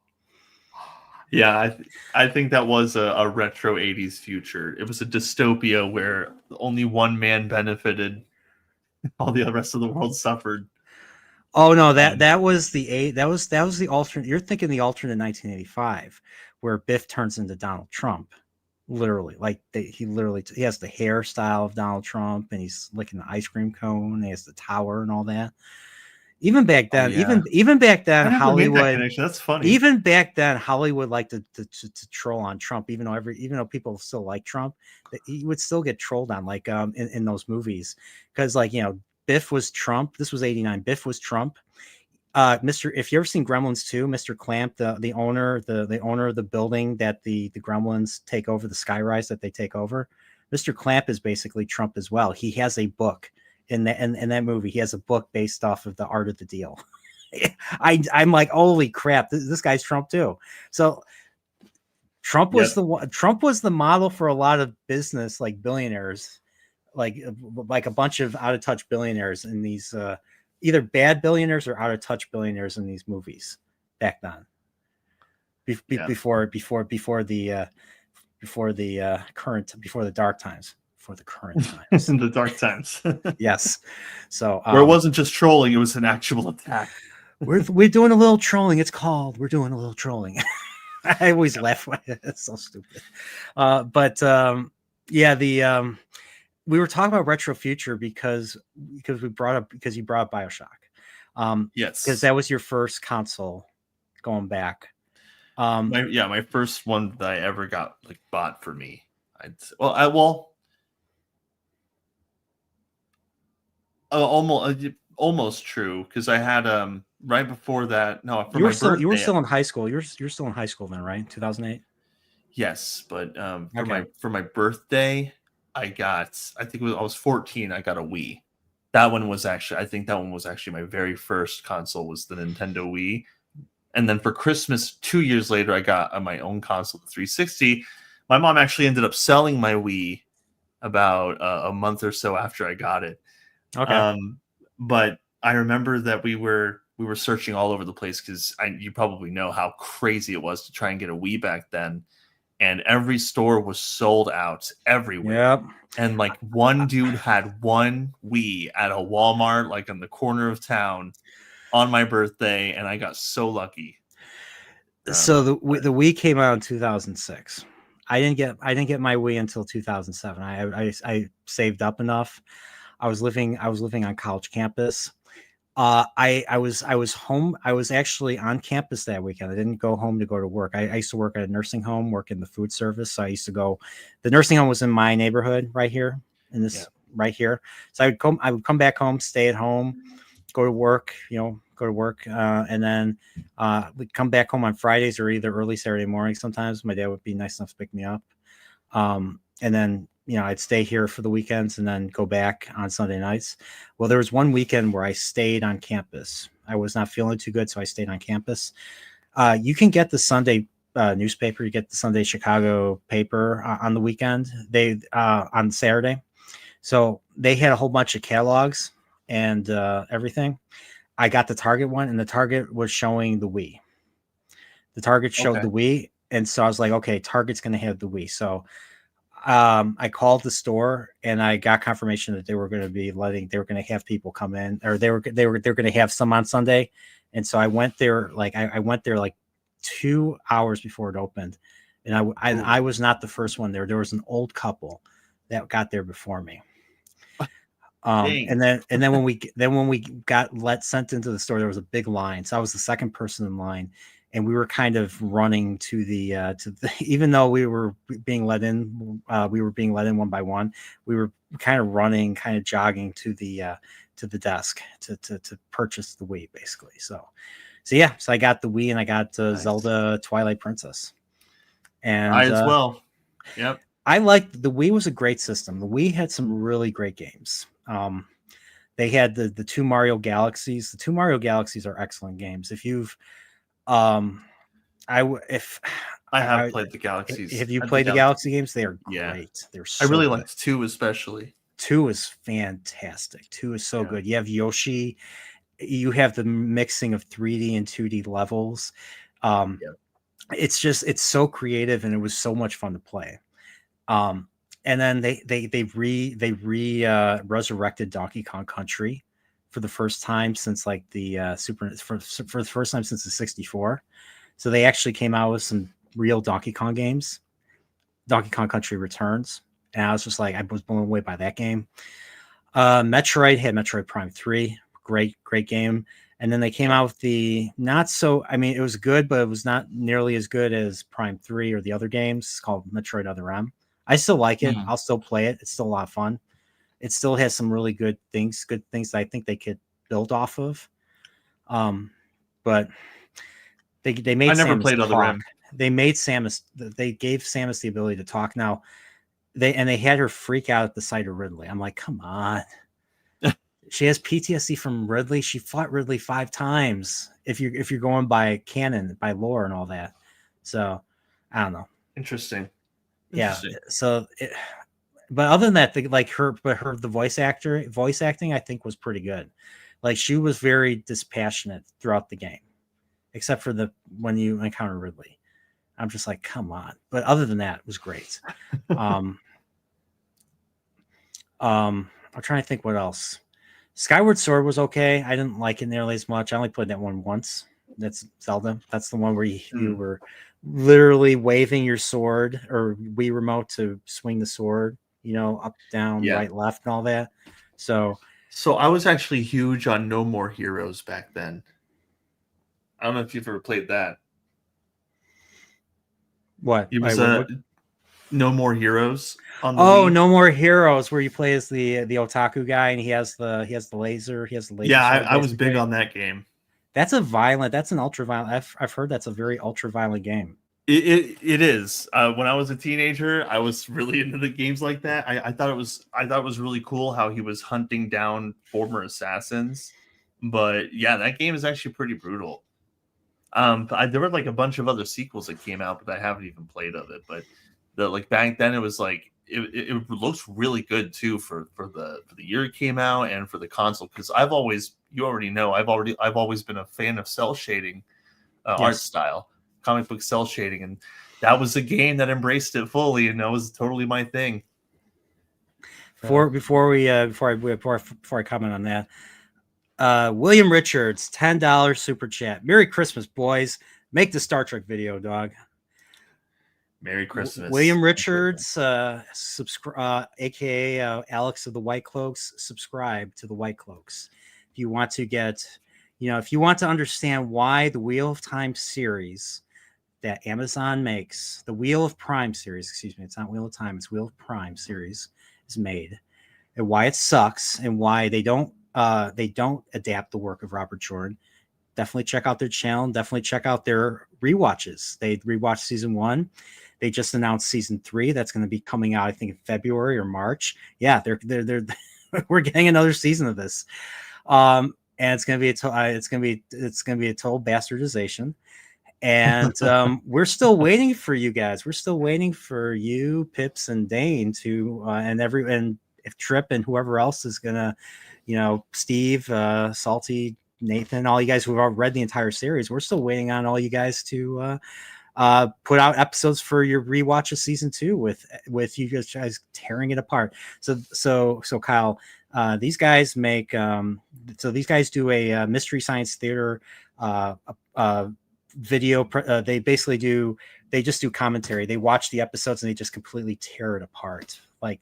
Yeah, I think that was a retro 80s future. It was a dystopia where only one man benefited, all the rest of the world suffered. Oh no, that was the alternate. You're thinking the alternate 1985, where Biff turns into Donald Trump, literally. Like he has the hairstyle of Donald Trump, and he's licking the ice cream cone. And he has the tower and all that. Even back then, even back then, Hollywood. That's funny. Even back then, Hollywood liked to troll on Trump, even though people still like Trump, he would still get trolled on, like in those movies, because Biff was Trump. This was '89. Biff was Trump. If you ever seen Gremlins 2, Mr. Clamp, the owner of the building that the Gremlins take over, the skyrise that they take over, Mr. Clamp is basically Trump as well. He has a book. In that movie, he has a book based off of The Art of the Deal. I'm like, holy crap, this guy's Trump too. So Trump was the model for a lot of business, like billionaires, like a bunch of out of touch billionaires in these either bad billionaires or out of touch billionaires in these movies back then. Before the dark times. Before the current times. In the dark times. Yes. So where it wasn't just trolling, it was an actual attack. We're doing a little trolling. It's called we're doing a little trolling. I always laugh. It's so stupid. We were talking about retro future because you brought up Bioshock. Yes, because that was your first console going back. My first one that I ever got like bought for me. Almost true, because I had right before that. No, for you were my still birthday, you were still in high school. You're still in high school then, right? 2008. Yes, but Okay. for my birthday, I think I was 14. I got a Wii. I think that one was actually my very first console, was the Nintendo Wii. And then for Christmas 2 years later, I got my own console, the 360. My mom actually ended up selling my Wii about a month or so after I got it. Okay. But I remember that we were searching all over the place, because you probably know how crazy it was to try and get a Wii back then. And every store was sold out everywhere. Yep. And like one dude had one Wii at a Walmart, like in the corner of town, on my birthday, and I got so lucky. So the Wii came out in 2006. I didn't get my Wii until 2007. I saved up enough. I was living on college campus. I was home. I was actually on campus that weekend. I didn't go home to go to work. I used to work at a nursing home, work in the food service. So I used to go. The nursing home was in my neighborhood right here, right here. So I would come back home, stay at home, go to work. And then we'd come back home on Fridays or either early Saturday morning. Sometimes my dad would be nice enough to pick me up, and then I'd stay here for the weekends and then go back on Sunday nights. Well, there was one weekend where I stayed on campus. I was not feeling too good, so I stayed on campus. You can get the Sunday newspaper. You get the Sunday Chicago paper on the weekend. They on Saturday, so they had a whole bunch of catalogs and everything. I got the Target one, and the Target was showing the Wii. The Target showed the Wii, and so I was like, okay, Target's going to have the Wii. So I called the store, and I got confirmation that they were going to have people come in, or they're going to have some on Sunday. And so I went there, I went there like 2 hours before it opened, and I was not the first one there. There was an old couple that got there before me. And then when we got sent into the store, there was a big line. So I was the second person in line, and we were kind of running to the even though we were being let in one by one. We were kind of running, kind of jogging to the desk to purchase the Wii, basically. So I got the Wii, and I got Zelda Twilight Princess. And I as well. Yep. I liked the Wii. Was a great system. The Wii had some really great games. They had the two Mario Galaxies. The two Mario Galaxies are excellent games. If you've I have played the Galaxies. Have you played the Galaxy games? They are great. They're so I really good. liked 2 especially. 2 is fantastic. 2 is so good. You have Yoshi. You have the mixing of 3D and 2D levels. It's so creative, and it was so much fun to play. And then they resurrected Donkey Kong Country for the first time since like the for the first time since the 64. So they actually came out with some real Donkey Kong games. Donkey Kong Country Returns, and I was just like, I was blown away by that game. Metroid had Metroid Prime 3, great game. And then they came out with it was good, but it was not nearly as good as Prime 3 or the other games. It's called Metroid Other M. I still like it. I'll still play it. It's still a lot of fun. It still has some really good things that I think they could build off of. But they made. I never Samus played Other M. They made Samus. They gave Samus the ability to talk. Now, they had her freak out at the sight of Ridley. I'm like, come on. She has PTSD from Ridley. She fought Ridley 5 times. If you're going by canon, by lore, and all that. So, I don't know. Interesting. Yeah. So but other than that, the voice acting, I think was pretty good. Like she was very dispassionate throughout the game, except for when you encounter Ridley. I'm just like, come on. But other than that, it was great. I'm trying to think what else. Skyward Sword was okay. I didn't like it nearly as much. I only played that one once. That's Zelda. That's the one where you were literally waving your sword or Wii remote to swing the sword, up, down, right, left, and all that. So I was actually huge on No More Heroes back then. I don't know if you've ever played that. What? It was No More Heroes on the Wii. No More Heroes, where you play as the otaku guy, and he has the laser. He has the laser. Yeah, I was big on that game. That's an ultra violent. I've heard that's a very ultra violent game. It is. When I was a teenager, I was really into the games like that. I thought it was really cool how he was hunting down former assassins. But yeah, that game is actually pretty brutal. There were like a bunch of other sequels that came out, but I haven't even played of it. But back then, it was like it looks really good too for the year it came out and for the console. Because I've always been a fan of cell shading art style, comic book cell shading, and that was a game that embraced it fully, and that was totally my thing. Before I comment on that. William Richards, $10 super chat. Merry Christmas, boys. Make the Star Trek video, dog. Merry Christmas. William Richards, aka Alex of the White Cloaks, subscribe to the White Cloaks. If you want to if you want to understand why the Wheel of Time series that Amazon makes, the Wheel of Prime series, excuse me, it's not Wheel of Time, it's Wheel of Prime series is made, and why it sucks, and why they don't adapt the work of Robert Jordan, definitely check out their channel. Definitely check out their rewatches. They rewatched season 1. They just announced season 3. That's going to be coming out, I think, in February or March. Yeah, they're we're getting another season of this, and it's going to be a total bastardization. And we're still waiting for you guys. We're still waiting for you, Pips and Dane, to and if Trip and whoever else is gonna, Steve, Salty, Nathan, all you guys who've already read the entire series. We're still waiting on all you guys to put out episodes for your rewatch of season 2 with you guys tearing it apart. So Kyle, these guys make these guys do a Mystery Science Theater video. They just do commentary. They watch the episodes and they just completely tear it apart, like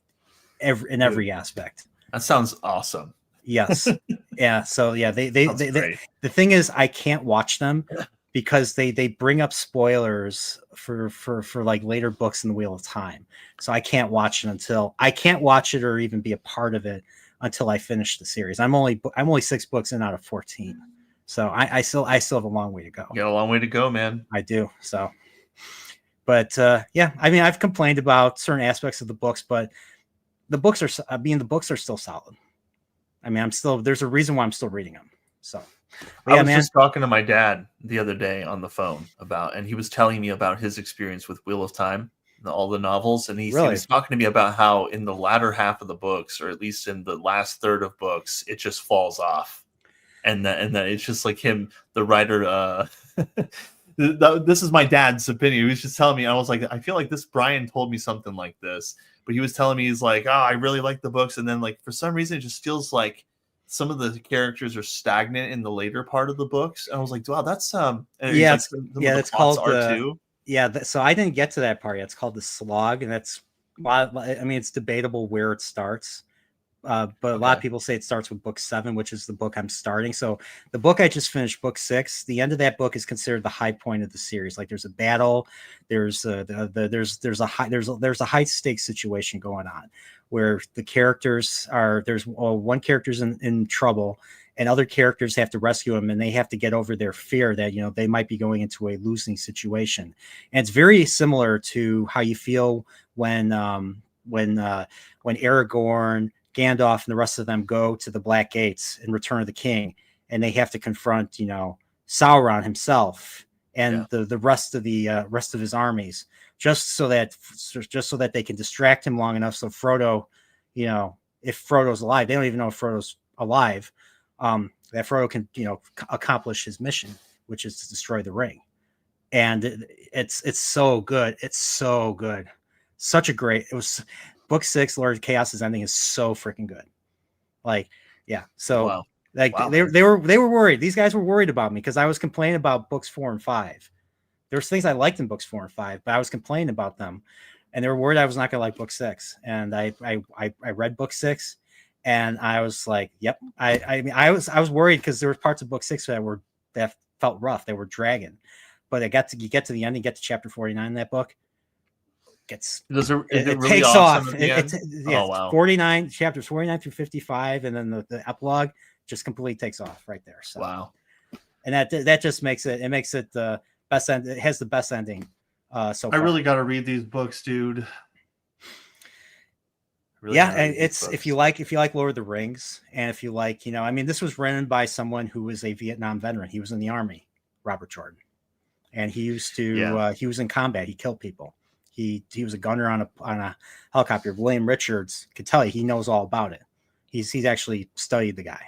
every aspect. That sounds awesome. Yes. Yeah. So yeah, they the thing is, I can't watch them because they bring up spoilers for like later books in the Wheel of Time. So I can't watch it or even be a part of it until I finish the series. I'm only 6 books in out of 14. So I still have a long way to go. You got a long way to go, man. I do. So, but yeah, I mean, I've complained about certain aspects of the books, but the books are still solid. I mean, there's a reason why I'm still reading them. So I was just talking to my dad the other day on the phone and he was telling me about his experience with Wheel of Time, all the novels. And he was talking to me about how in the latter half of the books, or at least in the last third of books, it just falls off. And that it's just like him, the writer, this is my dad's opinion. He was just telling me, I was like, I feel like Brian told me something like this, but he was telling me, he's like, I really like the books. And then like, for some reason, it just feels like some of the characters are stagnant in the later part of the books. And I was like, wow, that's it's called too. Yeah. So I didn't get to that part yet. It's called the slog. And I mean, it's debatable where it starts. But a lot of people say it starts with book 7, which is the book I'm starting. So the book I just finished, book 6, the end of that book is considered the high point of the series. Like there's a battle, there's a high stakes situation going on where the characters one character's in trouble and other characters have to rescue him, and they have to get over their fear that they might be going into a losing situation. And it's very similar to how you feel when Aragorn, Gandalf, and the rest of them go to the Black Gates in Return of the King, and they have to confront, Sauron himself and the rest of his armies. just so that they can distract him long enough so Frodo, if Frodo's alive, they don't even know if Frodo's alive, that Frodo can, accomplish his mission, which is to destroy the ring. And it's so good. It's so good. It was book 6, Lord of Chaos's ending is so freaking good. Like, yeah. So Wow. they were worried. These guys were worried about me because I was complaining about books 4 and 5. There's things I liked in books 4 and 5, but I was complaining about them, and they were worried I was not going to like book 6. And I read book 6, and I was like, yep. I was worried because there were parts of book 6 that felt rough. They were dragging, but you get to the end, you get to chapter 49 in that book. It really takes off. Oh, wow. 49 chapters 49 through 55, and then the epilogue just completely takes off right there. So wow. And that just makes it the best end. It has the best ending. So I really got to read these books, dude. Really, and it's if you like Lord of the Rings, and if you like, this was written by someone who was a Vietnam veteran. He was in the army, Robert Jordan, and he used to he was in combat. He killed people. He was a gunner on a helicopter. William Richards could tell you, he knows all about it. He's actually studied the guy.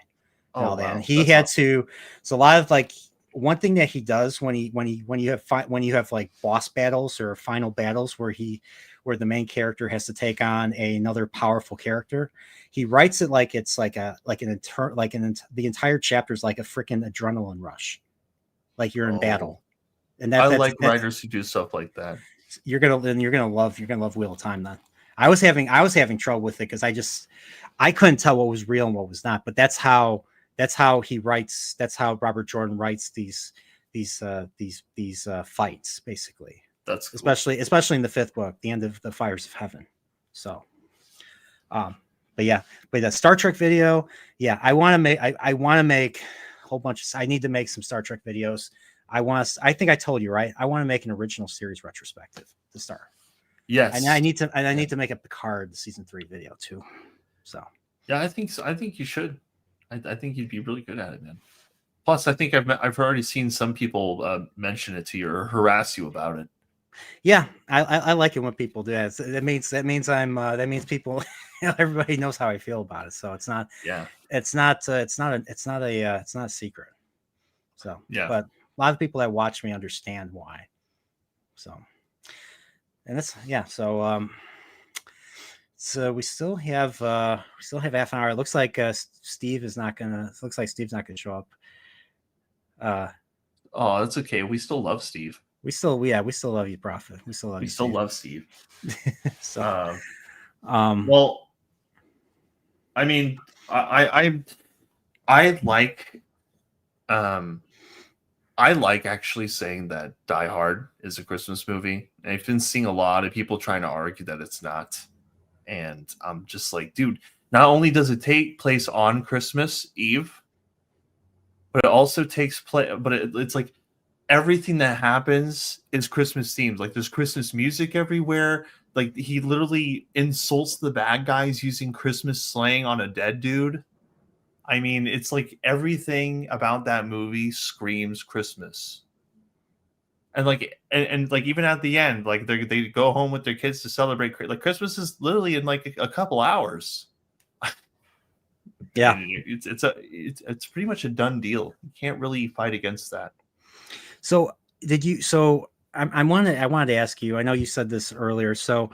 Wow. And he had to. So a lot of like one thing that he does when you have like boss battles or final battles where the main character has to take on another powerful character, he writes it like it's the entire chapter is like a freaking adrenaline rush, like you're in battle. And I like writers who do stuff like that. You're gonna love Wheel of Time. Then I was having trouble with it because I couldn't tell what was real and what was not. But that's how he writes. That's how Robert Jordan writes these fights, basically. That's cool. especially in the 5th book, the end of the Fires of Heaven. So, but the Star Trek video, I want to make a whole bunch of. I need to make some Star Trek videos. I think I told you, right? I want to make an original series retrospective to start. Yes. And I need to make a Picard season 3 video too. So yeah, I think so. I think you should. I think you'd be really good at it, man. Plus, I think I've already seen some people mention it to you or harass you about it. Yeah, I like it when people do that. That means people, everybody knows how I feel about it. So it's not a secret. So yeah, but a lot of people that watch me understand why. So, and that's so we still have half an hour. It looks like Steve's not gonna show up. Oh, that's okay. We still love Steve. We still love you, Prophet. We still love Steve. So, well, I mean, I like actually saying that Die Hard is a Christmas movie. And I've been seeing a lot of people trying to argue that it's not. And I'm just like, dude, not only does it take place on Christmas Eve, but it also takes place, but it's like everything that happens is Christmas themed. Like there's Christmas music everywhere. Like he literally insults the bad guys using Christmas slang on a dead dude. I mean, it's like everything about that movie screams Christmas. And like, and like even at the end, like they go home with their kids to celebrate. Like Christmas is literally in like a couple hours. Yeah, it's pretty much a done deal. You can't really fight against that. So did you? So I wanted to ask you. I know you said this earlier. So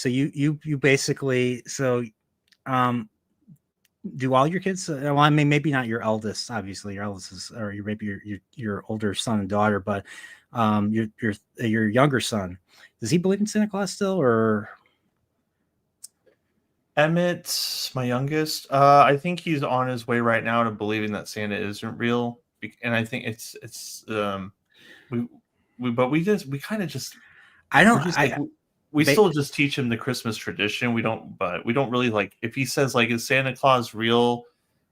you basically do all your kids? Well, I mean, maybe not your eldest. Obviously, your eldest is, or maybe your older son and daughter, but your younger son. Does he believe in Santa Claus still, or? Emmett, my youngest, I think he's on his way right now to believing that Santa isn't real, and I think we still just teach him the Christmas tradition. We don't really like if he says like is Santa Claus real.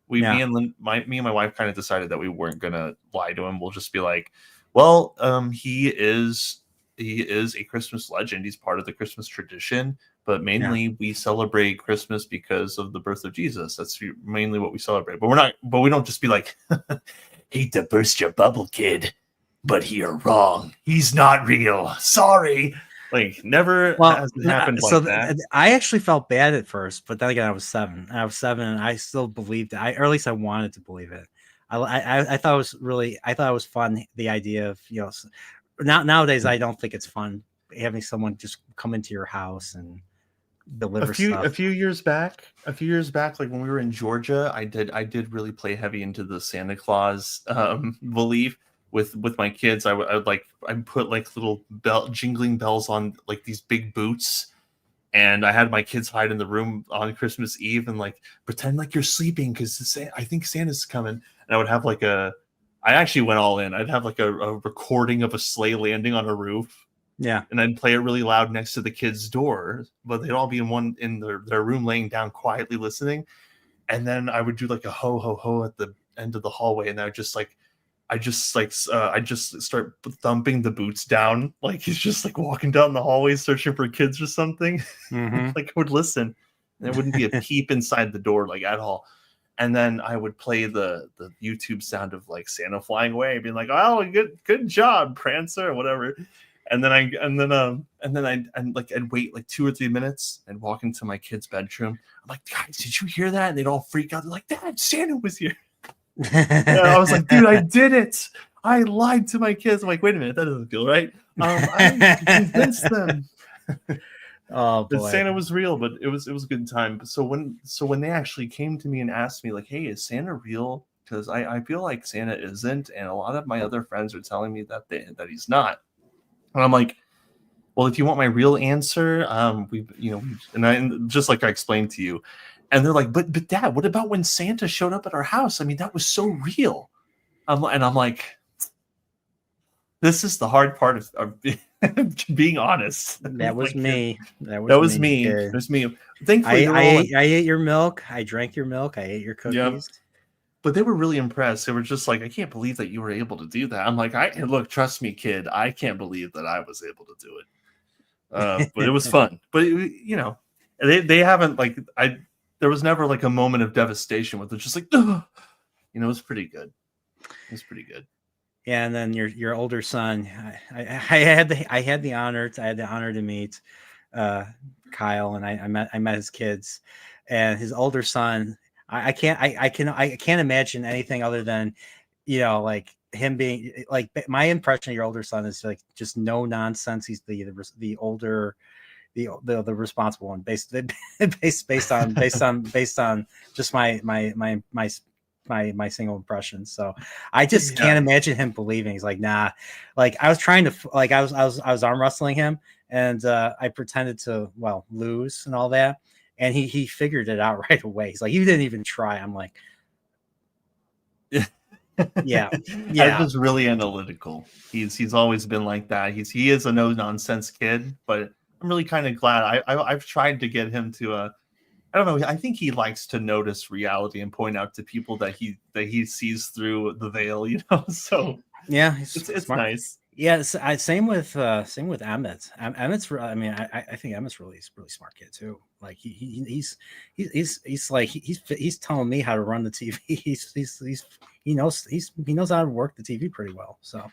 Me and my wife kind of decided that we weren't gonna lie to him. We'll just be like, well, he is a Christmas legend. He's part of the Christmas tradition. But mainly we celebrate Christmas because of the birth of Jesus. That's mainly what we celebrate. But we don't just be like, hate to burst your bubble, kid, but you're wrong. He's not real. Sorry. Like never Well, has it happened so like that. I actually felt bad at first, but then again, I was 7. I was 7, and I still believed it. Or at least I wanted to believe it. I thought it was really, I thought it was fun. The idea of nowadays, I don't think it's fun having someone just come into your house and deliver A stuff. few years back, like when we were in Georgia, I did really play heavy into the Santa Claus belief with my kids. I'd put like little jingling bells on like these big boots, and I had my kids hide in the room on Christmas Eve and like pretend like you're sleeping because I think Santa's coming. And I would have like I actually went all in. I'd have like a recording of a sleigh landing on a roof, Yeah. and I'd play it really loud next to the kids' door, but they'd all be in their room laying down quietly listening. And then I would do like a ho ho ho at the end of the hallway, and I just start thumping the boots down like he's just like walking down the hallway searching for kids or something. Mm-hmm. Like I would listen. There wouldn't be a peep inside the door like at all. And then I would play the YouTube sound of like Santa flying away, being like, "Oh, good job, Prancer," or whatever. And then I'd wait like 2 or 3 minutes and walk into my kid's bedroom. I'm like, "Guys, did you hear that?" And they'd all freak out. They're like, "Dad, Santa was here." And I was like, "Dude, I did it. I lied to my kids." I'm like, "Wait a minute, that doesn't feel right." I convinced them Oh that boy. Santa was real, but it was a good time. So when they actually came to me and asked me like, "Hey, is Santa real?" Because I feel like Santa isn't, and a lot of my other friends are telling me that he's not. And I'm like, well, if you want my real answer, and just like I explained to you, and they're like, but Dad, what about when Santa showed up at our house? I mean, that was so real. I'm like, this is the hard part of being honest. That was Like, me. that was me. kid. It was me. Thankfully, I ate your milk. I drank your milk. I ate your cookies. But they were really impressed. They were just like, "I can't believe that you were able to do that." I'm like, look, trust me, kid. I can't believe that I was able to do it. But it was fun. But they haven't like there was never like a moment of devastation with it. Just like, ugh. It was pretty good. It was pretty good. Yeah, and then your older son, I had the honor to meet Kyle, and I met his kids, and his older son. I can't imagine anything other than, like him being like, my impression of your older son is like just no nonsense. He's the older, the responsible one, based on just my single impression. So I just can't imagine him believing. He's like, nah. Like I was trying to like I was arm wrestling him, and I pretended to lose and all that, and he figured it out right away. He's like, you didn't even try. I'm like, yeah. I was really analytical. He's always been like that. He is a no nonsense kid, but I'm really kind of glad. I've tried to get him to I don't know. I think he likes to notice reality and point out to people that he sees through the veil. So yeah, it's nice. Yeah, same with Emmett. Emmett's. I mean, I think Emmett's really smart kid too. Like he's like he's telling me how to run the TV. He knows how to work the TV pretty well. So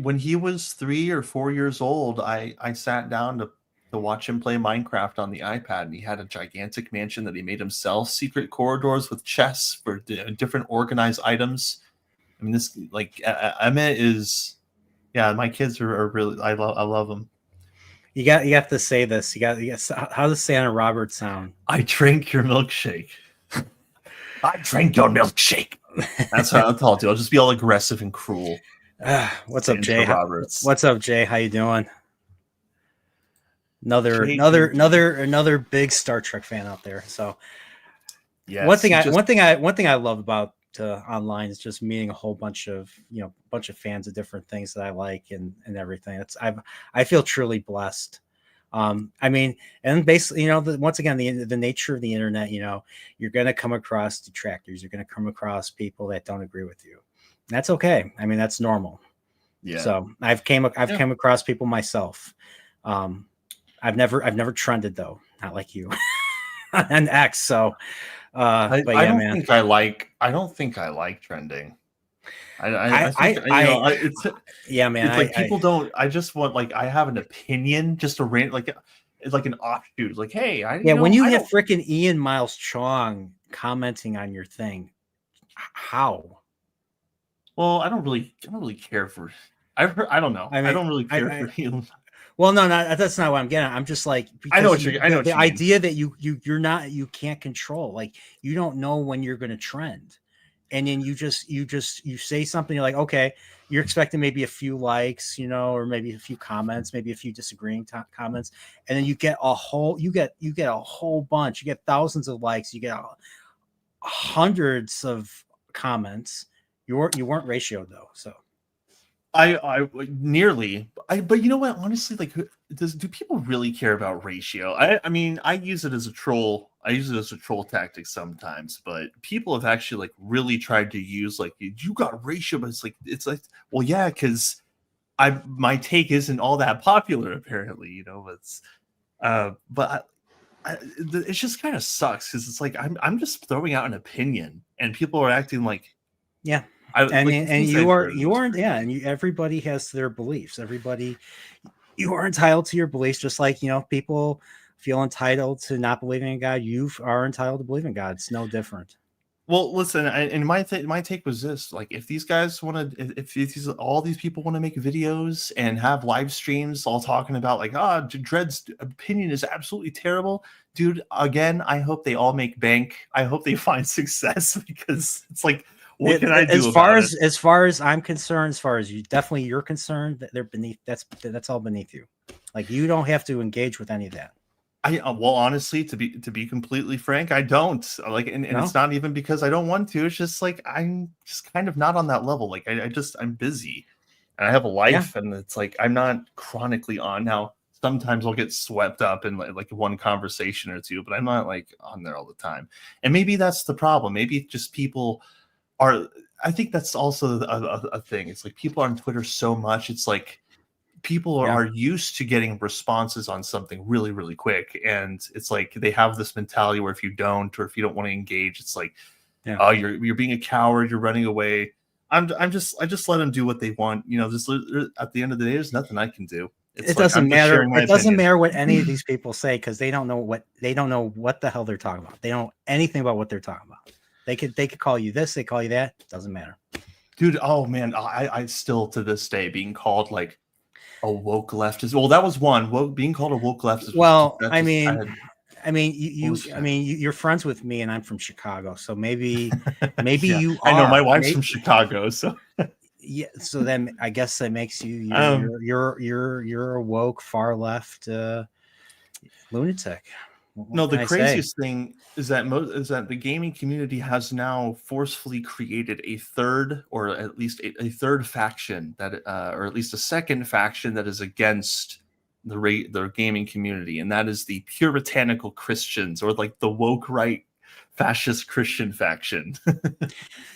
when he was 3 or 4 years old, I sat down to watch him play Minecraft on the iPad, and he had a gigantic mansion that he made himself, secret corridors with chests for different organized items. I mean, this like Emmett is. Yeah, my kids are really. I love them. You have to say this. How does Santa Roberts sound? I drank your milkshake. I drank your milkshake. That's how I'll do. I'll just be all aggressive and cruel. What's up, Jay? What's up, Jay? How you doing? Another big Star Trek fan out there. So, yes, one thing I love about online is just meeting a whole bunch of fans of different things that I like and everything. I feel truly blessed. I mean, and basically, once again, the nature of the internet, you're going to come across detractors. You're going to come across people that don't agree with you. That's okay. I mean, that's normal. Yeah. So I've come across people myself. I've never trended though, not like you on X. So, I don't think I like trending. I think it's yeah, man. it's like people don't. I just want like I have an opinion, just a rant like it's like an offshoot. It's like, hey, when you I have don't. freaking Ian Miles Chong commenting on your thing, how? Well, I don't really care for. I've heard. I don't know. I I mean, don't really care for him. well, no, that's not what I'm getting at. I'm just like, I know because what you're. I know what the you mean. idea that you can't control, like you don't know when you're going to trend, and then you say something, you're like, okay, you're expecting maybe a few likes, or maybe a few comments, maybe a few disagreeing comments, and then you get a whole bunch, you get thousands of likes, you get hundreds of comments. You weren't ratioed though, so. I nearly. But you know what? Honestly, like, do people really care about ratio? I mean, I use it as a troll. I use it as a troll tactic sometimes, but people have actually like really tried to use like you got ratio, but it's like well, yeah, because my take isn't all that popular apparently, but it just kind of sucks because it's like I'm just throwing out an opinion and people are acting like yeah. and you aren't, yeah, and everybody has their beliefs. You are entitled to your beliefs, just like people feel entitled to not believing in God. You are entitled to believe in God. It's no different. Well, listen, and my take was this: like, if these guys want to, if all these people want to make videos and have live streams, all talking about like, Dread's opinion is absolutely terrible, dude. Again, I hope they all make bank. I hope they find success because it's like. What can I do as far as I'm concerned, as far as you're concerned, that they're beneath. That's all beneath you. Like you don't have to engage with any of that. Well, honestly, to be completely frank, I don't like, and no? It's not even because I don't want to. It's just like I'm just kind of not on that level. Like I'm busy, and I have a life, and it's like I'm not chronically on. Now, sometimes I'll get swept up in like one conversation or two, but I'm not like on there all the time. And maybe that's the problem. Maybe just people. I think that's also a thing. It's like people are on Twitter so much. It's like people are used to getting responses on something really, really quick. And it's like they have this mentality where if you don't, or if you don't want to engage, it's like, oh, you're being a coward. You're running away. I just let them do what they want. Just at the end of the day, there's nothing I can do. It doesn't matter. It doesn't matter what any of these people say because they don't know what the hell they're talking about. They don't know anything about what they're talking about. They could call you this, they call you that. Doesn't matter, dude. Oh man, I still to this day being called like a woke leftist. Well, that was one. Being called a woke leftist. Well, you're friends with me, and I'm from Chicago, so maybe you are. I know my wife's from Chicago, so yeah. So then I guess that makes you you're a woke far left lunatic. No, the craziest thing is that the gaming community has now forcefully created a third, or at least a third faction that, or at least a second faction that is against the gaming community, and that is the puritanical Christians, or like the woke right fascist Christian faction.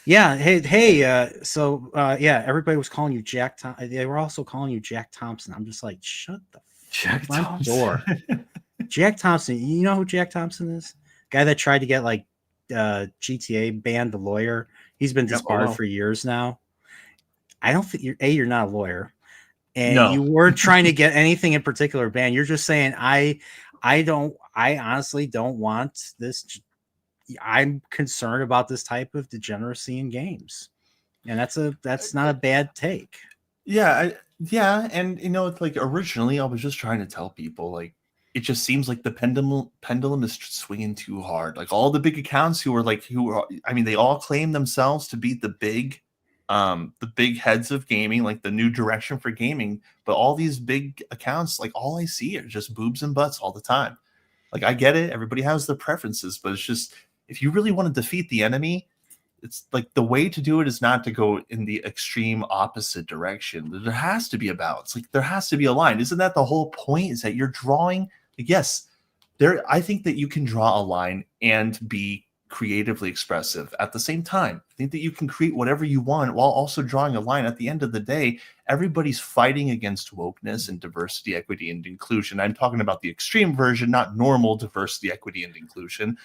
Yeah. Hey. So everybody was calling you Jack. They were also calling you Jack Thompson. I'm just like, shut the front door. Jack Thompson, you know who Jack Thompson is? Guy that tried to get like GTA banned, the lawyer. He's been disbarred for years now. I don't think you're not a lawyer, and you weren't trying to get anything in particular banned. You're just saying I honestly don't want this. I'm concerned about this type of degeneracy in games, and that's not a bad take. Yeah, and it's like originally I was just trying to tell people like. It just seems like the pendulum is swinging too hard. Like all the big accounts they all claim themselves to be the big heads of gaming, like the new direction for gaming. But all these big accounts, like all I see are just boobs and butts all the time. Like I get it. Everybody has their preferences, but it's just, if you really want to defeat the enemy, it's like the way to do it is not to go in the extreme opposite direction. There has to be a balance. Like there has to be a line. Isn't that the whole point? Is that you're drawing? Yes, I think that you can draw a line and be creatively expressive at the same time. I think that you can create whatever you want while also drawing a line. At the end of the day, everybody's fighting against wokeness and diversity, equity, and inclusion. I'm talking about the extreme version, not normal diversity, equity, and inclusion.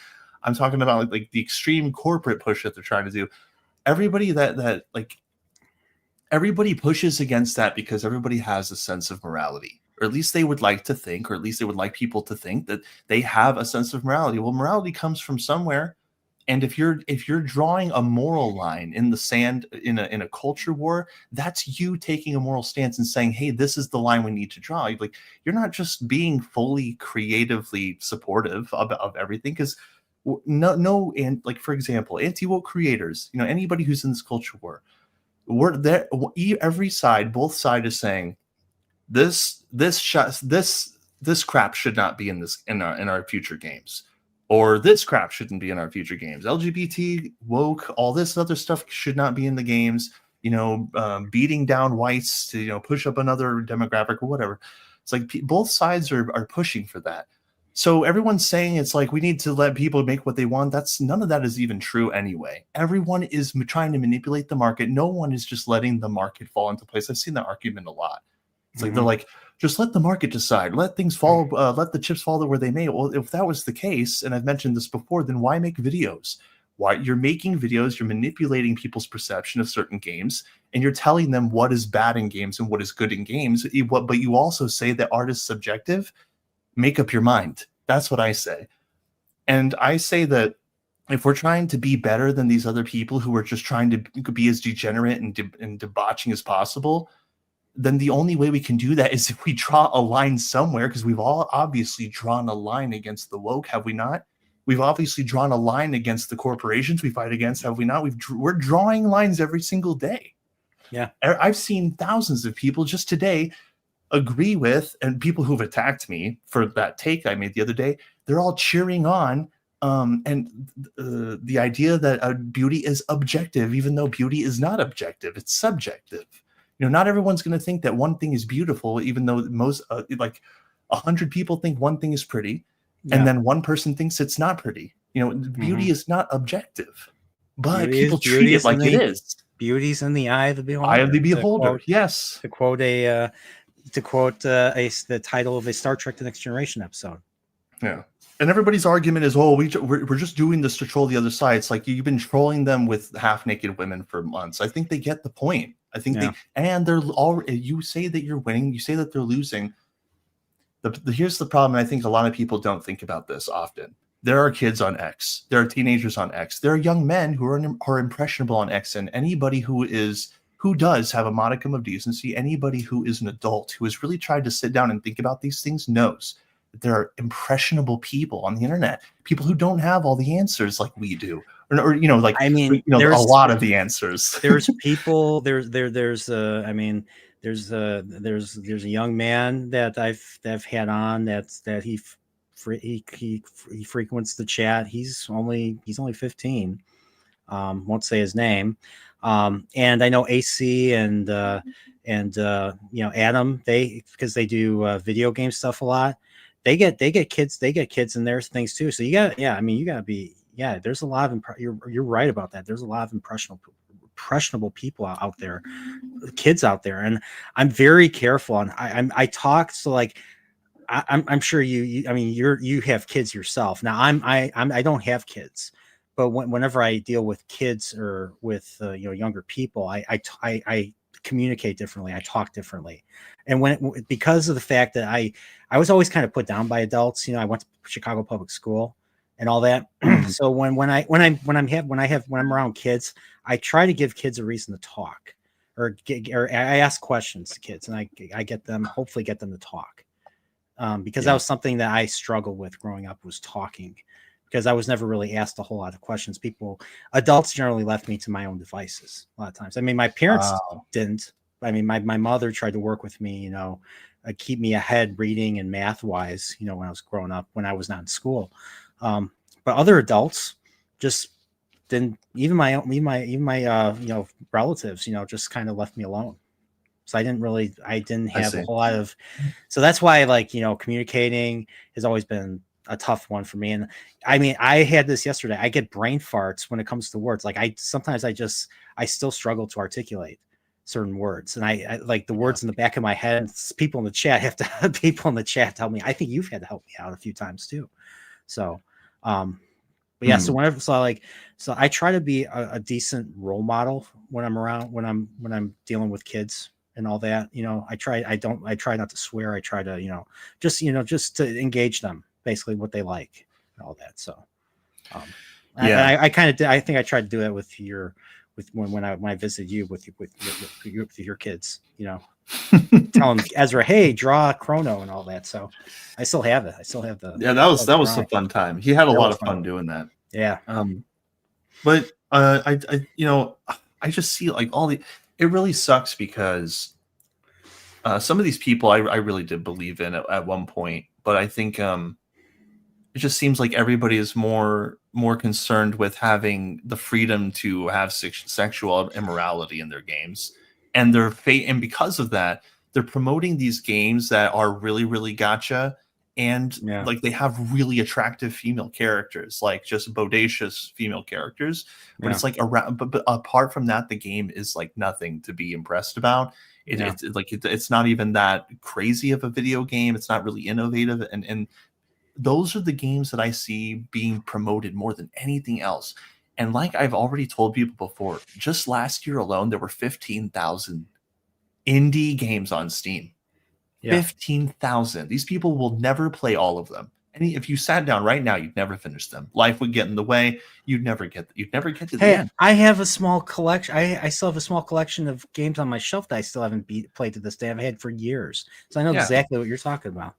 I'm talking about like the extreme corporate push that they're trying to do. Everybody that like everybody pushes against that because everybody has a sense of morality, or at least they would like to think, or at least they would like people to think that they have a sense of morality. Well, morality comes from somewhere. And if you're drawing a moral line in the sand in a culture war, that's you taking a moral stance and saying, hey, this is the line we need to draw. Like, you're not just being fully creatively supportive of everything, because no, and like, for example, anti-woke creators, anybody who's in this culture war, we're there. Every side, both sides is saying this crap should not be in our future games, or this crap shouldn't be in our future games. LGBT, woke, all this other stuff should not be in the games. Beating down whites to push up another demographic or whatever. It's like both sides are pushing for that. So everyone's saying it's like we need to let people make what they want. None of that is even true anyway. Everyone is trying to manipulate the market. No one is just letting the market fall into place. I've seen that argument a lot. It's like they're like, just let the market decide. Let things fall. Let the chips fall where they may. Well, if that was the case, and I've mentioned this before, then why make videos? Why you're making videos? You're manipulating people's perception of certain games, and you're telling them what is bad in games and what is good in games. But you also say that art is subjective. Make up your mind. That's what I say. And I say that if we're trying to be better than these other people who are just trying to be as degenerate and debauching as possible, then the only way we can do that is if we draw a line somewhere, because we've all obviously drawn a line against the woke, have we not? We've obviously drawn a line against the corporations we fight against, have we not? We're drawing lines every single day. Yeah. I've seen thousands of people just today agree with, and people who've attacked me for that take I made the other day, they're all cheering on the idea that beauty is objective, even though beauty is not objective, it's subjective. Not everyone's going to think that one thing is beautiful, even though most like 100 people think one thing is pretty, and then one person thinks it's not pretty. Beauty is not objective, but people treat it like it is. Beauty's in the eye of the beholder. Eye of the beholder. Yes. To quote the title of a Star Trek: The Next Generation episode. Yeah. And everybody's argument is, oh, we're just doing this to troll the other side. It's like you've been trolling them with half-naked women for months. I think they get the point. I think they're all. You say that you're winning. You say that they're losing. Here's the problem. And I think a lot of people don't think about this often. There are kids on X. There are teenagers on X. There are young men who are impressionable on X. And anybody who does have a modicum of decency, anybody who is an adult who has really tried to sit down and think about these things knows that there are impressionable people on the internet, people who don't have all the answers like we do. Or like, I mean, a lot of the answers. There's people. There's a young man that I've had on that he frequents the chat. He's only 15. Won't say his name. And I know AC and Adam, because they do video game stuff a lot. They get kids in their things too. So you got to be. Yeah, there's a lot of you're right about that. There's a lot of impressionable people out there, kids out there, and I'm very careful. And I talk, so like I'm sure you have kids yourself. Now I don't have kids, but whenever I deal with kids or with younger people, I communicate differently. I talk differently, and because of the fact that I was always kind of put down by adults. I went to Chicago public school and all that. So when I'm around kids, I try to give kids a reason to talk, or I ask questions to kids, and I hopefully get them to talk, because that was something that I struggled with growing up, was talking, because I was never really asked a whole lot of questions. Adults generally left me to my own devices a lot of times. I mean, my parents didn't. I mean, my mother tried to work with me, keep me ahead reading and math wise, when I was growing up, when I was not in school. But other adults just didn't, even my relatives, just kind of left me alone. So I didn't have a whole lot of, so that's why communicating has always been a tough one for me. And I mean, I had this yesterday. I get brain farts when it comes to words. Like sometimes I still struggle to articulate certain words, and I like the words in the back of my head. People in the chat people in the chat tell me, I think you've had to help me out a few times too. So, but But yeah, so whenever so I try to be a decent role model when I'm around when I'm dealing with kids and all that. I try not to swear. I try to just to engage them, basically what they like and all that. So Yeah. I kind of did. I think I tried to do that with when I visited you with your kids. Tell them, Ezra, hey, draw Chrono and all that. So I still have it. I still have the that was a fun time. He had a lot of fun doing that. Yeah. But I just see like it really sucks because some of these people I really did believe in at one point, but I think it just seems like everybody is more concerned with having the freedom to have sexual immorality in their games, and and because of that, they're promoting these games that are really, really gotcha, and like they have really attractive female characters, like just bodacious female characters. But it's like around, but apart from that, the game is like nothing to be impressed about. It's not even that crazy of a video game. It's not really innovative, and those are the games that I see being promoted more than anything else. And like I've already told people before, just last year alone, there were 15,000 indie games on Steam. 15,000. These people will never play all of them. And if you sat down right now, you'd never finish them. Life would get in the way. You'd never get to the end. I have a small collection. I still have a small collection of games on my shelf that I still haven't played to this day. I've had for years. So I know exactly what you're talking about.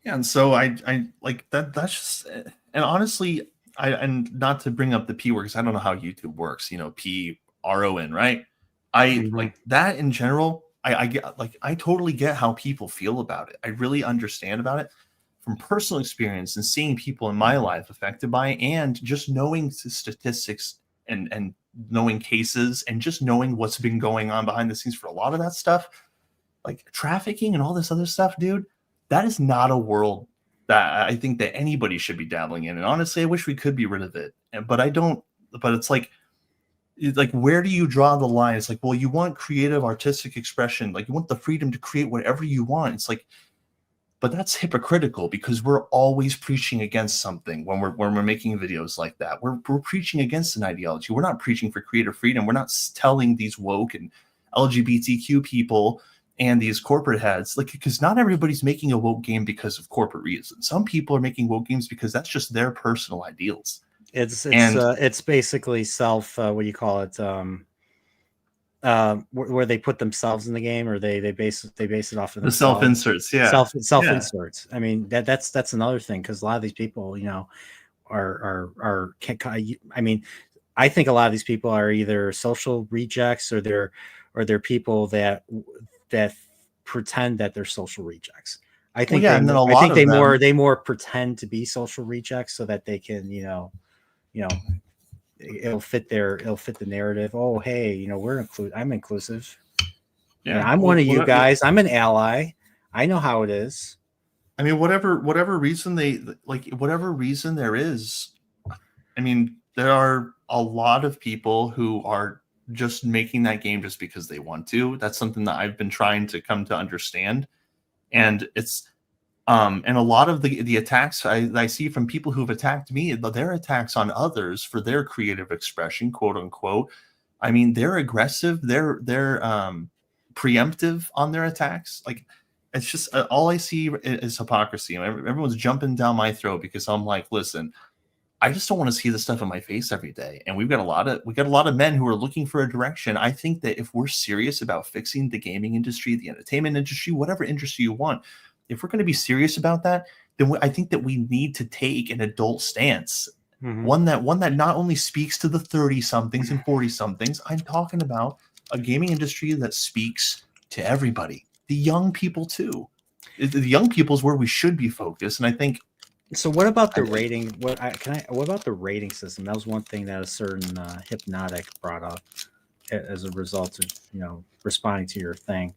Yeah, and so I like that. That's just, and honestly, and not to bring up the P word because I don't know how YouTube works. PRON, right? Like that in general. I get I totally get how people feel about it. I really understand about it from personal experience and seeing people in my life affected by it, and just knowing statistics and knowing cases and just knowing what's been going on behind the scenes for a lot of that stuff, like trafficking and all this other stuff, dude. That is not a world that I think that anybody should be dabbling in. And honestly, I wish we could be rid of it. But I don't. But it's like where do you draw the line? It's like, well, you want creative artistic expression, like you want the freedom to create whatever you want. It's like, but that's hypocritical because we're always preaching against something when we're making videos like that. We're preaching against an ideology. We're not preaching for creative freedom. We're not telling these woke and LGBTQ people and these corporate heads, because not everybody's making a woke game because of corporate reasons. Some people are making woke games because that's just their personal ideals. It's basically self what do you call it, where they put themselves in the game, or they base it off of the self inserts. self inserts. I mean, that's another thing, because a lot of these people are I mean, I think a lot of these people are either social rejects or they're people that pretend that they're social rejects. I think they more pretend to be social rejects so that they can it'll fit the narrative. Oh, hey, I'm inclusive. Yeah, I'm one of you guys. I'm an ally. I know how it is. I mean, whatever reason whatever reason there is, I mean, there are a lot of people who are just making that game just because they want to. That's something that I've been trying to come to understand. And it's and a lot of the attacks I see from people who've attacked me, their attacks on others for their creative expression, quote unquote. I mean, they're aggressive. They're preemptive on their attacks. Like, it's just all I see is hypocrisy. Everyone's jumping down my throat because I'm like, listen, I just don't want to see this stuff in my face every day. And we got a lot of men who are looking for a direction. I think that if we're serious about fixing the gaming industry, the entertainment industry, whatever industry you want, if we're going to be serious about that, then I think that we need to take an adult stance. One that not only speaks to the 30-somethings and 40-somethings. I'm talking about a gaming industry that speaks to everybody, the young people too. The young people is where we should be focused. And I think. So what about the rating? What about the rating system? That was one thing that a certain Hypnotic brought up as a result of responding to your thing,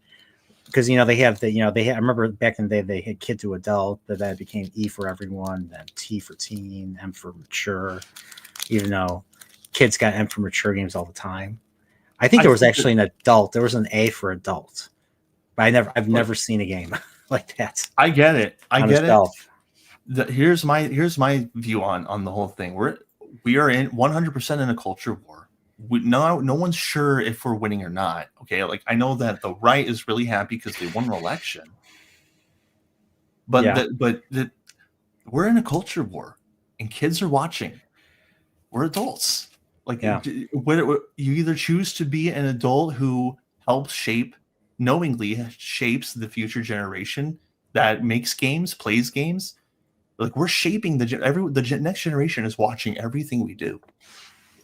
because they have I remember back in the day they had kid to adult, but that became E for everyone, then T for teen, M for mature, even though kids got M for mature games all the time. I think there was actually an adult. There was an A for adult, but I've never seen a game like that. I get it. Here's my view on the whole thing. We are in 100% in a culture war. No one's sure if we're winning or not. Okay, like I know that the right is really happy because they won an election, but Yeah. we're in a culture war, and kids are watching. We're adults. Like Yeah. you either choose to be an adult who helps knowingly shapes the future generation that makes games, plays games. Like we're shaping the next generation is watching everything we do,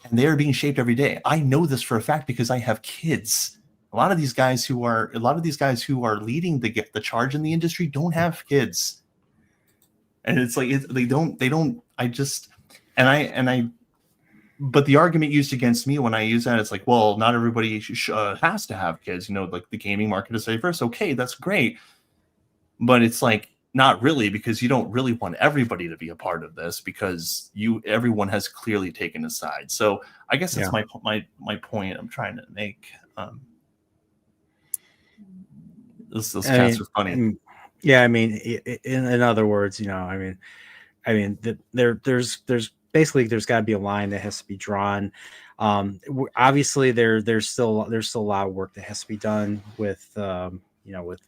and they are being shaped every day. I know this for a fact because I have kids. A lot of these guys who are leading the charge in the industry don't have kids, and it's like they don't. I just and I. But the argument used against me when I use that, it's like, well, not everybody has to have kids. You know, like the gaming market is diverse. Okay, that's great, but it's like not really, because you don't really want everybody to be a part of this, because everyone has clearly taken a side. So I guess that's my point I'm trying to make. Those cats are funny. Yeah, I mean, in other words, you know, there's basically there's got to be a line that has to be drawn. Obviously, there's still a lot of work that has to be done with with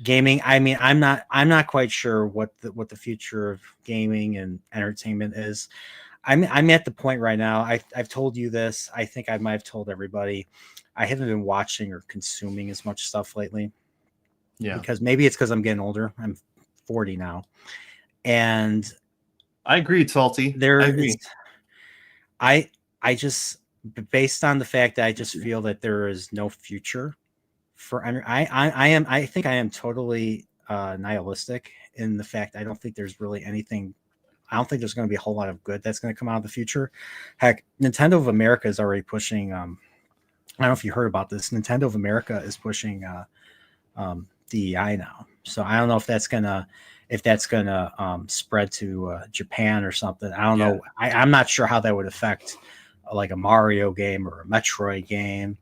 gaming. I mean, I'm not quite sure what the future of gaming and entertainment is. I'm at the point right now. I've told you this. I think I might have told everybody. I haven't been watching or consuming as much stuff lately. Yeah, because maybe it's because I'm getting older. I'm 40 now, and I agree, Salty. I agree. I just, based on the fact that I just feel that there is no future for I think I am totally nihilistic in the fact I don't think there's really anything. I don't think there's going to be a whole lot of good that's going to come out of the future. Heck, Nintendo of America is already pushing. I don't know if you heard about this. Nintendo of America is pushing DEI now, so I don't know if that's gonna spread to Japan or something. I don't know. I'm not sure how that would affect like a Mario game or a Metroid game.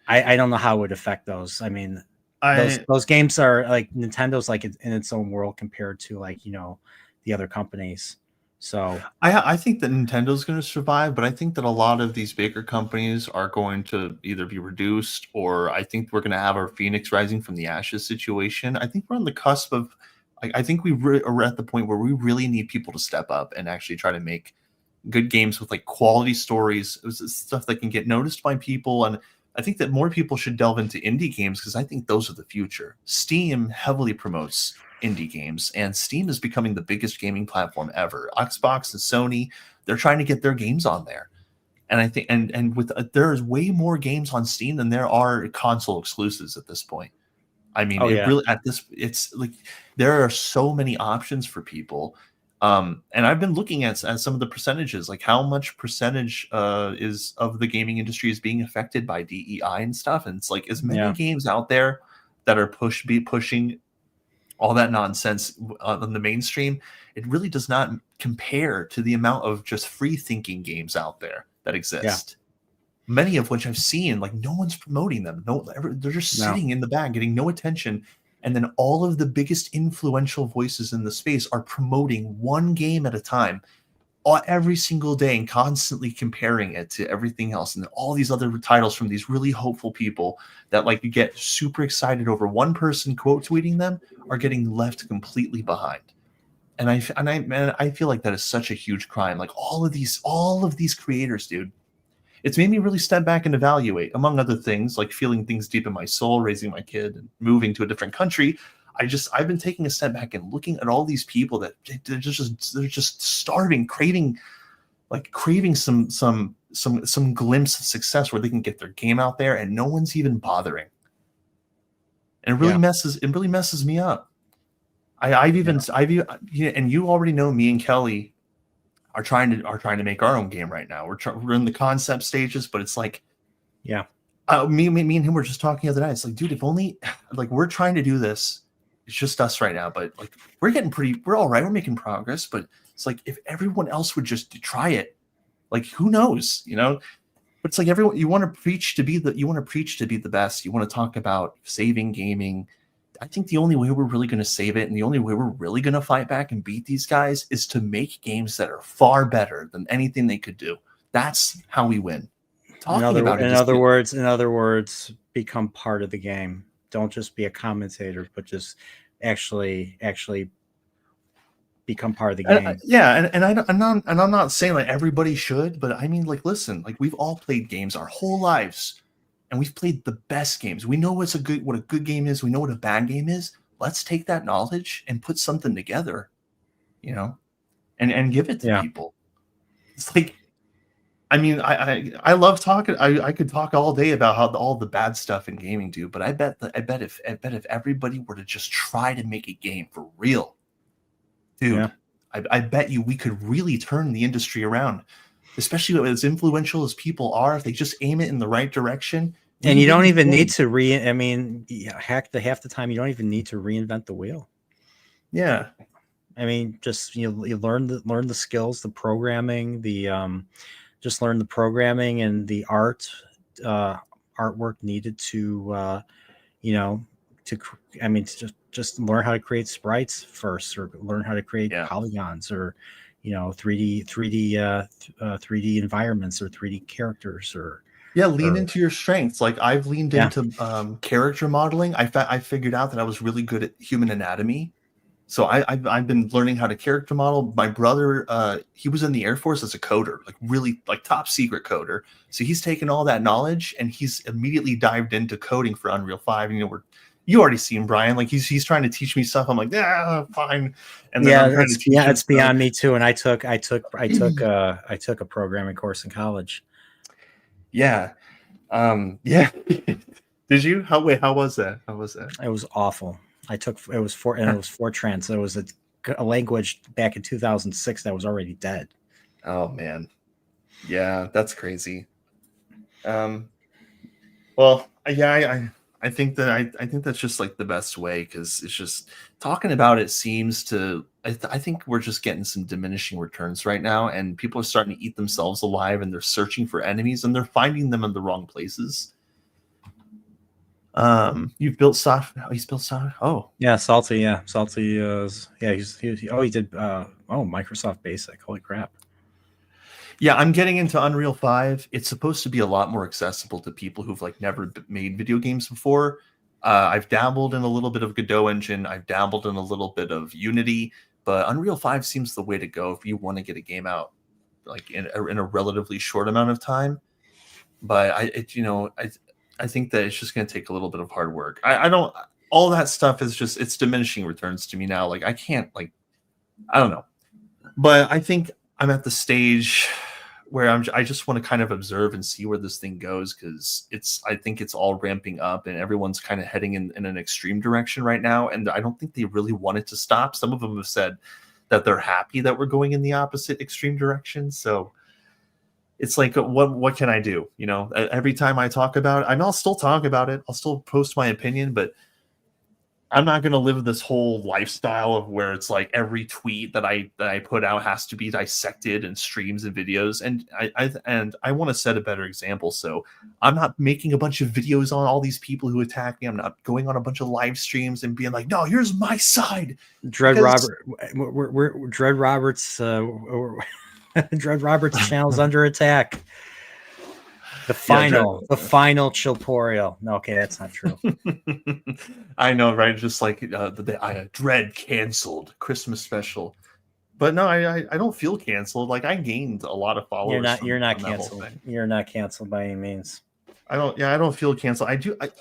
I don't know how it would affect those. I mean, those games are like Nintendo's like in its own world compared to like the other companies. So I think that Nintendo's going to survive, but I think that a lot of these bigger companies are going to either be reduced, or I think we're going to have our Phoenix rising from the ashes situation. I think we're on the cusp of. I think are at the point where we really need people to step up and actually try to make good games with like quality stories, stuff that can get noticed by people. And I think that more people should delve into indie games, because I think those are the future. Steam heavily promotes indie games, and Steam is becoming the biggest gaming platform ever. Xbox and Sony, they're trying to get their games on there. And I think and with there's way more games on Steam than there are console exclusives at this point. I mean, really it's like there are so many options for people. And I've been looking at some of the percentages, like how much percentage is of the gaming industry is being affected by DEI and stuff. And it's like as many games out there that are pushing all that nonsense on the mainstream, it really does not compare to the amount of just free thinking games out there that exist. Many of which I've seen, like no one's promoting them. They're just sitting in the back, getting no attention. And then all of the biggest influential voices in the space are promoting one game at a time, every single day, and constantly comparing it to everything else. And all these other titles from these really hopeful people that like get super excited over one person quote tweeting them are getting left completely behind. And I feel like that is such a huge crime. Like all of these creators, dude. It's made me really step back and evaluate, among other things, like feeling things deep in my soul, raising my kid and moving to a different country. I've been taking a step back and looking at all these people that they're just starving, craving some glimpse of success where they can get their game out there, and no one's even bothering. And it really messes me up. And you already know me and Kelly are trying to make our own game right now. We're in the concept stages, but it's like, me and him were just talking the other night. It's like, dude, if only like we're trying to do this, it's just us right now, but like we're all right. We're making progress, but it's like if everyone else would just try it, like who knows, But it's like you want to preach to be the best. You want to talk about saving gaming. I think the only way we're really going to save it and the only way we're really going to fight back and beat these guys is to make games that are far better than anything they could do. That's how we win. In other words, become part of the game. Don't just be a commentator, but just actually become part of the game. I'm not saying like everybody should, but I mean, like, listen, like we've all played games our whole lives, and we've played the best games. We know what a good game is. We know what a bad game is. Let's take that knowledge and put something together, and give it to people. It's like, I mean, I love talking. I could talk all day about how all the bad stuff in gaming do, but I bet if everybody were to just try to make a game for real, dude, I bet you we could really turn the industry around, especially as influential as people are. If they just aim it in the right direction, and you don't even need to half the time you don't even need to reinvent the wheel. Yeah, I mean, just you learn the skills, the programming, just learn the programming and the artwork needed to just learn how to create sprites first, or learn how to create polygons, or 3D environments, or 3D characters, lean into your strengths. Like I've leaned into character modeling. I figured out that I was really good at human anatomy. So I've been learning how to character model. My brother, he was in the Air Force as a coder, like really like top secret coder. So he's taken all that knowledge and he's immediately dived into coding for Unreal 5. You already seen Brian, like he's trying to teach me stuff. I'm like, yeah, fine. And then it's beyond me too. And I took a programming course in college. Yeah. Did you? How was that? It was awful. It was Fortran. So it was a language back in 2006 that was already dead. Oh man. Yeah, that's crazy. Well, yeah, I think that's just like the best way, because it's just talking about it seems to. I think we're just getting some diminishing returns right now, and people are starting to eat themselves alive, and they're searching for enemies, and they're finding them in the wrong places. You've built software. He's built software. Oh, yeah, Salty. Yeah, Salty. He did. Microsoft Basic. Holy crap. Yeah, I'm getting into Unreal 5. It's supposed to be a lot more accessible to people who've like never made video games before. I've dabbled in a little bit of Godot engine. I've dabbled in a little bit of Unity, but Unreal 5 seems the way to go if you want to get a game out like in a relatively short amount of time. But I think that it's just going to take a little bit of hard work. I don't. All that stuff is just, it's diminishing returns to me now. Like I can't, like, I don't know. But I think I'm at the stage where I just want to kind of observe and see where this thing goes, because I think it's all ramping up and everyone's kind of heading in an extreme direction right now. And I don't think they really want it to stop. Some of them have said that they're happy that we're going in the opposite extreme direction. So it's like, what can I do? Every time I talk about it, I'll still talk about it. I'll still post my opinion, but I'm not going to live this whole lifestyle of where it's like every tweet that I put out has to be dissected in streams and videos. And I want to set a better example. So I'm not making a bunch of videos on all these people who attack me. I'm not going on a bunch of live streams and being like, no, here's my side. Dreadroberts. Dreadroberts channel's under attack. The final Chillporeal. No, okay, that's not true. I know, right? Just like the Dread canceled Christmas special, but no, I don't feel canceled. Like I gained a lot of followers. You're not canceled. You're not canceled by any means. I don't feel canceled.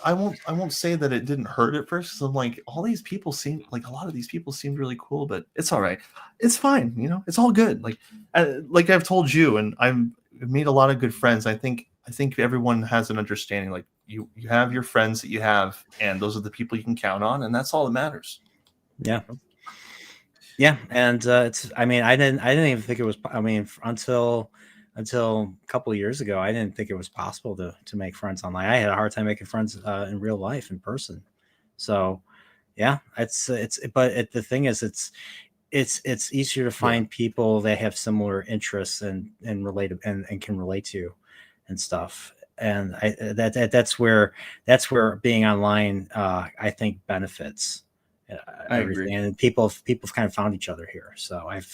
I won't say that it didn't hurt at first. So I'm like, a lot of these people seemed really cool, but it's all right. It's fine. It's all good. Like I've told you, and I've made a lot of good friends. I think everyone has an understanding. Like you have your friends that you have, and those are the people you can count on, and that's all that matters. Yeah. Yeah. And I didn't even think it was, until a couple of years ago, I didn't think it was possible to make friends online. I had a hard time making friends in real life, in person. So yeah, the thing is, it's easier to find people that have similar interests and relate and can relate to and stuff. and that's where being online, I think, benefits I everything, agree. and people have kind of found each other here. So I've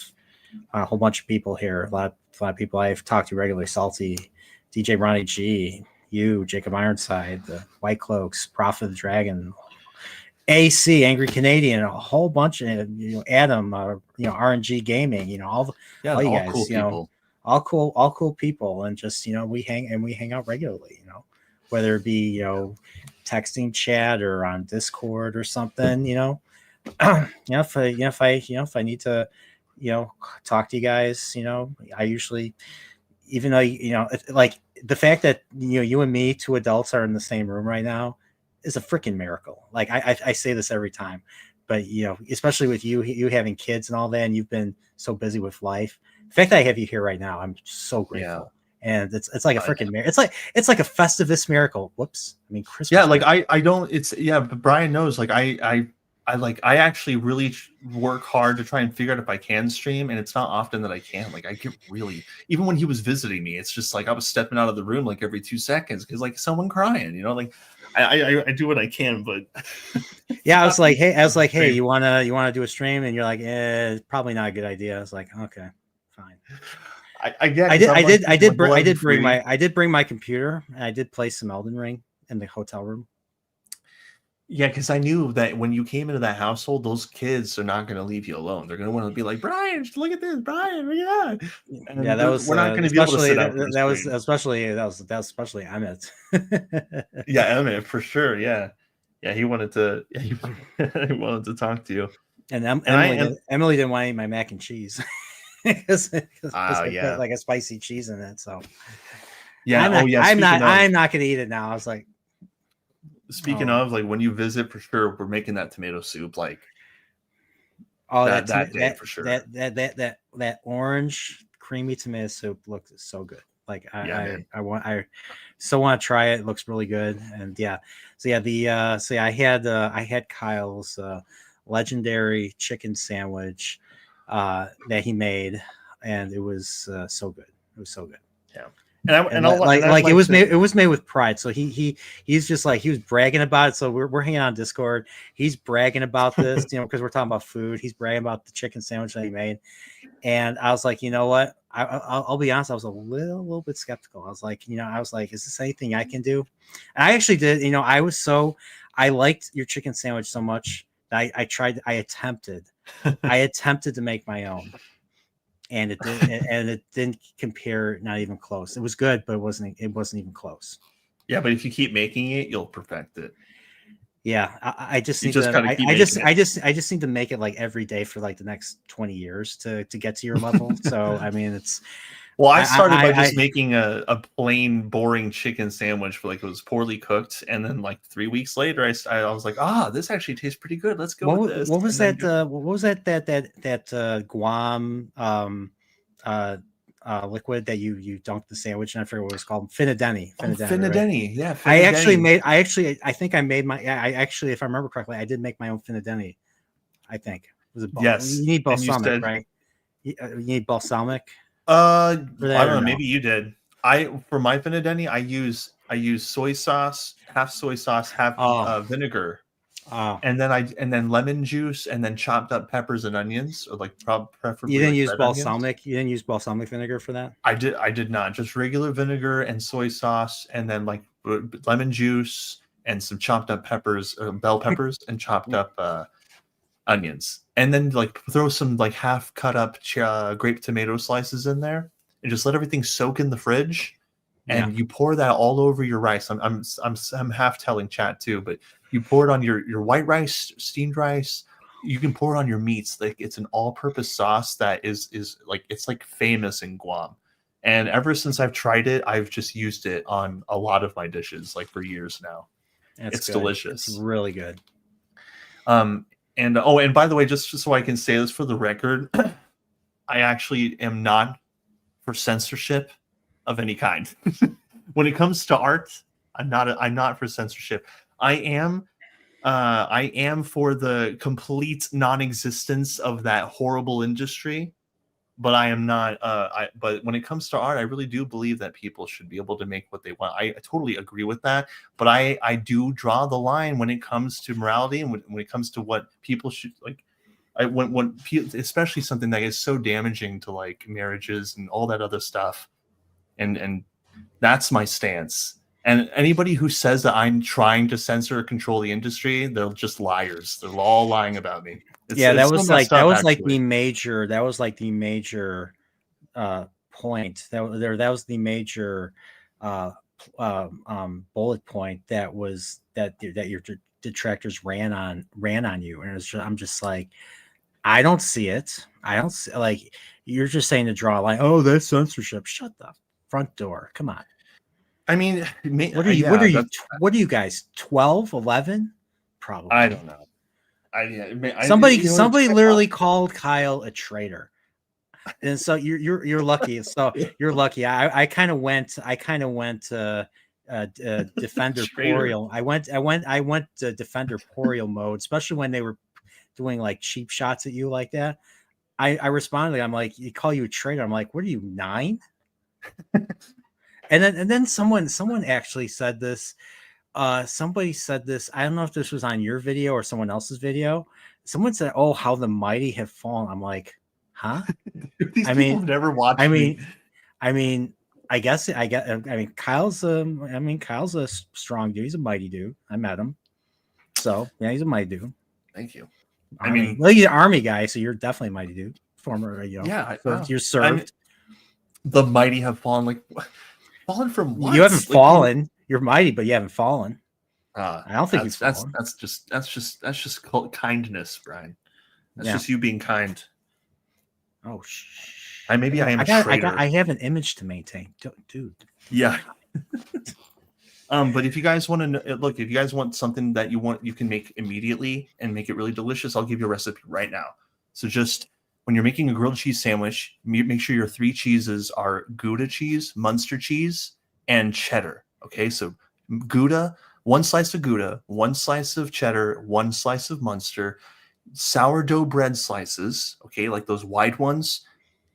found a whole bunch of people here, a lot of people I've talked to regularly: Salty, DJ Ronnie G, you, Jacob Ironside, the White Cloaks, Prophet of the Dragon, AC, Angry Canadian, a whole bunch of, Adam, RNG Gaming, Yeah, all you all guys, cool people. all cool people, and just we hang out regularly, whether it be texting chat or on Discord or something, if I need to, talk to you guys, I usually, even though like the fact that you and me, two adults, are in the same room right now is a freaking miracle. Like I say this every time, but especially with you having kids and all that, and you've been so busy with life. The fact that I have you here right now, I'm so grateful. And it's like a freaking miracle. It's like a Festivus miracle. Whoops, I mean Christmas. Yeah, like I don't. It's but Brian knows. Like I actually really work hard to try and figure out if I can stream, and it's not often that I can. Like I get really, even when he was visiting me, it's just like I was stepping out of the room like every 2 seconds because like someone crying, like I do what I can, but yeah, I was like, hey, you wanna do a stream, and you're like, it's probably not a good idea. I was like, okay, fine. I did bring my computer, and I did play some Elden Ring in the hotel room. Yeah, because I knew that when you came into that household, those kids are not going to leave you alone. They're going to want to be like, Brian, look at this, Brian, yeah. And yeah, that was we're not going to be able to sit out. That was especially Emmett. Yeah, Emmett for sure. Yeah, he wanted to. Yeah, he wanted to talk to you. And Emily didn't want to eat my mac and cheese because yeah, like a spicy cheese in it. So yeah, I'm not going to eat it now. I was like. Speaking of, like, when you visit, for sure, we're making that tomato soup. Like, that day for sure. That orange creamy tomato soup looks so good. Like, I still want to try it. It looks really good. And I had Kyle's legendary chicken sandwich that he made, and it was so good. It was so good. Yeah. It was made with pride. So he's just like, he was bragging about it. So we're hanging on Discord. He's bragging about this, because we're talking about food. He's bragging about the chicken sandwich that he made. And I was like, you know what? I'll be honest. I was a little bit skeptical. I was like, is this anything I can do? And I actually did. I liked your chicken sandwich so much that I attempted to make my own. And it didn't compare, not even close. It was good, but it wasn't even close. Yeah, but if you keep making it, you'll perfect it. Yeah, I just need to make it like every day for like the next 20 years to get to your level. So I mean, it's. Well, I started by just making a plain, boring chicken sandwich for, like, it was poorly cooked, and then like 3 weeks later, I was like, this actually tastes pretty good. Let's go with this. What was that? What was that Guam liquid that you dunked the sandwich in? I forget what it was called. Finadeni. Finadeni, right? Yeah. Finadeni. I think I made my. If I remember correctly, I did make my own Finadeni. I think it was yes. You need balsamic, right? You need balsamic. I don't know. Maybe you did. For my Finadeni, I use soy sauce, half soy sauce, half vinegar, and then lemon juice, and then chopped up peppers and onions, or like preferably. You didn't use balsamic. Onions. You didn't use balsamic vinegar for that. I did not. Just regular vinegar and soy sauce, and then like lemon juice and some chopped up peppers, bell peppers, and chopped up onions, and then like throw some like half cut up grape tomato slices in there, and just let everything soak in the fridge. And you pour that all over your rice. I'm half telling chat too, but you pour it on your white rice, steamed rice. You can pour it on your meats. Like, it's an all-purpose sauce that is like, it's like famous in Guam. And ever since I've tried it, I've just used it on a lot of my dishes, like, for years now. It's delicious. It's really good. And by the way, just so I can say this for the record, I actually am not for censorship of any kind. When it comes to art, I'm not for censorship. I am for the complete non-existence of that horrible industry. but I am not. But when it comes to art, I really do believe that people should be able to make what they want. I totally agree with that. But I do draw the line when it comes to morality and when it comes to what people should like. Especially something that is so damaging to like marriages and all that other stuff, and that's my stance. And anybody who says that I'm trying to censor or control the industry, they're just liars. They're all lying about me. That was like actually. that was like the major point that was the major bullet point that your detractors ran on you, and I'm just like, I don't see it. I don't see, like, you're just saying to draw a line. Oh, that's censorship. Shut the front door. Come on. I mean, what are you guys? 12, 11? Probably. I don't know. Somebody literally called Kyle a traitor, and so you're lucky. So you're lucky. I kind of went Defender Porial. I went to Defender Porial mode, especially when they were doing like cheap shots at you like that. I responded. I'm like, you call you a traitor. I'm like, what are you, 9? and then someone actually said this. Somebody said this. I don't know if this was on your video or someone else's video. Someone said, "Oh, how the mighty have fallen." I'm like, huh? These people have never watched. I mean, Kyle's Kyle's a strong dude. He's a mighty dude. I met him. So yeah, he's a mighty dude. Thank you. Well, you're an army guy, so you're definitely a mighty dude. Former, you're served. The mighty have fallen. Like, fallen from what? You haven't fallen. You're mighty, but you haven't fallen. I don't think you've fallen. That's just called kindness, Brian. That's just you being kind. Oh, I am a traitor. I have an image to maintain, dude. Yeah. But if you guys want to look, if you guys want something that you can make immediately and make it really delicious, I'll give you a recipe right now. So just when you're making a grilled cheese sandwich, make sure your 3 cheeses are Gouda cheese, Munster cheese, and cheddar. Okay, so Gouda, 1 slice of Gouda, 1 slice of cheddar, 1 slice of Munster, sourdough bread slices, okay, like those wide ones,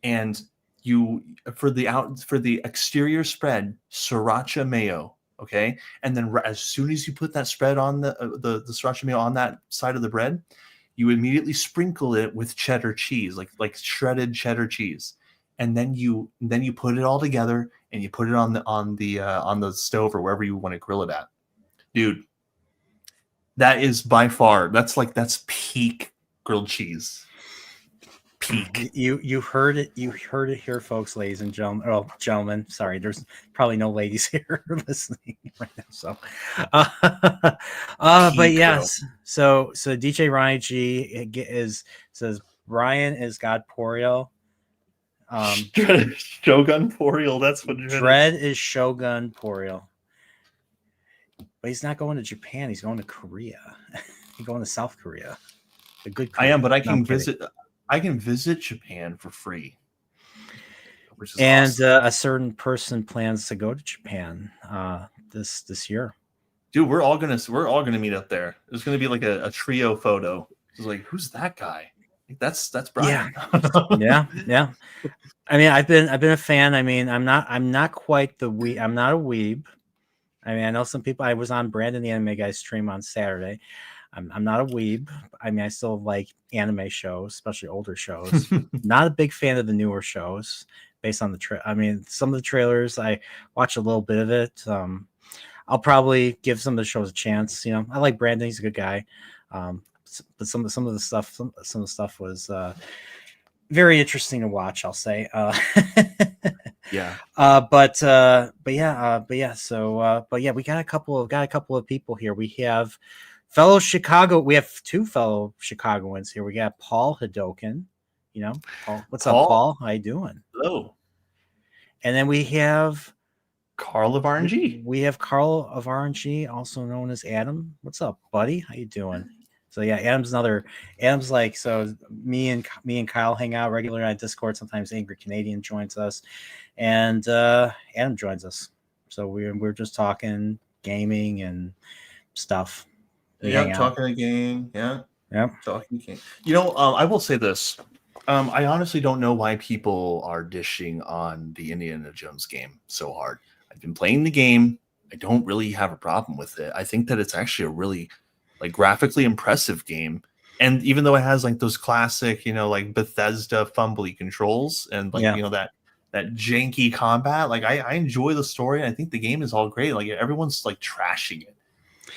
and you for the exterior spread, sriracha mayo, okay, and then as soon as you put that spread on the sriracha mayo on that side of the bread, you immediately sprinkle it with cheddar cheese, like shredded cheddar cheese, and then you put it all together and you put it on the stove or wherever you want to grill it at. Dude, that is by far that's peak grilled cheese. Peak. You heard it here, folks, ladies and gentlemen. Oh, gentlemen, sorry, there's probably no ladies here listening right now. So but yes, so DJ Ryan G says Brian is God Porial. Shogun Porial, that's what Dread is Shogun Porial. But he's not going to Japan, he's going to Korea. He's going to South Korea. The good Korea. I am, but I can visit Japan for free. Which is awesome. A certain person plans to go to Japan this year. Dude, we're all gonna meet up there. There's gonna be like a trio photo. It's like, who's that guy? That's Brian. Yeah. I mean, I've been a fan. I mean, I'm not quite the weeb. I'm not a weeb. I mean, I know some people. I was on Brandon the Anime Guy's stream on Saturday. I'm not a weeb. I mean, I still like anime shows, especially older shows. Not a big fan of the newer shows based on I mean, some of the trailers, I watch a little bit of it. I'll probably give some of the shows a chance. You know, I like Brandon; he's a good guy. But some of the stuff was very interesting to watch, I'll say. Yeah. But yeah. So we got a couple of people here. We have fellow Chicago. We have 2 fellow Chicagoans here. We got Paul Hadoken. You know, Paul. What's up, Paul? How you doing? Hello. And then we have Carl of RNG. We have Carl of RNG, also known as Adam. What's up, buddy? How you doing? So yeah, Adam's like, so me and Kyle hang out regularly on Discord. Sometimes Angry Canadian joins us, and Adam joins us. So we're just talking gaming and stuff. Yeah, talking a game. Yeah. Yep. Talking game. You know, I will say this. I honestly don't know why people are dishing on the Indiana Jones game so hard. I've been playing the game. I don't really have a problem with it. I think that it's actually a really like graphically impressive game. And even though it has like those classic, like Bethesda fumbly controls and like Yeah. that janky combat, like I enjoy the story. I think the game is all great. Like everyone's like trashing it.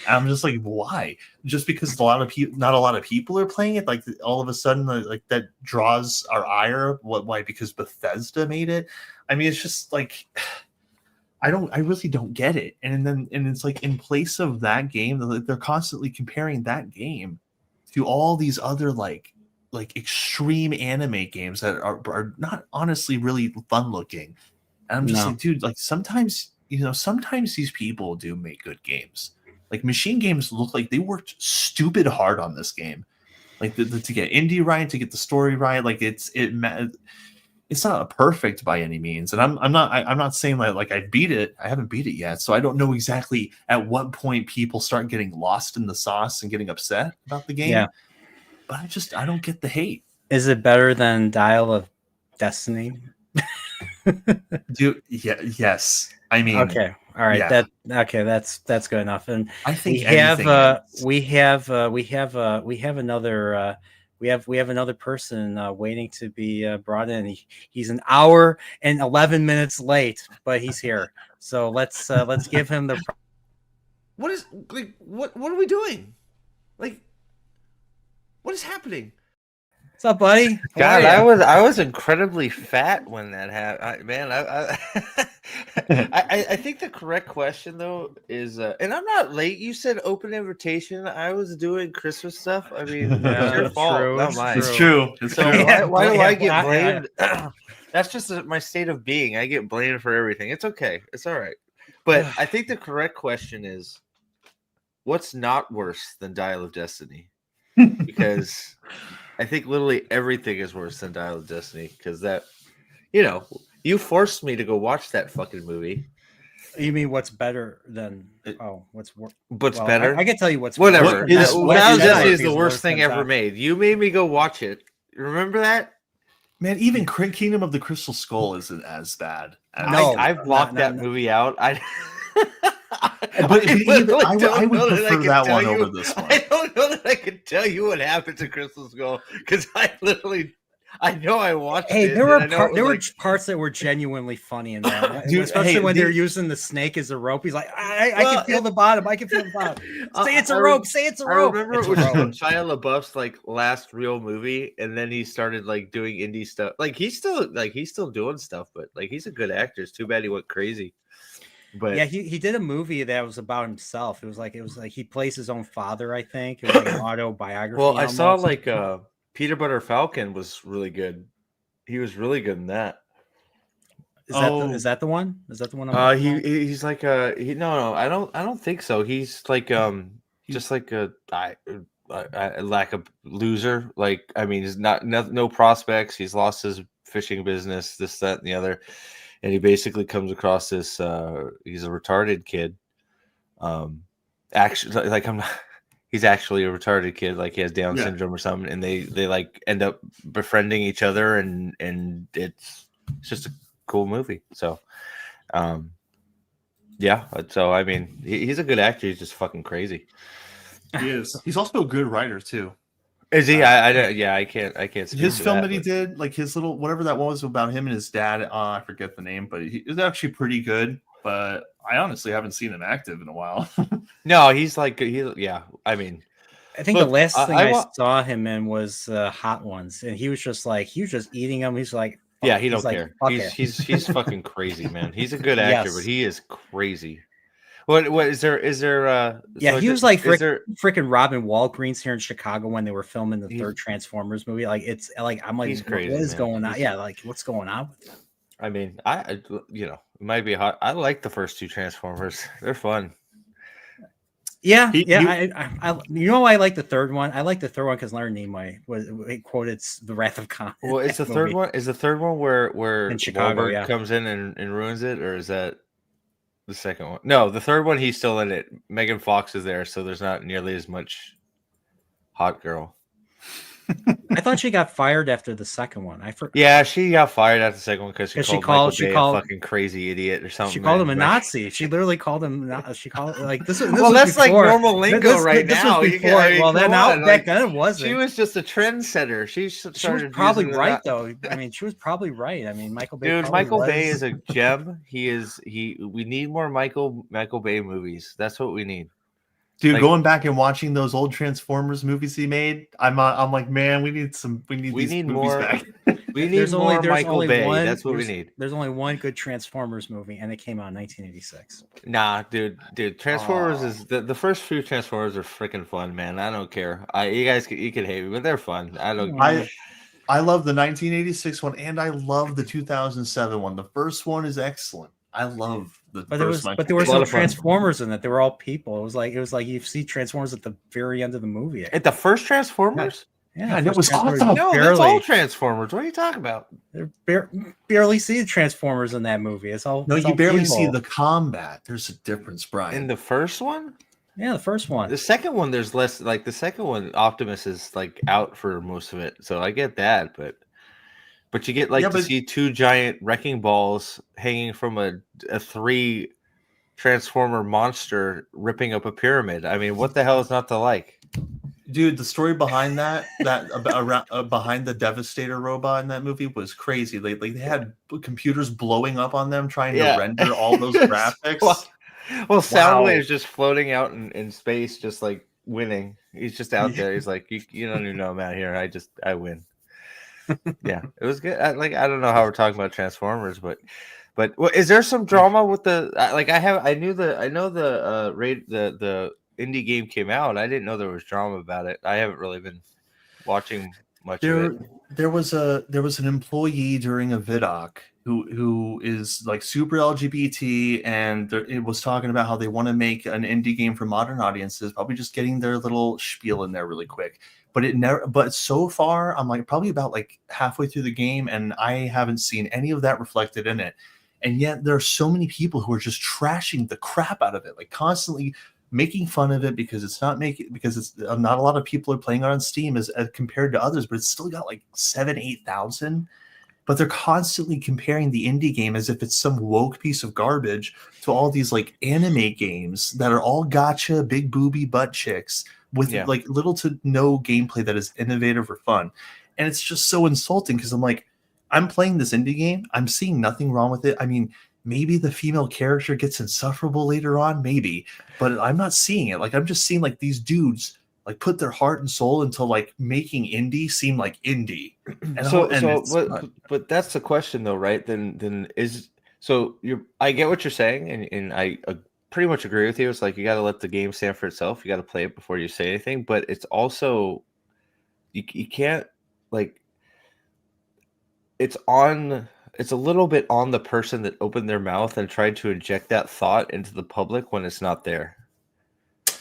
And I'm just like, why? Just because not a lot of people are playing it, like all of a sudden, like that draws our ire. What? Why? Because Bethesda made it. I mean, it's just like I really don't get it. And it's like in place of that game, they're constantly comparing that game to all these other like extreme anime games that are not honestly really fun looking. And I'm just No. like, dude, like sometimes these people do make good games. Like Machine Games look like they worked stupid hard on this game, like to get indie right, to get the story right. Like it's not perfect by any means, and I'm not saying that like I beat it. I haven't beat it yet, so I don't know exactly at what point people start getting lost in the sauce and getting upset about the game. Yeah. But I don't get the hate. Is it better than Dial of Destiny? Dude, yeah, yes. I mean, okay, all right. yeah. That's good enough. And I think we have another person waiting to be brought in. He's an hour and 11 minutes late, but he's here. So let's give him the. What is like what are we doing? Like, what is happening? What's up, buddy? God, I was incredibly fat when that happened. I think the correct question though is, and I'm not late. You said open invitation. I was doing Christmas stuff. I mean, it's your fault, not mine. It's true. It's So true. why do I get blamed? That's just my state of being. I get blamed for everything. It's okay. It's all right. But I think the correct question is, what's not worse than Dial of Destiny? Because I think literally everything is worse than Dial of Destiny. Because you forced me to go watch that fucking movie. You mean what's better than? What's worse? What's better? I can tell you what's whatever. Worse. Dial of Destiny is the worst thing ever made. You made me go watch it. Remember that? Man, even Kingdom of the Crystal Skull isn't as bad. I blocked that movie out. But I would prefer that one over this one. I don't know that I can tell you what happened to Crystal Skull because I know I watched it. Hey, there were parts that were genuinely funny in that, dude, especially when they're using the snake as a rope. He's like, I can feel the bottom. I can feel the bottom. Say it's a rope. Say it's a rope. I remember it was Shia LaBeouf's like last real movie, and then he started like doing indie stuff. Like he's still doing stuff, but like he's a good actor. It's too bad he went crazy. But yeah, he did a movie that was about himself. It was like he plays his own father. I think it was like an autobiography. Well, I saw like Peter Butter Falcon was really good. He was really good in that. Is that the one? Is that the one? He's like no, I don't think so. He's like just like a lack of loser. Like I mean, he's no prospects. He's lost his fishing business, this, that, and the other. And he basically comes across this. He's a retarded kid. Actually, like he's actually a retarded kid. Like he has Down syndrome or something. And they like end up befriending each other, and it's just a cool movie. So, yeah. So I mean, he's a good actor. He's just fucking crazy. He is. He's also a good writer too. Is he? I can't. His film that he did, like his little whatever that was about him and his dad. I forget the name, but it was actually pretty good. But I honestly haven't seen him active in a while. No, he's like yeah. I mean, I think the last thing I saw him in was Hot Ones, and he was just eating them. He's like, yeah, he don't care. He's fucking crazy, man. He's a good actor, but he is crazy. What is there? Yeah, he was like freaking Robin Walgreens here in Chicago when they were filming the third Transformers movie. Like it's like I'm like, he's crazy, what is man. going on? Yeah, like what's going on with him? I mean, it might be hot. I like the first two Transformers. They're fun. Yeah, I I like the third one. I like the third one because Leonard Nimoy quoted "The Wrath of Khan." Well, it's the third one. Is the third one where in Chicago comes in and ruins it, or is that the second one? No, the third one. He's still in it. Megan Fox is there, so there's not nearly as much hot girl. I thought she got fired after the second one. Yeah, she got fired after the second one because she called Michael Bay a fucking crazy idiot or something. She called him a Nazi. She literally called him. She called like this. Well, was that's before. like normal lingo right this now. Was before. Back then it wasn't. She was just a trendsetter. She was probably right though. I mean, she was probably right. I mean, Michael Bay. Dude, Michael Bay is a gem. We need more Michael Bay movies. That's what we need. Dude, going back and watching those old Transformers movies he made, I'm like, man, we need these movies back. We need more Michael Bay. That's what we need. There's only one good Transformers movie, and it came out in 1986. Nah, dude, Transformers is the first few Transformers are freaking fun, man. I don't care. You can hate me, but they're fun. I love the 1986 one, and I love the 2007 one. The first one is excellent. I love but there were some Transformers in it. They were all people. It was like you see Transformers at the very end of the movie. At the first Transformers? Yeah, and it was awesome. No, that's all Transformers. What are you talking about? They barely see the Transformers in that movie. It's all you barely see the combat. There's a difference, Brian. In the first one? Yeah, the first one. The second one, there's less. Like the second one, Optimus is like out for most of it, so I get that, but you get to see two giant wrecking balls hanging from a 3 Transformer monster ripping up a pyramid. I mean, what the hell is not to like? Dude, the story behind that behind the Devastator robot in that movie was crazy. They had computers blowing up on them trying to render all those graphics. Well, Soundwave's just floating out in space, just like winning. He's just out there. He's like, you don't even know I'm out here. I win. Yeah, it was good. I don't know how we're talking about Transformers, but is there some drama with the the indie game came out. I didn't know there was drama about it. I haven't really been watching much of it. There was an employee during a vidoc who is like super LGBT, and it was talking about how they want to make an indie game for modern audiences, probably just getting their little spiel in there really quick. But so far, I'm like probably about like halfway through the game, and I haven't seen any of that reflected in it. And yet there are so many people who are just trashing the crap out of it, like constantly making fun of it because it's not a lot of people are playing it on Steam as compared to others, but it's still got like 8,000. But they're constantly comparing the indie game as if it's some woke piece of garbage to all these like anime games that are all gotcha, big booby butt chicks with like little to no gameplay that is innovative or fun. And it's just so insulting because I'm like, I'm playing this indie game. I'm seeing nothing wrong with it. I mean, maybe the female character gets insufferable later on, maybe, but I'm not seeing it. Like, I'm just seeing like these dudes like put their heart and soul into like making indie seem like indie. And but that's the question though, right? Then I get what you're saying, and I pretty much agree with you. It's like you got to let the game stand for itself. You got to play it before you say anything. But it's also you can't like it's a little bit on the person that opened their mouth and tried to inject that thought into the public when it's not there.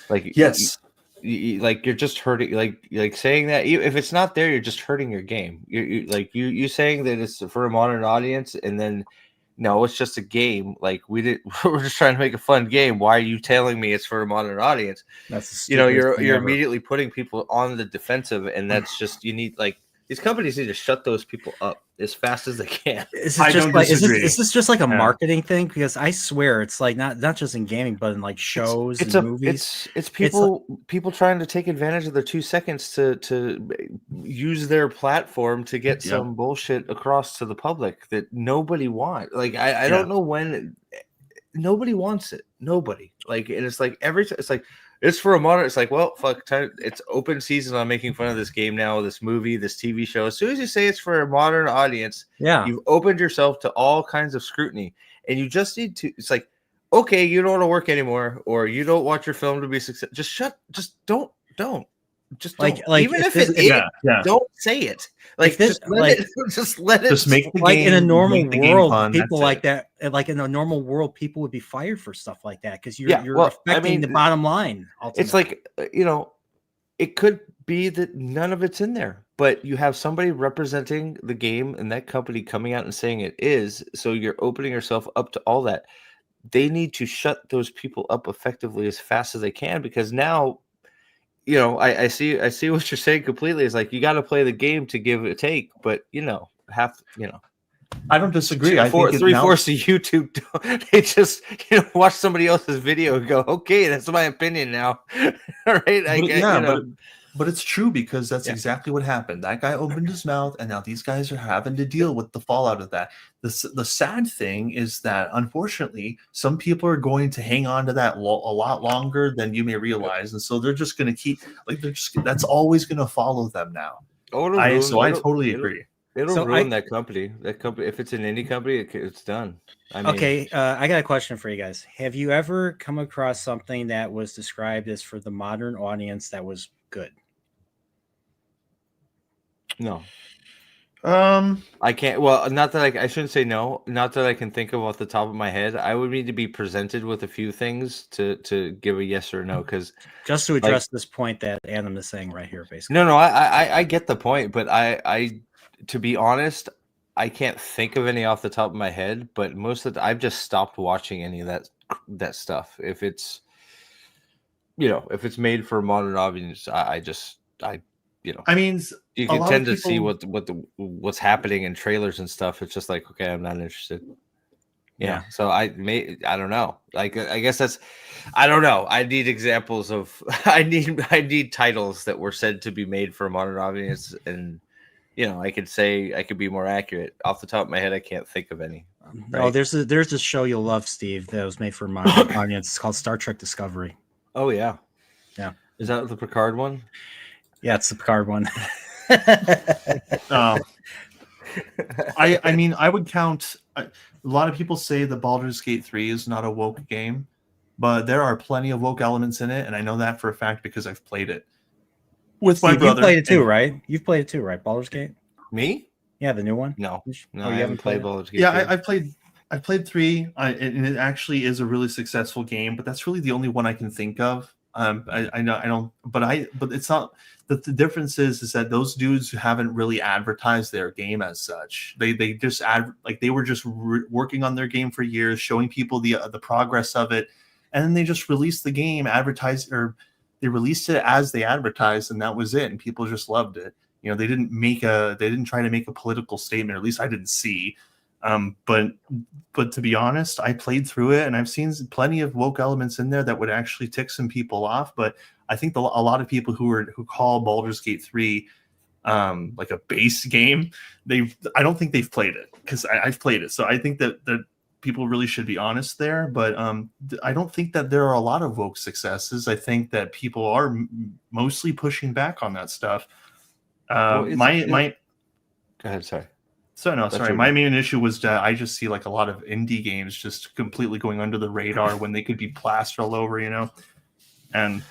Like yes. You're just hurting, like saying that if it's not there, you're just hurting your game. You saying that it's for a modern audience, and then no, it's just a game. Like we're just trying to make a fun game. Why are you telling me it's for a modern audience? That's you're immediately putting people on the defensive, and that's just these companies need to shut those people up as fast as they can. Is this just like a marketing thing? Because I swear it's like not just in gaming, but in like shows and movies. It's people trying to take advantage of their 2 seconds to use their platform to get some bullshit across to the public that nobody wants. Like I don't know when nobody wants it. Nobody. Like, and it's like it's like it's for a modern. It's like, well, fuck. It's open season on making fun of this game now, this movie, this TV show. As soon as you say it's for a modern audience, you've opened yourself to all kinds of scrutiny, and you just need to. It's like, okay, you don't want to work anymore, or you don't want your film to be successful. Just don't. Just like even if it is, don't say it. Like this, just let it. Just make the like game, in a normal world, fun, people like that. Like in a normal world, people would be fired for stuff like that because you're affecting the bottom line. Ultimately. It's like it could be that none of it's in there, but you have somebody representing the game and that company coming out and saying it is. So you're opening yourself up to all that. They need to shut those people up effectively as fast as they can, because now you know, I see what you're saying completely. It's like you got to play the game to give it a take, but you know, I don't disagree. I think three-fourths of YouTube, they just watch somebody else's video and go, okay, that's my opinion now. All right, I get, but it's true because that's exactly what happened. That guy opened his mouth, and now these guys are having to deal with the fallout of that. The sad thing is that, unfortunately, some people are going to hang on to that a lot longer than you may realize, and so they're just going to keep that's always going to follow them now. I totally agree. It'll ruin that company. That company, if it's an indie company, it's done. I mean, okay, I got a question for you guys. Have you ever come across something that was described as for the modern audience that was good? No. I can't. Well, not that I shouldn't say no. Not that I can think of off the top of my head. I would need to be presented with a few things to give a yes or no. Because just to address this point that Adam is saying right here, basically. No, I get the point, but I to be honest, I can't think of any off the top of my head. But most of I've just stopped watching any of that stuff. If it's if it's made for a modern audience, I mean, you can tend to see what's happening in trailers and stuff. It's just like, okay, I'm not interested. Yeah. So I don't know. Like, I guess I don't know. I need examples of, I need titles that were said to be made for a modern audience. And, I could be more accurate. Off the top of my head, I can't think of any. Right? Oh, there's a show you'll love, Steve, that was made for a modern audience. It's called Star Trek Discovery. Oh, yeah. Yeah. Is that the Picard one? Yeah, it's the Picard one. I mean, I would count. A lot of people say the Baldur's Gate 3 is not a woke game, but there are plenty of woke elements in it, and I know that for a fact because I've played it with my brother. You played it too, right? You've played it too, right? Baldur's Gate. Me? Yeah, the new one. No, you haven't played Baldur's Gate. Yeah, I played 3, and it actually is a really successful game, but that's really the only one I can think of. I know I don't, but it's not. The difference is that those dudes haven't really advertised their game as such. They just they were just working on their game for years, showing people the progress of it, and then they just released the game, they released it as they advertised, and that was it. And people just loved it. They didn't try to make a political statement, or at least I didn't see. But to be honest, I played through it, and I've seen plenty of woke elements in there that would actually tick some people off. But I think a lot of people who call Baldur's Gate 3 like a base game, I don't think they've played it, because I've played it. So I think that people really should be honest there. But I don't think that there are a lot of woke successes. I think that people are mostly pushing back on that stuff. Go ahead, sorry. Sorry. My main issue was that I just see like a lot of indie games just completely going under the radar when they could be plastered all over, And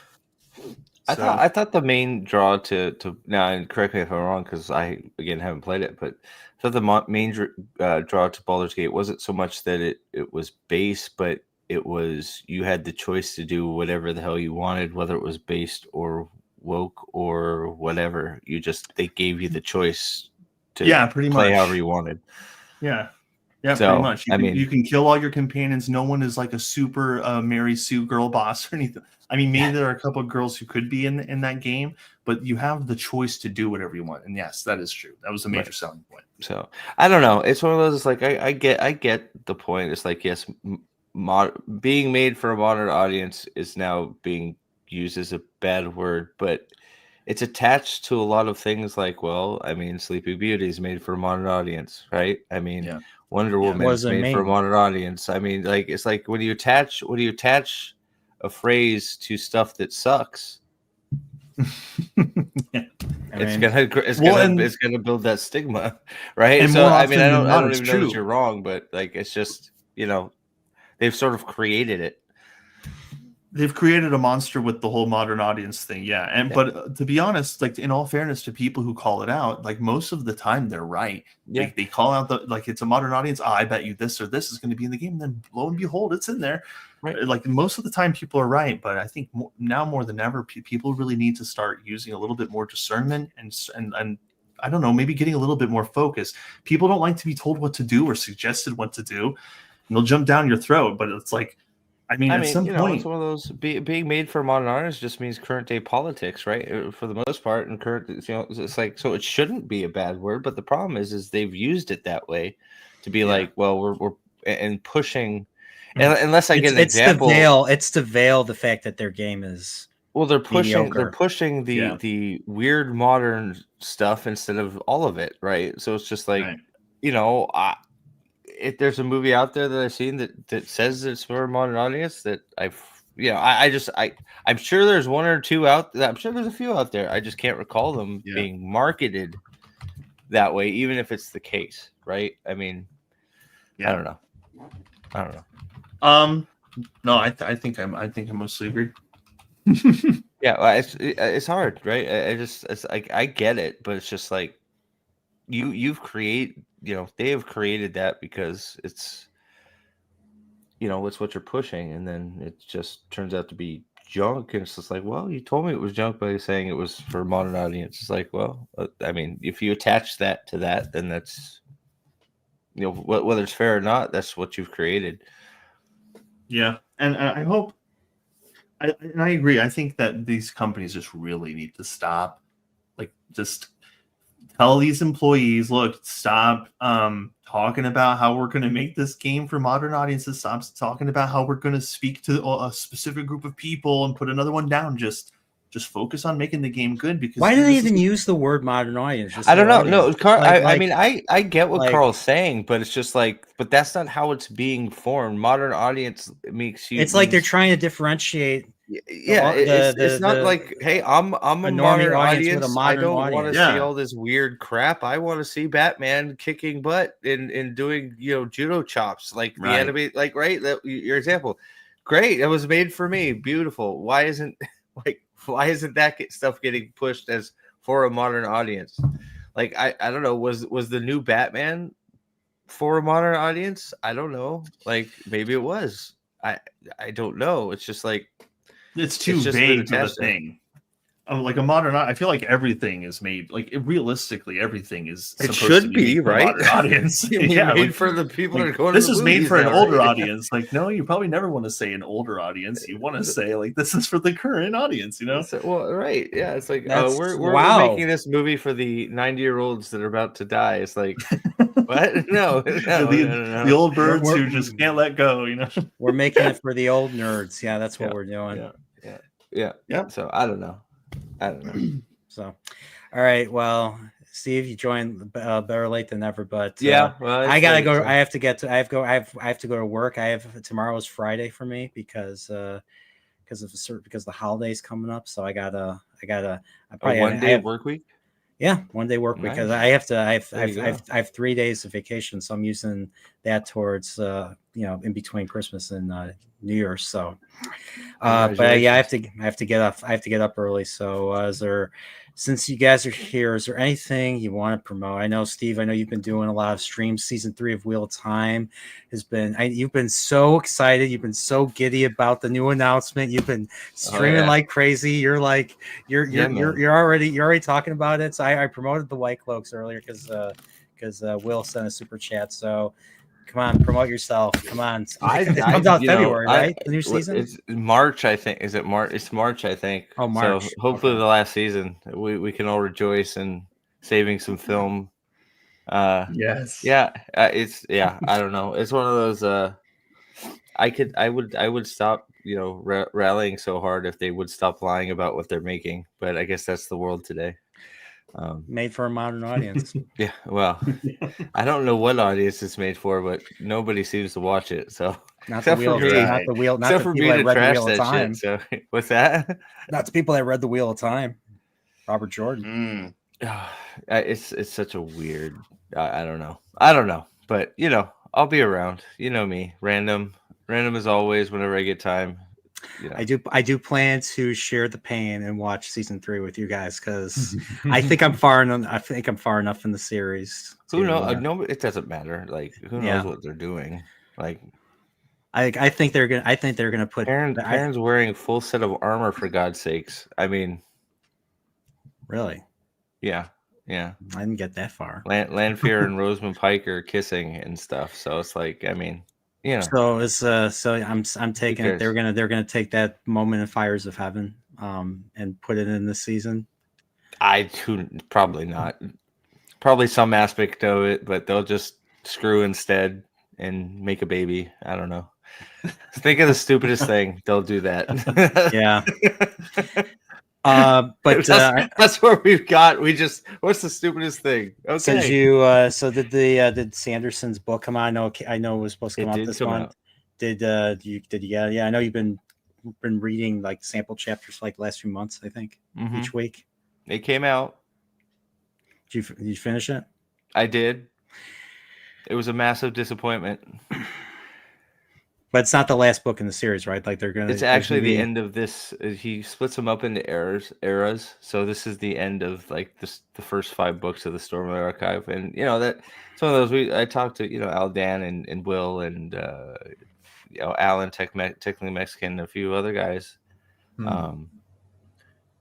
I thought the main draw to now, and correct me if I'm wrong, because I again haven't played it, but I thought the main draw to Baldur's Gate wasn't so much that it was base, but it was you had the choice to do whatever the hell you wanted, whether it was based or woke or whatever. They gave you the choice to pretty play much however you wanted. Yeah, so, pretty much. You can kill all your companions. No one is like a super Mary Sue girl boss or anything. I mean, maybe there are a couple of girls who could be in that game, but you have the choice to do whatever you want. And yes, that is true. That was a major selling point. So I don't know. It's one of those like I get the point. It's like, yes, being made for a modern audience is now being used as a bad word, but it's attached to a lot of things like, well, I mean, Sleeping Beauty is made for a modern audience, right? I mean, Wonder Woman is made for a modern audience. I mean, like, it's like when you attach a phrase to stuff that sucks, it's gonna build that stigma, right? And so I mean, I don't even true. know that you're wrong, but like, it's just they've sort of created it. They've created a monster with the whole modern audience thing, But to be honest, like, in all fairness to people who call it out, like, most of the time they're right. Yeah. They call out it's a modern audience. I bet you this or this is going to be in the game. And then lo and behold, it's in there. Right. Like, most of the time people are right, but I think now more than ever, people really need to start using a little bit more discernment and I don't know, maybe getting a little bit more focus. People don't like to be told what to do or suggested what to do, and they'll jump down your throat. But it's like, I mean, at some it's point, one of those being made for modern audience just means current day politics, right? For the most part, and current, it's like so it shouldn't be a bad word, but the problem is they've used it that way to be like, well, we're and pushing, unless I get an example. It's to veil the fact that their game is Well, they're mediocre. pushing the weird modern stuff instead of all of it, right? So it's just like, if there's a movie out there that I've seen that says it's for a modern audience that I'm sure there's one or two out there. I'm sure there's a few out there. I just can't recall them being marketed that way, even if it's the case, right? I mean, I don't know. No, I think I mostly agree. Yeah, well, it's hard, right? I get it, but it's just like they have created that because it's it's what you're pushing, and then it just turns out to be junk, and it's just like, well, you told me it was junk by saying it was for a modern audience. It's like, well, I mean, if you attach that to that, then that's whether it's fair or not, that's what you've created. Yeah, and I hope. I agree. I think that these companies just really need to stop. Like, just tell these employees, look, stop talking about how we're going to make this game for modern audiences. Stop talking about how we're going to speak to a specific group of people and put another one down. Just focus on making the game good. Because why do they even use the word modern audience? I don't know. No, Carl. I mean, I get what Carl's saying, but it's just like, but that's not how it's being formed. Modern audience makes you. It's like they're trying to differentiate. Yeah, it's not like, hey, I'm a modern audience. I don't want to see all this weird crap. I want to see Batman kicking butt and doing judo chops, like the anime, like your example. Great, it was made for me. Beautiful. Why isn't that stuff getting pushed as for a modern audience? Like I don't know. Was the new Batman for a modern audience? I don't know. Like maybe it was. I don't know. It's just like. It's too vague of a thing. Like a modern, I feel like everything is made. Like realistically, everything is. It should be right. Audience, made for the people that are going. This is made for an older audience. Like, no, you probably never want to say an older audience. You want to say like this is for the current audience. Well, right, yeah. It's like we're making this movie for the 90-year-olds that are about to die. It's like what? No, the old birds who just can't let go. We're making it for the old nerds. Yeah, that's what we're doing. Yeah. So I don't know. So, all right. Well, Steve, you joined better late than never, but well, I gotta go. So. I have to go to work. Tomorrow's Friday for me because of the holidays coming up. So I gotta one day work week. Yeah, 1 day work week because I have 3 days of vacation, so I'm using that towards in between Christmas and New Year's. So, but yeah, I have to get up early. So, since you guys are here, is there anything you want to promote? I know, Steve, you've been doing a lot of streams. Season 3 of Wheel of Time you've been so excited. You've been so giddy about the new announcement. You've been streaming like crazy. You're like, you're already talking about it. So I promoted the White Cloaks earlier because Will sent a super chat. So come on, promote yourself. Come on. It comes out February, right? The new season? It's March, I think. Is it March? It's March, I think. Oh, March. So hopefully the last season, we can all rejoice in saving some film. Yes. Yeah. I don't know. It's one of those. I would stop, rallying so hard if they would stop lying about what they're making. But I guess that's the world today. Made for a modern audience. Yeah, well, I don't know what audience it's made for, but nobody seems to watch it. So not the people that read the Wheel of Time. So what's that? Not the people that read the Wheel of Time. Robert Jordan. It's such a weird. I don't know, but I'll be around. You know me, random as always. Whenever I get time. I do plan to share the pain and watch season 3 with you guys because I think I'm far enough in the series. Who knows? No, it doesn't matter. Like who knows what they're doing? Like I think they're gonna put Aaron's wearing a full set of armor for God's sakes. I mean, really? Yeah. I didn't get that far. Lanfear and Rosamund Pike are kissing and stuff. So it's like, I mean. you know, So it's so I'm taking it. cares? They're gonna take that moment in Fires of Heaven and put it in this season. Probably not. Probably some aspect of it, but they'll just screw instead and make a baby. I don't know. Think of the stupidest thing. They'll do that. Yeah. But that's where we've got. What's the stupidest thing? so Okay. did Sanderson's book come out? I know it was supposed to It come out did this come month. out. Did you get it? Yeah, I know you've been reading like sample chapters for like the last few months, I think, each week. It came out. Did you finish it? I did. It was a massive disappointment. But it's not the last book in the series, right? Like It's actually the end of this. He splits them up into eras. So this is the end of like the first 5 books of the Stormlight Archive, and you know that some of those I talked to Al Dan and Will and Alan Technically Mexican and a few other guys.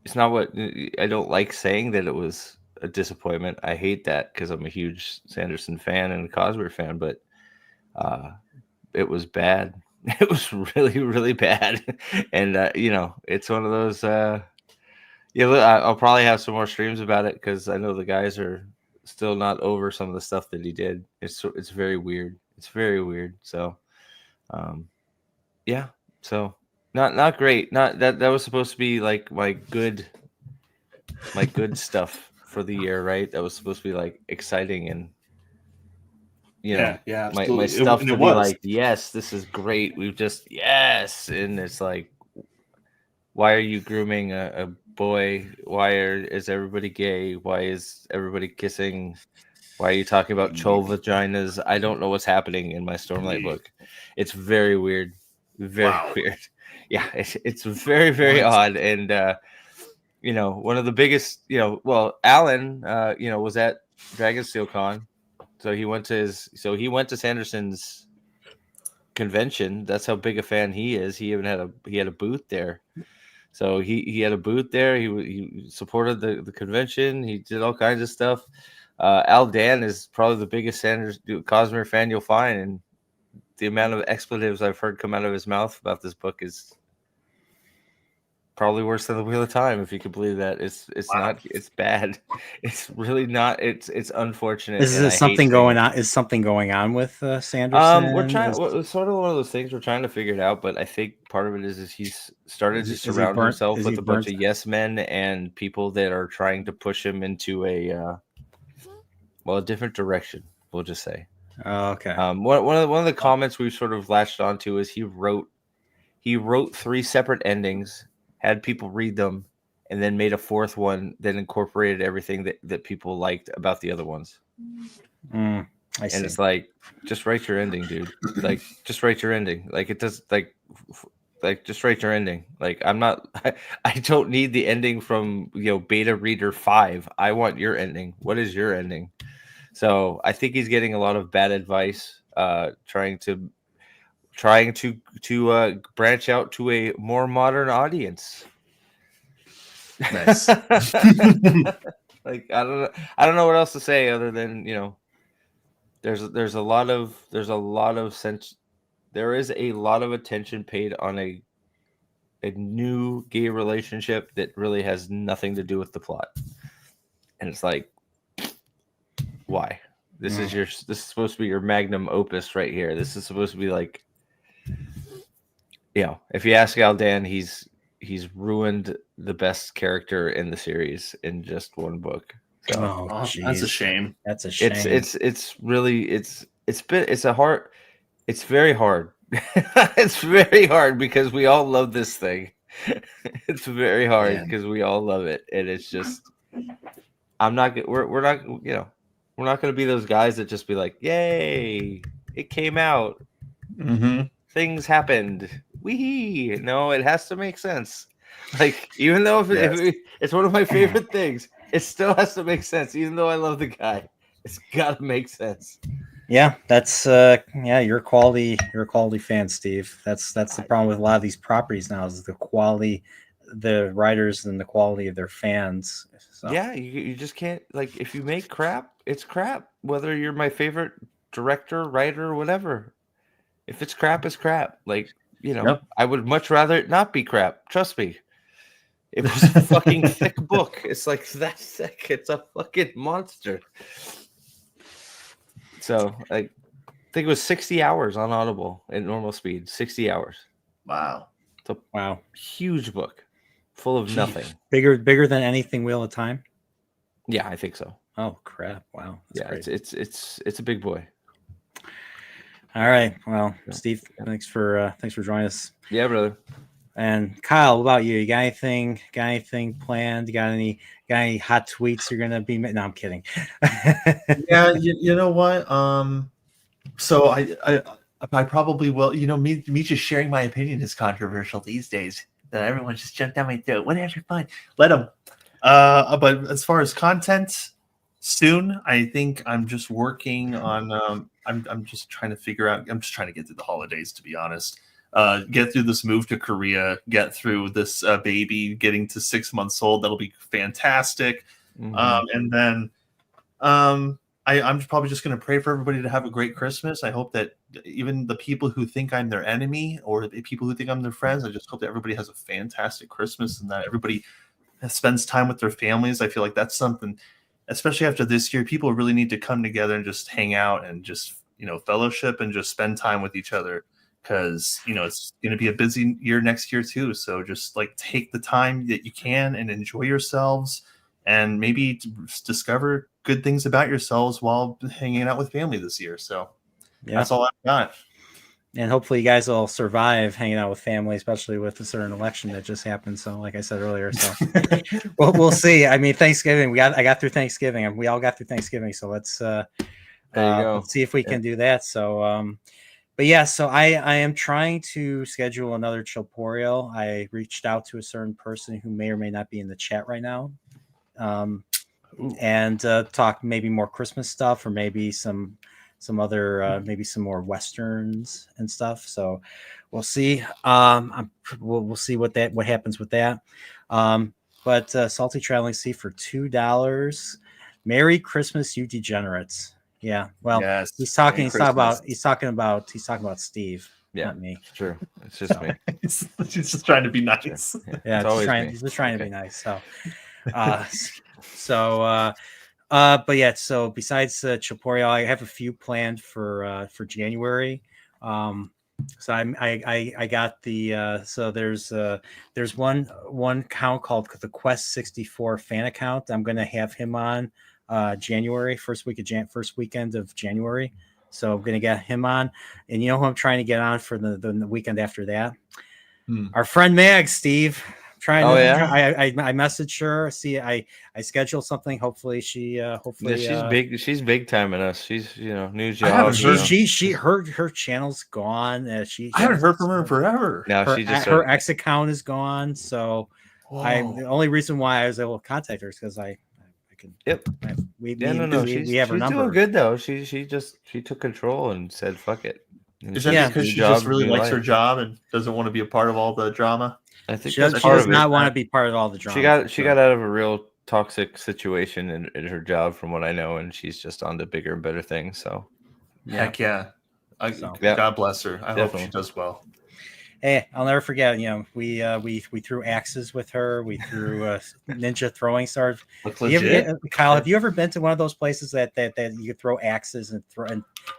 It's not what I don't like saying that it was a disappointment. I hate that because I'm a huge Sanderson fan and a Cosgrove fan, but it was bad. It was really, really bad. And, it's one of those, I'll probably have some more streams about it because I know the guys are still not over some of the stuff that he did. It's very weird. It's very weird. So, yeah. So not great. Not that was supposed to be like my good stuff for the year, right? That was supposed to be like exciting and my stuff to be like, yes, this is great. Yes. And it's like, why are you grooming a boy? Is everybody gay? Why is everybody kissing? Why are you talking about chol vaginas? I don't know what's happening in my Stormlight book. It's very weird. Very weird. Yeah, it's very, very odd. And one of the biggest, Alan, was at Dragonsteel Con. So he went to Sanderson's convention. That's how big a fan he is. He even had a booth there. So he had a booth there. He supported the convention. He did all kinds of stuff. Al Dan is probably the biggest Sanders Cosmere fan you'll find, and the amount of expletives I've heard come out of his mouth about this book is probably worse than the Wheel of Time, if you could believe that. It's not. It's bad. It's really not. It's unfortunate. Is something going on? Is something going on with Sanderson? We're trying. It's sort of one of those things. We're trying to figure it out, but I think part of it is he's started to surround himself with a bunch of yes men and people that are trying to push him into a different direction. We'll just say. Oh, okay. One of the comments we've sort of latched onto is he wrote 3 separate endings, had people read them, and then made a 4th one that incorporated everything that people liked about the other ones. I see. And it's like, just write your ending, dude. Like, just write your ending. Like, it does, like just write your ending. Like, I don't need the ending from, Beta Reader 5. I want your ending. What is your ending? So I think he's getting a lot of bad advice, trying to branch out to a more modern audience. Nice. Like, I don't know what else to say other than, there is a lot of attention paid on a new gay relationship that really has nothing to do with the plot. And it's like, why? This is supposed to be your magnum opus right here. This is supposed to be like, if you ask Al Dan, he's ruined the best character in the series in just one book. So, that's a shame. That's a shame. It's really it's very hard. It's very hard because we all love this thing. It's very hard because we all love it, and it's just we're not going to be those guys that just be like, yay, it came out. Mm-hmm. Things happened. Wee. No, it has to make sense. Like, even though if it's one of my favorite things, it still has to make sense. Even though I love the guy, it's got to make sense. Yeah, that's you're a quality fan, Steve. That's the problem with a lot of these properties now is the quality, the writers and the quality of their fans. So. Yeah, you just can't, like, if you make crap, it's crap. Whether you're my favorite director, writer, whatever. If it's crap, it's crap. Like, Yep. I would much rather it not be crap. Trust me. It was a fucking thick book. It's like that thick. It's a fucking monster. So I think it was 60 hours on Audible at normal speed. 60 hours. Wow. It's a Wow. huge book full of nothing. Bigger than anything Wheel of Time. Yeah, I think so. Oh crap! Wow. That's Yeah, crazy. it's a big boy. All right. Well, Steve, thanks for joining us. Yeah, brother. And Kyle, what about you? You got anything? Planned? You got any hot tweets you're gonna be? No, I'm kidding. Yeah, you know what? So I probably will. Me just sharing my opinion is controversial these days. That everyone just jumped down my throat. Whatever, fine. Let them. But as far as content, soon I think I'm just working on. I'm just trying to figure out. I'm just trying to get through the holidays, to be honest. Get through this move to Korea. Get through this baby getting to 6 months old. That'll be fantastic. Mhm. And then I'm probably just going to pray for everybody to have a great Christmas. I hope that even the people who think I'm their enemy or the people who think I'm their friends, I just hope that everybody has a fantastic Christmas and that everybody spends time with their families. I feel like that's something, especially after this year, people really need to come together and just hang out and just, fellowship and just spend time with each other. Because, it's going to be a busy year next year too. So just like take the time that you can and enjoy yourselves and maybe discover good things about yourselves while hanging out with family this year. So that's all I've got. And hopefully you guys will survive hanging out with family, especially with a certain election that just happened. So, like I said earlier, so we'll see. I mean, Thanksgiving, I got through Thanksgiving, and we all got through Thanksgiving. So let's let's see if we can do that. So, but yeah, so I am trying to schedule another Chillporeal. I reached out to a certain person who may or may not be in the chat right now, and talk maybe more Christmas stuff or maybe some other maybe some more westerns and stuff. So we'll see. We'll see what happens with that. But Salty Traveling Sea for $2. Merry Christmas, you degenerates. Yeah. Well, yes. He's talking about Steve. Yeah, not me. It's true. It's just me. He's just trying to be nice. Yeah, he's just trying to be nice. So, but yeah. So besides Chillporeal, I have a few planned for January. So I got the so there's one account called the Quest 64 fan account. I'm gonna have him on January first weekend of January. So I'm gonna get him on, and you know who I'm trying to get on for the weekend after that? Our friend Mag, Steve. I messaged her. See, I scheduled something. Hopefully she she's big time in us. She's new job. I haven't heard her channel's gone. I haven't heard from her forever. Now her X account is gone. So the only reason why I was able to contact her is because I can. Yep. We She's have her number. doing good though. She took control and said fuck it. Is that because she just really likes her job and doesn't want to be a part of all the drama? I think she does not want to be part of all the drama. She got out of a real toxic situation in her job, from what I know, and she's just on to bigger and better things. So, heck yeah, God bless her. I hope she does well. Hey, I'll never forget. We threw axes with her. We threw ninja throwing stars. Kyle, have you ever been to one of those places that you throw axes and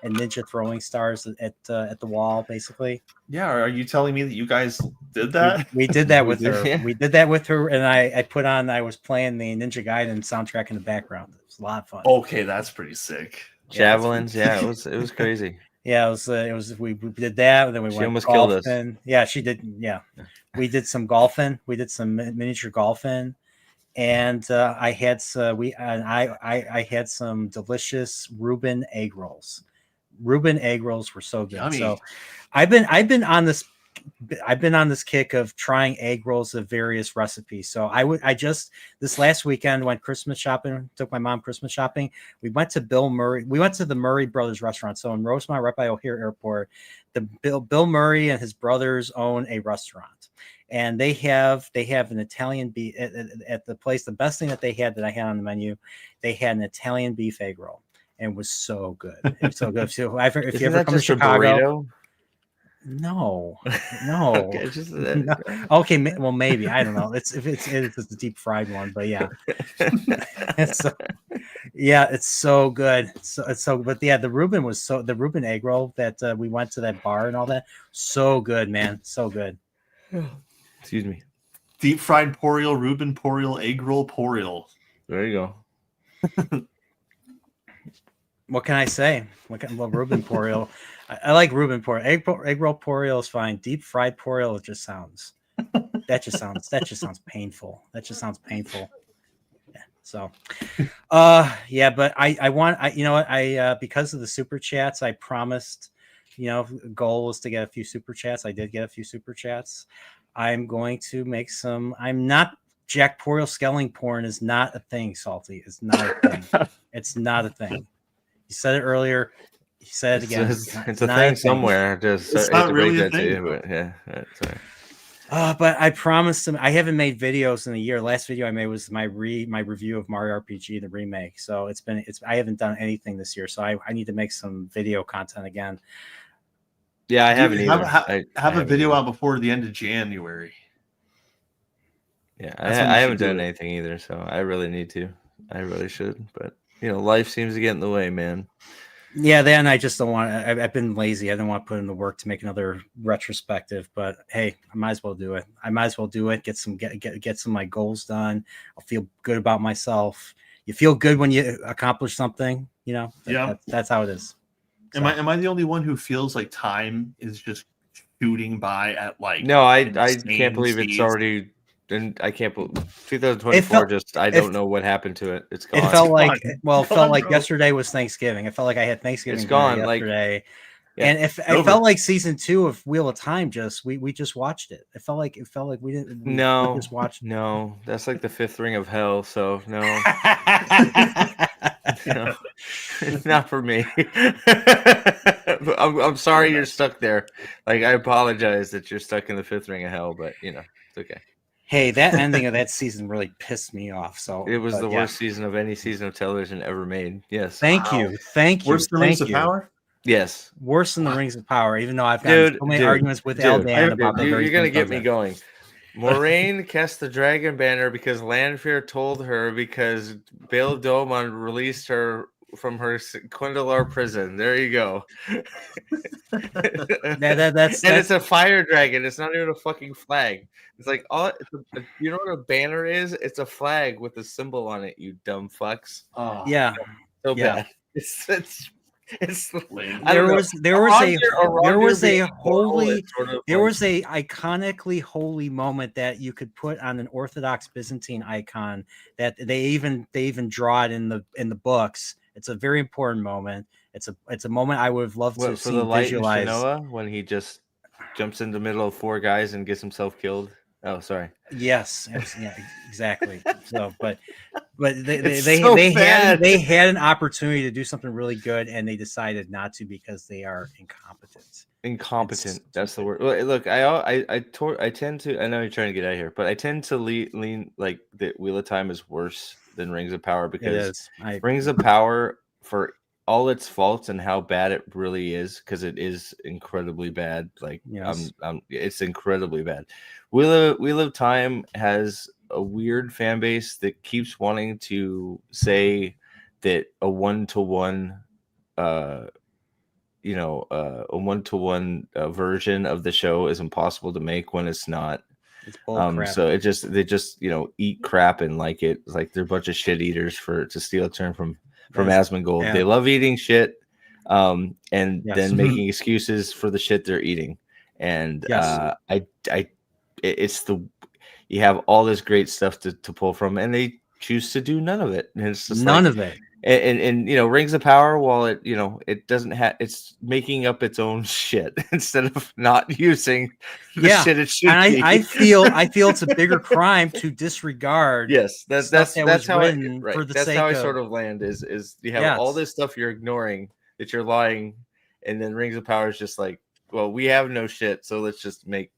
ninja throwing stars at the wall, basically? Yeah. Are you telling me that you guys did that? We did that with her. Yeah. We did that with her, and I was playing the Ninja Gaiden soundtrack in the background. It was a lot of fun. Okay, that's pretty sick. Javelins, it was crazy. Yeah, it was. We did that, and then we almost killed us. Yeah, she did. Yeah, we did some golfing. We did some miniature golfing, and I had some delicious Reuben egg rolls. Reuben egg rolls were so good. Yummy. So, I've been on this kick of trying egg rolls of various recipes. So this last weekend went Christmas shopping, took my mom Christmas shopping. We went to the Murray Brothers restaurant. So in Rosemont, right by O'Hare Airport, Bill Murray and his brothers own a restaurant, and they have an Italian beef at the place. The best thing that I had on the menu, they had an Italian beef egg roll, and it was so good. It's so good. So if you ever come to Chicago. No, no. Okay, just No. Okay, well, maybe I don't know. It's a deep fried one, but yeah, it's so, yeah, it's so good. So it's so, but yeah, the Reuben egg roll that we went to that bar and all that, so good, man, so good. Excuse me. Deep fried Poreal, Reuben Poreal, egg roll Poreal. There you go. What can I say? Well, Reuben Poreal. I like Reuben Poreal. Egg roll Poreal is fine. Deep fried Poreal, it just sounds. That just sounds painful. That just sounds painful. Yeah. So, yeah, but I want, you know what, because of the super chats, I promised, you know, goal was to get a few super chats. I did get a few super chats. I'm going to make some. I'm not Jack Poreal skelling porn is not a thing. Salty, it's not a thing. It's not a thing. You said it earlier. You said it again. It's a thing somewhere. Just it's not really a thing. But yeah, sorry. But I promised him. I haven't made videos in a year. Last video I made was my review of Mario RPG, the remake. So I haven't done anything this year. So I need to make some video content again. Yeah, I haven't either. Have a video out before the end of January. Yeah, I haven't done anything either. So I really need to. I really should. But you know, life seems to get in the way, man. Yeah, then I just don't want. I've been lazy. I don't want to put in the work to make another retrospective. But hey, I might as well do it. Get some of my goals done. I'll feel good about myself. You feel good when you accomplish something. You know. That's how it is. So. Am I the only one who feels like time is just shooting by at like? No, I can't believe it's already. And I can't believe 2024. I don't know what happened to it. It's gone. It felt like yesterday was Thanksgiving. It felt like I had Thanksgiving. It's gone yesterday. Like, yeah, and it felt like season 2 of Wheel of Time. We just watched it. It felt like we didn't. We just watched. No, that's like the 5th ring of hell. So no, no, not for me. I'm sorry you're stuck there. Like I apologize that you're stuck in the 5th ring of hell, but you know it's okay. Hey, that ending of that season really pissed me off. So it was the worst season of any season of television ever made. Yes. Thank you. Worse than Rings of Power? Yes. Worse than the Rings of Power, even though I've had so many arguments with Eldan about the You're going to get me going. Moraine cast the dragon banner because Lanfear told her because Bail Domon released her from her Quindalar prison. There you go. That's it's a fire dragon. It's not even a fucking flag. It's like you know what a banner is? It's a flag with a symbol on it. You dumb fucks. Oh, yeah, so bad. It's there was a iconically holy moment that you could put on an Orthodox Byzantine icon that they even draw it in the books. It's a very important moment. It's a moment I would have loved to see visualized. Noah when he just jumps in the middle of 4 guys and gets himself killed. Oh, sorry. Yes, yeah, exactly. So, but they had an opportunity to do something really good, and they decided not to because they are incompetent. That's the word. Look, I tend to. I know you're trying to get out of here, but I tend to lean like that. Wheel of Time is worse than Rings of Power because Rings of Power, for all its faults and how bad it really is, because it is incredibly bad. Like, yes. It's incredibly bad. Wheel of Time has a weird fan base that keeps wanting to say that a one-to-one version of the show is impossible to make when it's not. It's bull so they just eat crap and like it. It's like they're a bunch of shit eaters, to steal a term from Asmongold. Yeah. They love eating shit, and then making excuses for the shit they're eating. And you have all this great stuff to pull from, and they choose to do none of it. And it's just none of it. And Rings of Power, while it doesn't have, it's making up its own shit instead of not using the shit it should be. I feel it's a bigger crime to disregard. Yes, that's how I sort of land is you have all this stuff you're ignoring that you're lying, and then Rings of Power is just like, well, we have no shit, so let's just make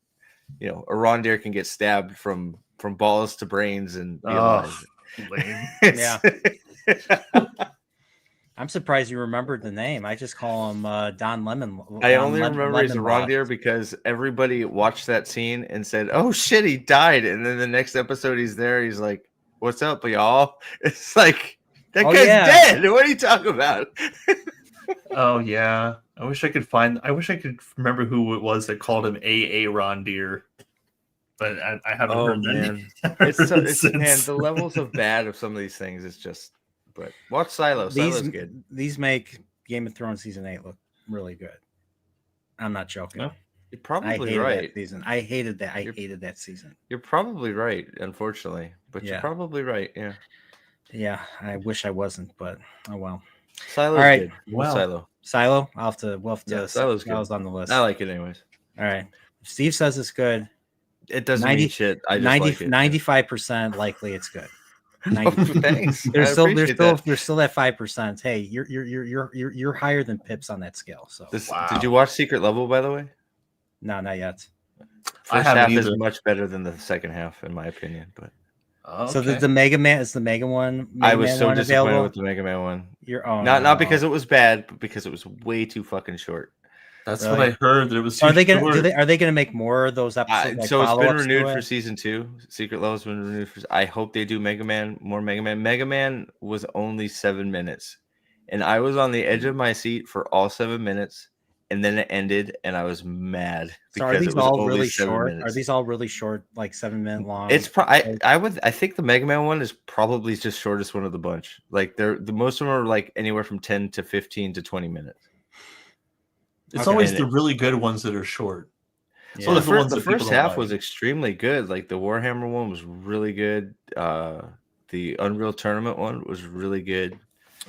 a Rondir can get stabbed from balls to brains and lame. Yeah. I'm surprised you remembered the name. I just call him Don Lemon. I Don only remember he's a Lemon reindeer because everybody watched that scene and said, "Oh shit, he died." And then the next episode, he's there. He's like, "What's up, y'all?" It's like that Oh, guy's yeah. dead. What are you talking about? Oh yeah. I wish I could remember who it was that called him A. Ron Deer. But I haven't heard that name. Man, the levels of bad of some of these things is just. But watch Silo. Silo's good. These make Game of Thrones season 8 look really good. I'm not joking. No. You're probably right. That season. I hated that. I hated that season. You're probably right, unfortunately. But you're probably right. Yeah. Yeah. I wish I wasn't, but oh well. Silo's all right. good. Well, Silo. We'll have to. Silo's good. Silo's on the list. I like it anyways. All right. If Steve says it's good. It doesn't mean shit. I just like it. 95% likely it's good. Thanks. There's still that 5%. Hey, you're higher than Pips on that scale. So Did you watch Secret Level, by the way? No, not yet. First half is much better than the second half, in my opinion. But so the Mega Man is the Mega one. I was so disappointed with the Mega Man one. Not because it was bad, but because it was way too fucking short. That's what I heard. That it was. Are they gonna make more of those episodes? So it's been renewed for season 2. Secret Level's been renewed for. I hope they do Mega Man, more Mega Man. Mega Man was only 7 minutes, and I was on the edge of my seat for all 7 minutes, and then it ended, and I was mad. So are these all really short? Are these all really short, like 7 minute long? It's I think the Mega Man one is probably just shortest one of the bunch. Like the most of them are like anywhere from 10 to 15 to 20 minutes. It's always the really good ones that are short. Yeah. So the first half was extremely good. Like the Warhammer one was really good. The Unreal Tournament one was really good.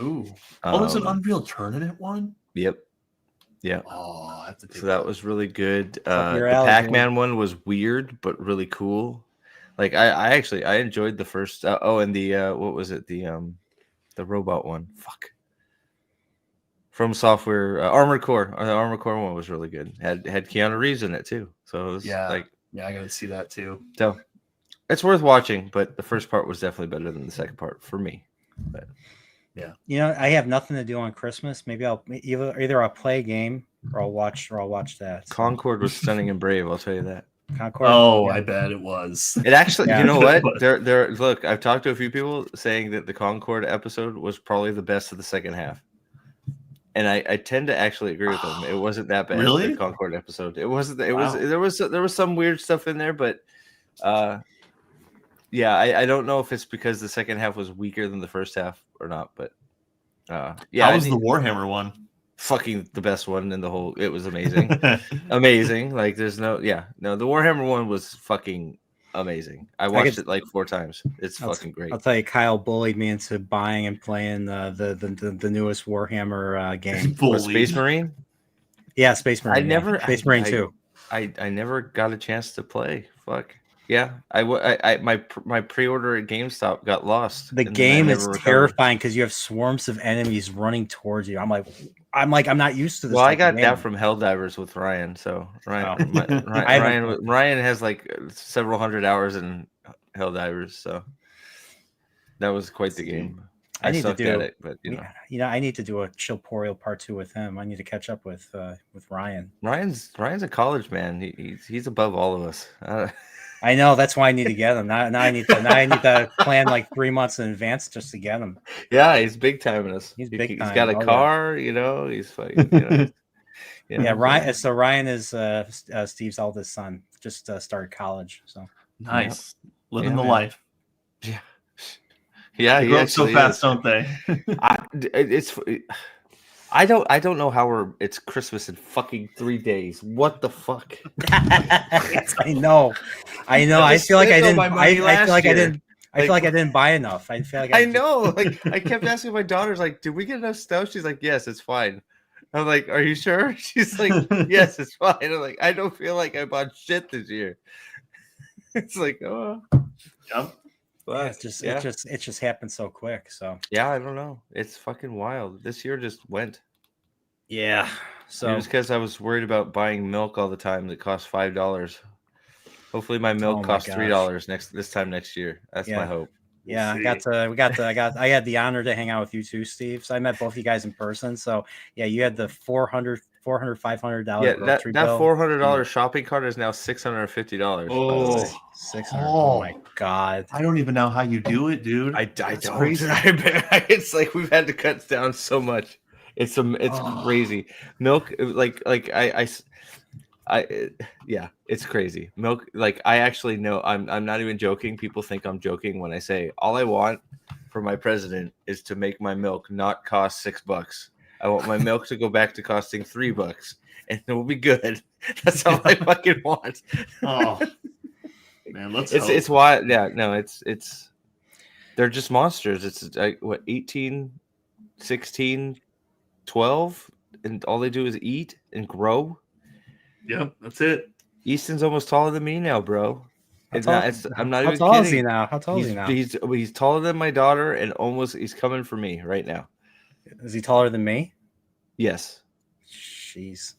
Ooh, was an Unreal Tournament one? Yep. Yeah. Oh, I have to take so that was really good. The Pac-Man one was weird but really cool. Like I enjoyed the first. And the what was it? The robot one. Fuck. From Software, Armored Core. The Armored Core one was really good. Had Keanu Reeves in it too. So it was I gotta see that too. So it's worth watching, but the first part was definitely better than the second part for me. But yeah, I have nothing to do on Christmas. Maybe I'll either play a game or I'll watch that. Concord was stunning and brave. I'll tell you that. Concord. Oh, I bet it was. It actually, you know what? There. Look, I've talked to a few people saying that the Concord episode was probably the best of the second half. And I tend to actually agree with them. It wasn't that bad. Really? The Concord episode. It wasn't. It was. There was some weird stuff in there, but I don't know if it's because the second half was weaker than the first half or not. But How was the Warhammer one? Fucking the best one in the whole. It was amazing, amazing. Like there's the Warhammer one was fucking amazing. I watched it like 4 times. It's fucking great. I'll tell you, Kyle bullied me into buying and playing the newest Warhammer game. Space Marine? Yeah, Space Marine. Space Marine 2. I never got a chance to play. Fuck. Yeah. My pre-order at GameStop got lost. The game is terrifying because you have swarms of enemies running towards you. I'm not used to this. Well, I got that from Helldivers with Ryan. So Ryan has like several hundred hours in Helldivers. So that was quite the game. I sucked at it, but I need to do a Chillporeal part 2 with him. I need to catch up with Ryan. Ryan's a college man. He's above all of us. I know, that's why I need to get him. Now I need to plan like 3 months in advance just to get him. Yeah, he's big time in us. He's big time. He's got a car, he's fucking, Ryan. So Ryan is Steve's eldest son. Just started college. So nice, living the life. Yeah, yeah. They grow up so fast, don't they? I don't know how it's Christmas in fucking 3 days. What the fuck? I know. I feel like I didn't. I feel like I didn't buy enough. I feel like I know. Like I kept asking my daughters, like, "Did we get enough stuff?" She's like, "Yes, it's fine." I'm like, "Are you sure?" She's like, "Yes, it's fine." I'm like, "I don't feel like I bought shit this year." It's like, oh, yep. But it just happened so quick. So yeah, I don't know. It's fucking wild. This year just went. Yeah. So it was because I was worried about buying milk all the time that cost $5. Hopefully my milk costs $3 this time next year. That's my hope. Yeah, We'll I had the honor to hang out with you too, Steve. So I met both you guys in person. So yeah, you had the $500 Yeah, grocery that bill. $400 shopping cart is now $650. Oh, 600. Oh my God. I don't even know how you do it, dude. I That's don't. crazy. It's like we've had to cut down so much. It's Oh. crazy. Milk, yeah, it's crazy. Milk, like I actually know. I'm not even joking. People think I'm joking when I say all I want for my president is to make my milk not cost $6. I want my milk to go back to costing $3, and it will be good. That's all I fucking want. Oh, man, let's It's why. Yeah, no, it's. They're just monsters. It's like what 18, 16, 12, and all they do is eat and grow. Yep, that's it. Easton's almost taller than me now, bro. How I'm not how even tall kidding. is he now? How tall is he now? He's taller than my daughter, and he's coming for me right now. Is he taller than me? Yes, Jeez.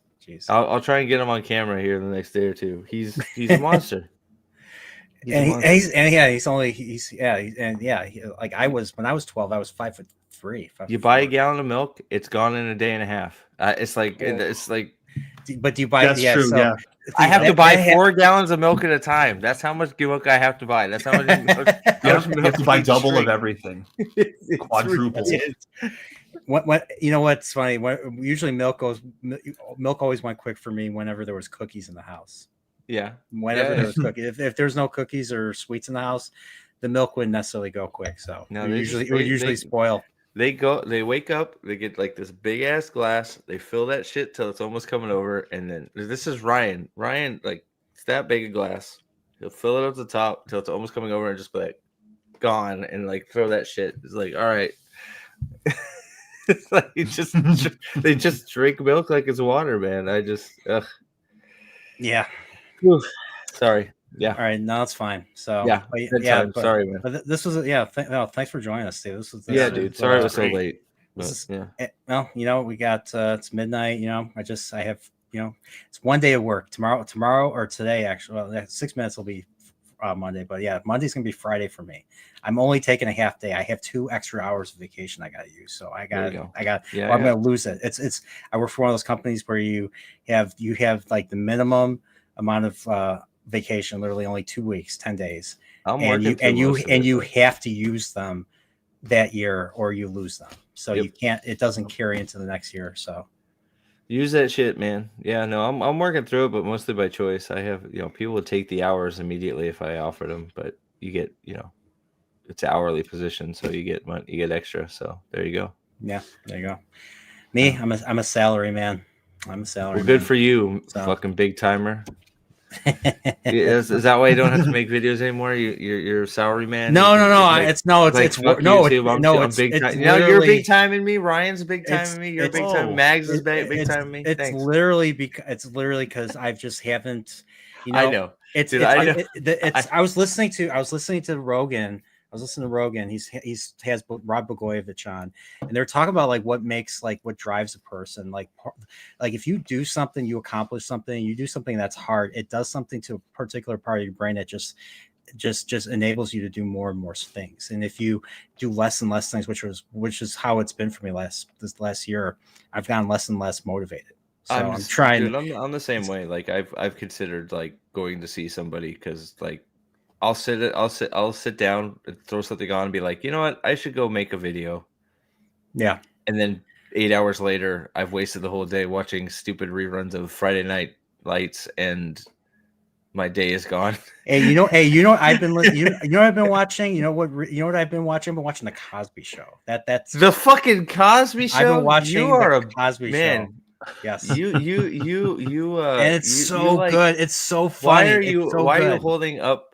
I'll try and get him on camera here in the next day or two. He's a monster. Like I was when I was 12, I was 5'3". You buy a gallon of milk, it's gone in a day and a half. It's like But do you buy? That's true. Yeah. I have to buy 4 gallons of milk at a time. That's how much milk I have to buy. That's how much milk. You have to buy each double drink. of everything. It's Quadruple. ridiculous. What you know? What's funny? Usually milk always went quick for me whenever there was cookies in the house. Yeah. Whenever Yeah. there was cookies, if there's no cookies or sweets in the house, the milk wouldn't necessarily go quick. So No, it would usually spoil. They wake up, they get like this big ass glass, they fill that shit till it's almost coming over, and then this is Ryan. Ryan, like, it's that big a glass. He'll fill it up to the top till it's almost coming over and just be like, gone, and like throw that shit. It's like, all right. It's like they just drink milk like it's water, man. Yeah. Whew. Sorry. Yeah. All right. No, it's fine. So Yeah. but, Time. Sorry, man. But this was thanks for joining us, Steve. Dude. Sorry it was so great. late. This But, is, well, we got it's midnight. I have it's one day of work tomorrow or today actually. Well, 6 minutes will be Monday, but yeah, Monday's gonna be Friday for me. I'm only taking a half day. I have 2 extra hours of vacation I gotta use, so I'm gonna lose it. It's I work for one of those companies where you have like the minimum amount of vacation, literally only 2 weeks, 10 days, and you have to use them that year or you lose them. So you can't. It doesn't carry into the next year. So use that shit, man. Yeah, no, I'm working through it, but mostly by choice. I have, people would take the hours immediately if I offered them, but you get, it's an hourly position, so you get extra. So there you go. Yeah, there you go. Me, I'm a salary man. I'm a salary. Well, good man. for you, fucking big timer. Is that why you don't have to make videos anymore? You're a salary man. No. You're big time in me. Ryan's a big time in me. You're big time. Mags is big time in me. It's literally because I just haven't. I know. I was listening to Rogan. He has Rod Blagojevich on, and they're talking about like what makes what drives a person. Like if you do something, you accomplish something, you do something that's hard, it does something to a particular part of your brain that just enables you to do more and more things. And if you do less and less things, which is how it's been for me this last year, I've gotten less and less motivated. So I'm trying. Dude, I'm the same way. Like I've considered going to see somebody because I'll sit down and throw something on and be like, you know what? I should go make a video. Yeah. And then 8 hours later, I've wasted the whole day watching stupid reruns of Friday Night Lights, and my day is gone. Hey, I've been I've been watching. You know what I've been watching? I've been watching the Cosby Show. That's the fucking Cosby Show. I've been watching. You are the Cosby man. Show. Yes. You and it's good. It's so funny. Why are you holding up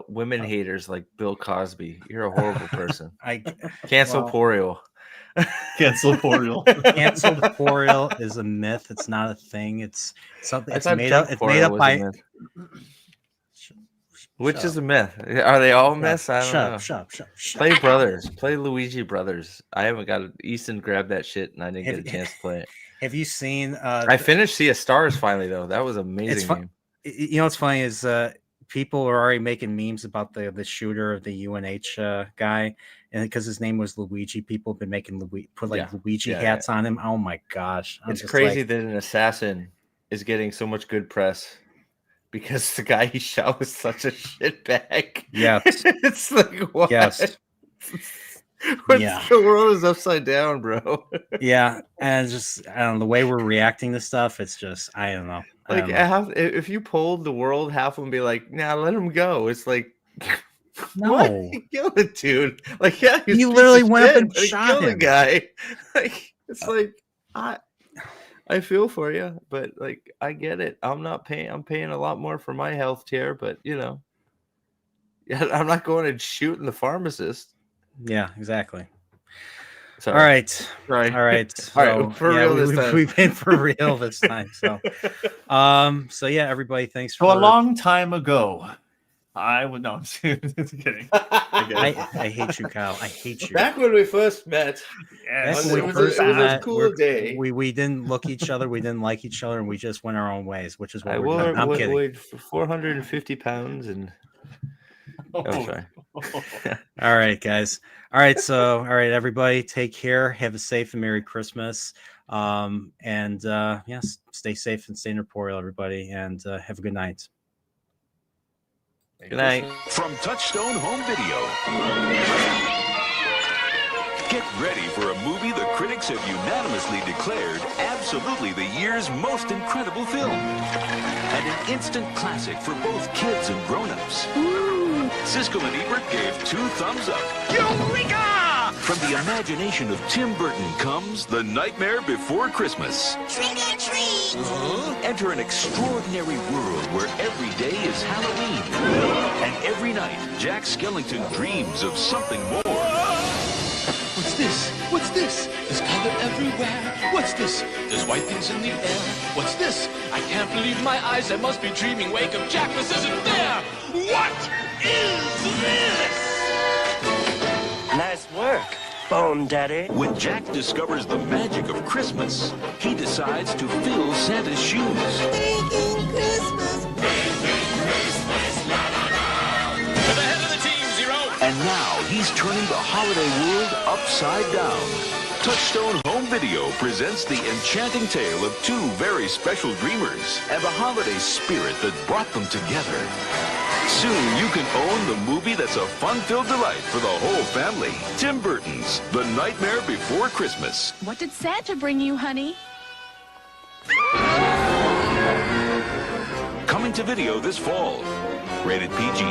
women haters like Bill Cosby? You're a horrible person. Chillporeal. Chillporeal is a myth. It's not a thing. It's something. It's made up. It's made up by. Which is a myth? Are they all myths? I don't know. Shut. Play Brothers. Play Luigi Brothers. I haven't got it. Easton grabbed that shit, and I didn't get a chance to play it. Have you seen? I finished Sea of Stars finally, though. That was an amazing game. You know what's funny is people are already making memes about the shooter of the UNH guy, and because his name was Luigi, people have been making Luigi hats on him. Oh my gosh, it's crazy that an assassin is getting so much good press because the guy he shot was such a shitbag. Yes, it's like what? Yes. The world is upside down, bro. Yeah, and just I don't know, the way we're reacting to stuff. It's just I don't know. Like if you polled the world, half of them be like, "Nah, let him go." It's like, no, what? He killed it, dude. Like, yeah, he literally went up and shot him. The guy. Like, it's like I feel for you, but like I get it. I'm paying a lot more for my health care, but yeah, I'm not going and shooting the pharmacist. Yeah, exactly. Sorry. All right. Right. All right. So, all right. For real this time. We've been for real this time. So, so yeah, everybody, thanks for a long time ago. I would no, I'm just kidding. I hate you, Kyle. I hate you. Back when we first met, it was a cool day. We didn't look each other, we didn't like each other, and we just went our own ways, which is what we're doing. I'm kidding. I weighed 450 pounds and sorry. All right, guys. All right, so all right, everybody, take care. Have a safe and Merry Christmas. And yes, stay safe and stay Dreadroberts, everybody, and have a good night. Good night. From Touchstone Home Video. Get ready for a movie the critics have unanimously declared absolutely the year's most incredible film. And an instant classic for both kids and grown-ups. Siskel and Ebert gave 2 thumbs up. Eureka! From the imagination of Tim Burton comes The Nightmare Before Christmas. Trick or treat! Enter an extraordinary world where every day is Halloween. And every night, Jack Skellington dreams of something more. What's this? What's this? There's color everywhere. What's this? There's white things in the air. What's this? I can't believe my eyes. I must be dreaming. Wake up, Jack. This isn't fair. What is this? Nice work, Bone Daddy. When Jack discovers the magic of Christmas, he decides to fill Santa's shoes. Making Christmas. To the head of the team, Zero. And now he's turning the holiday world upside down. Touchstone Home Video presents the enchanting tale of 2 very special dreamers and the holiday spirit that brought them together. Soon you can own the movie that's a fun-filled delight for the whole family. Tim Burton's The Nightmare Before Christmas. What did Santa bring you, honey? Coming to video this fall. Rated PG.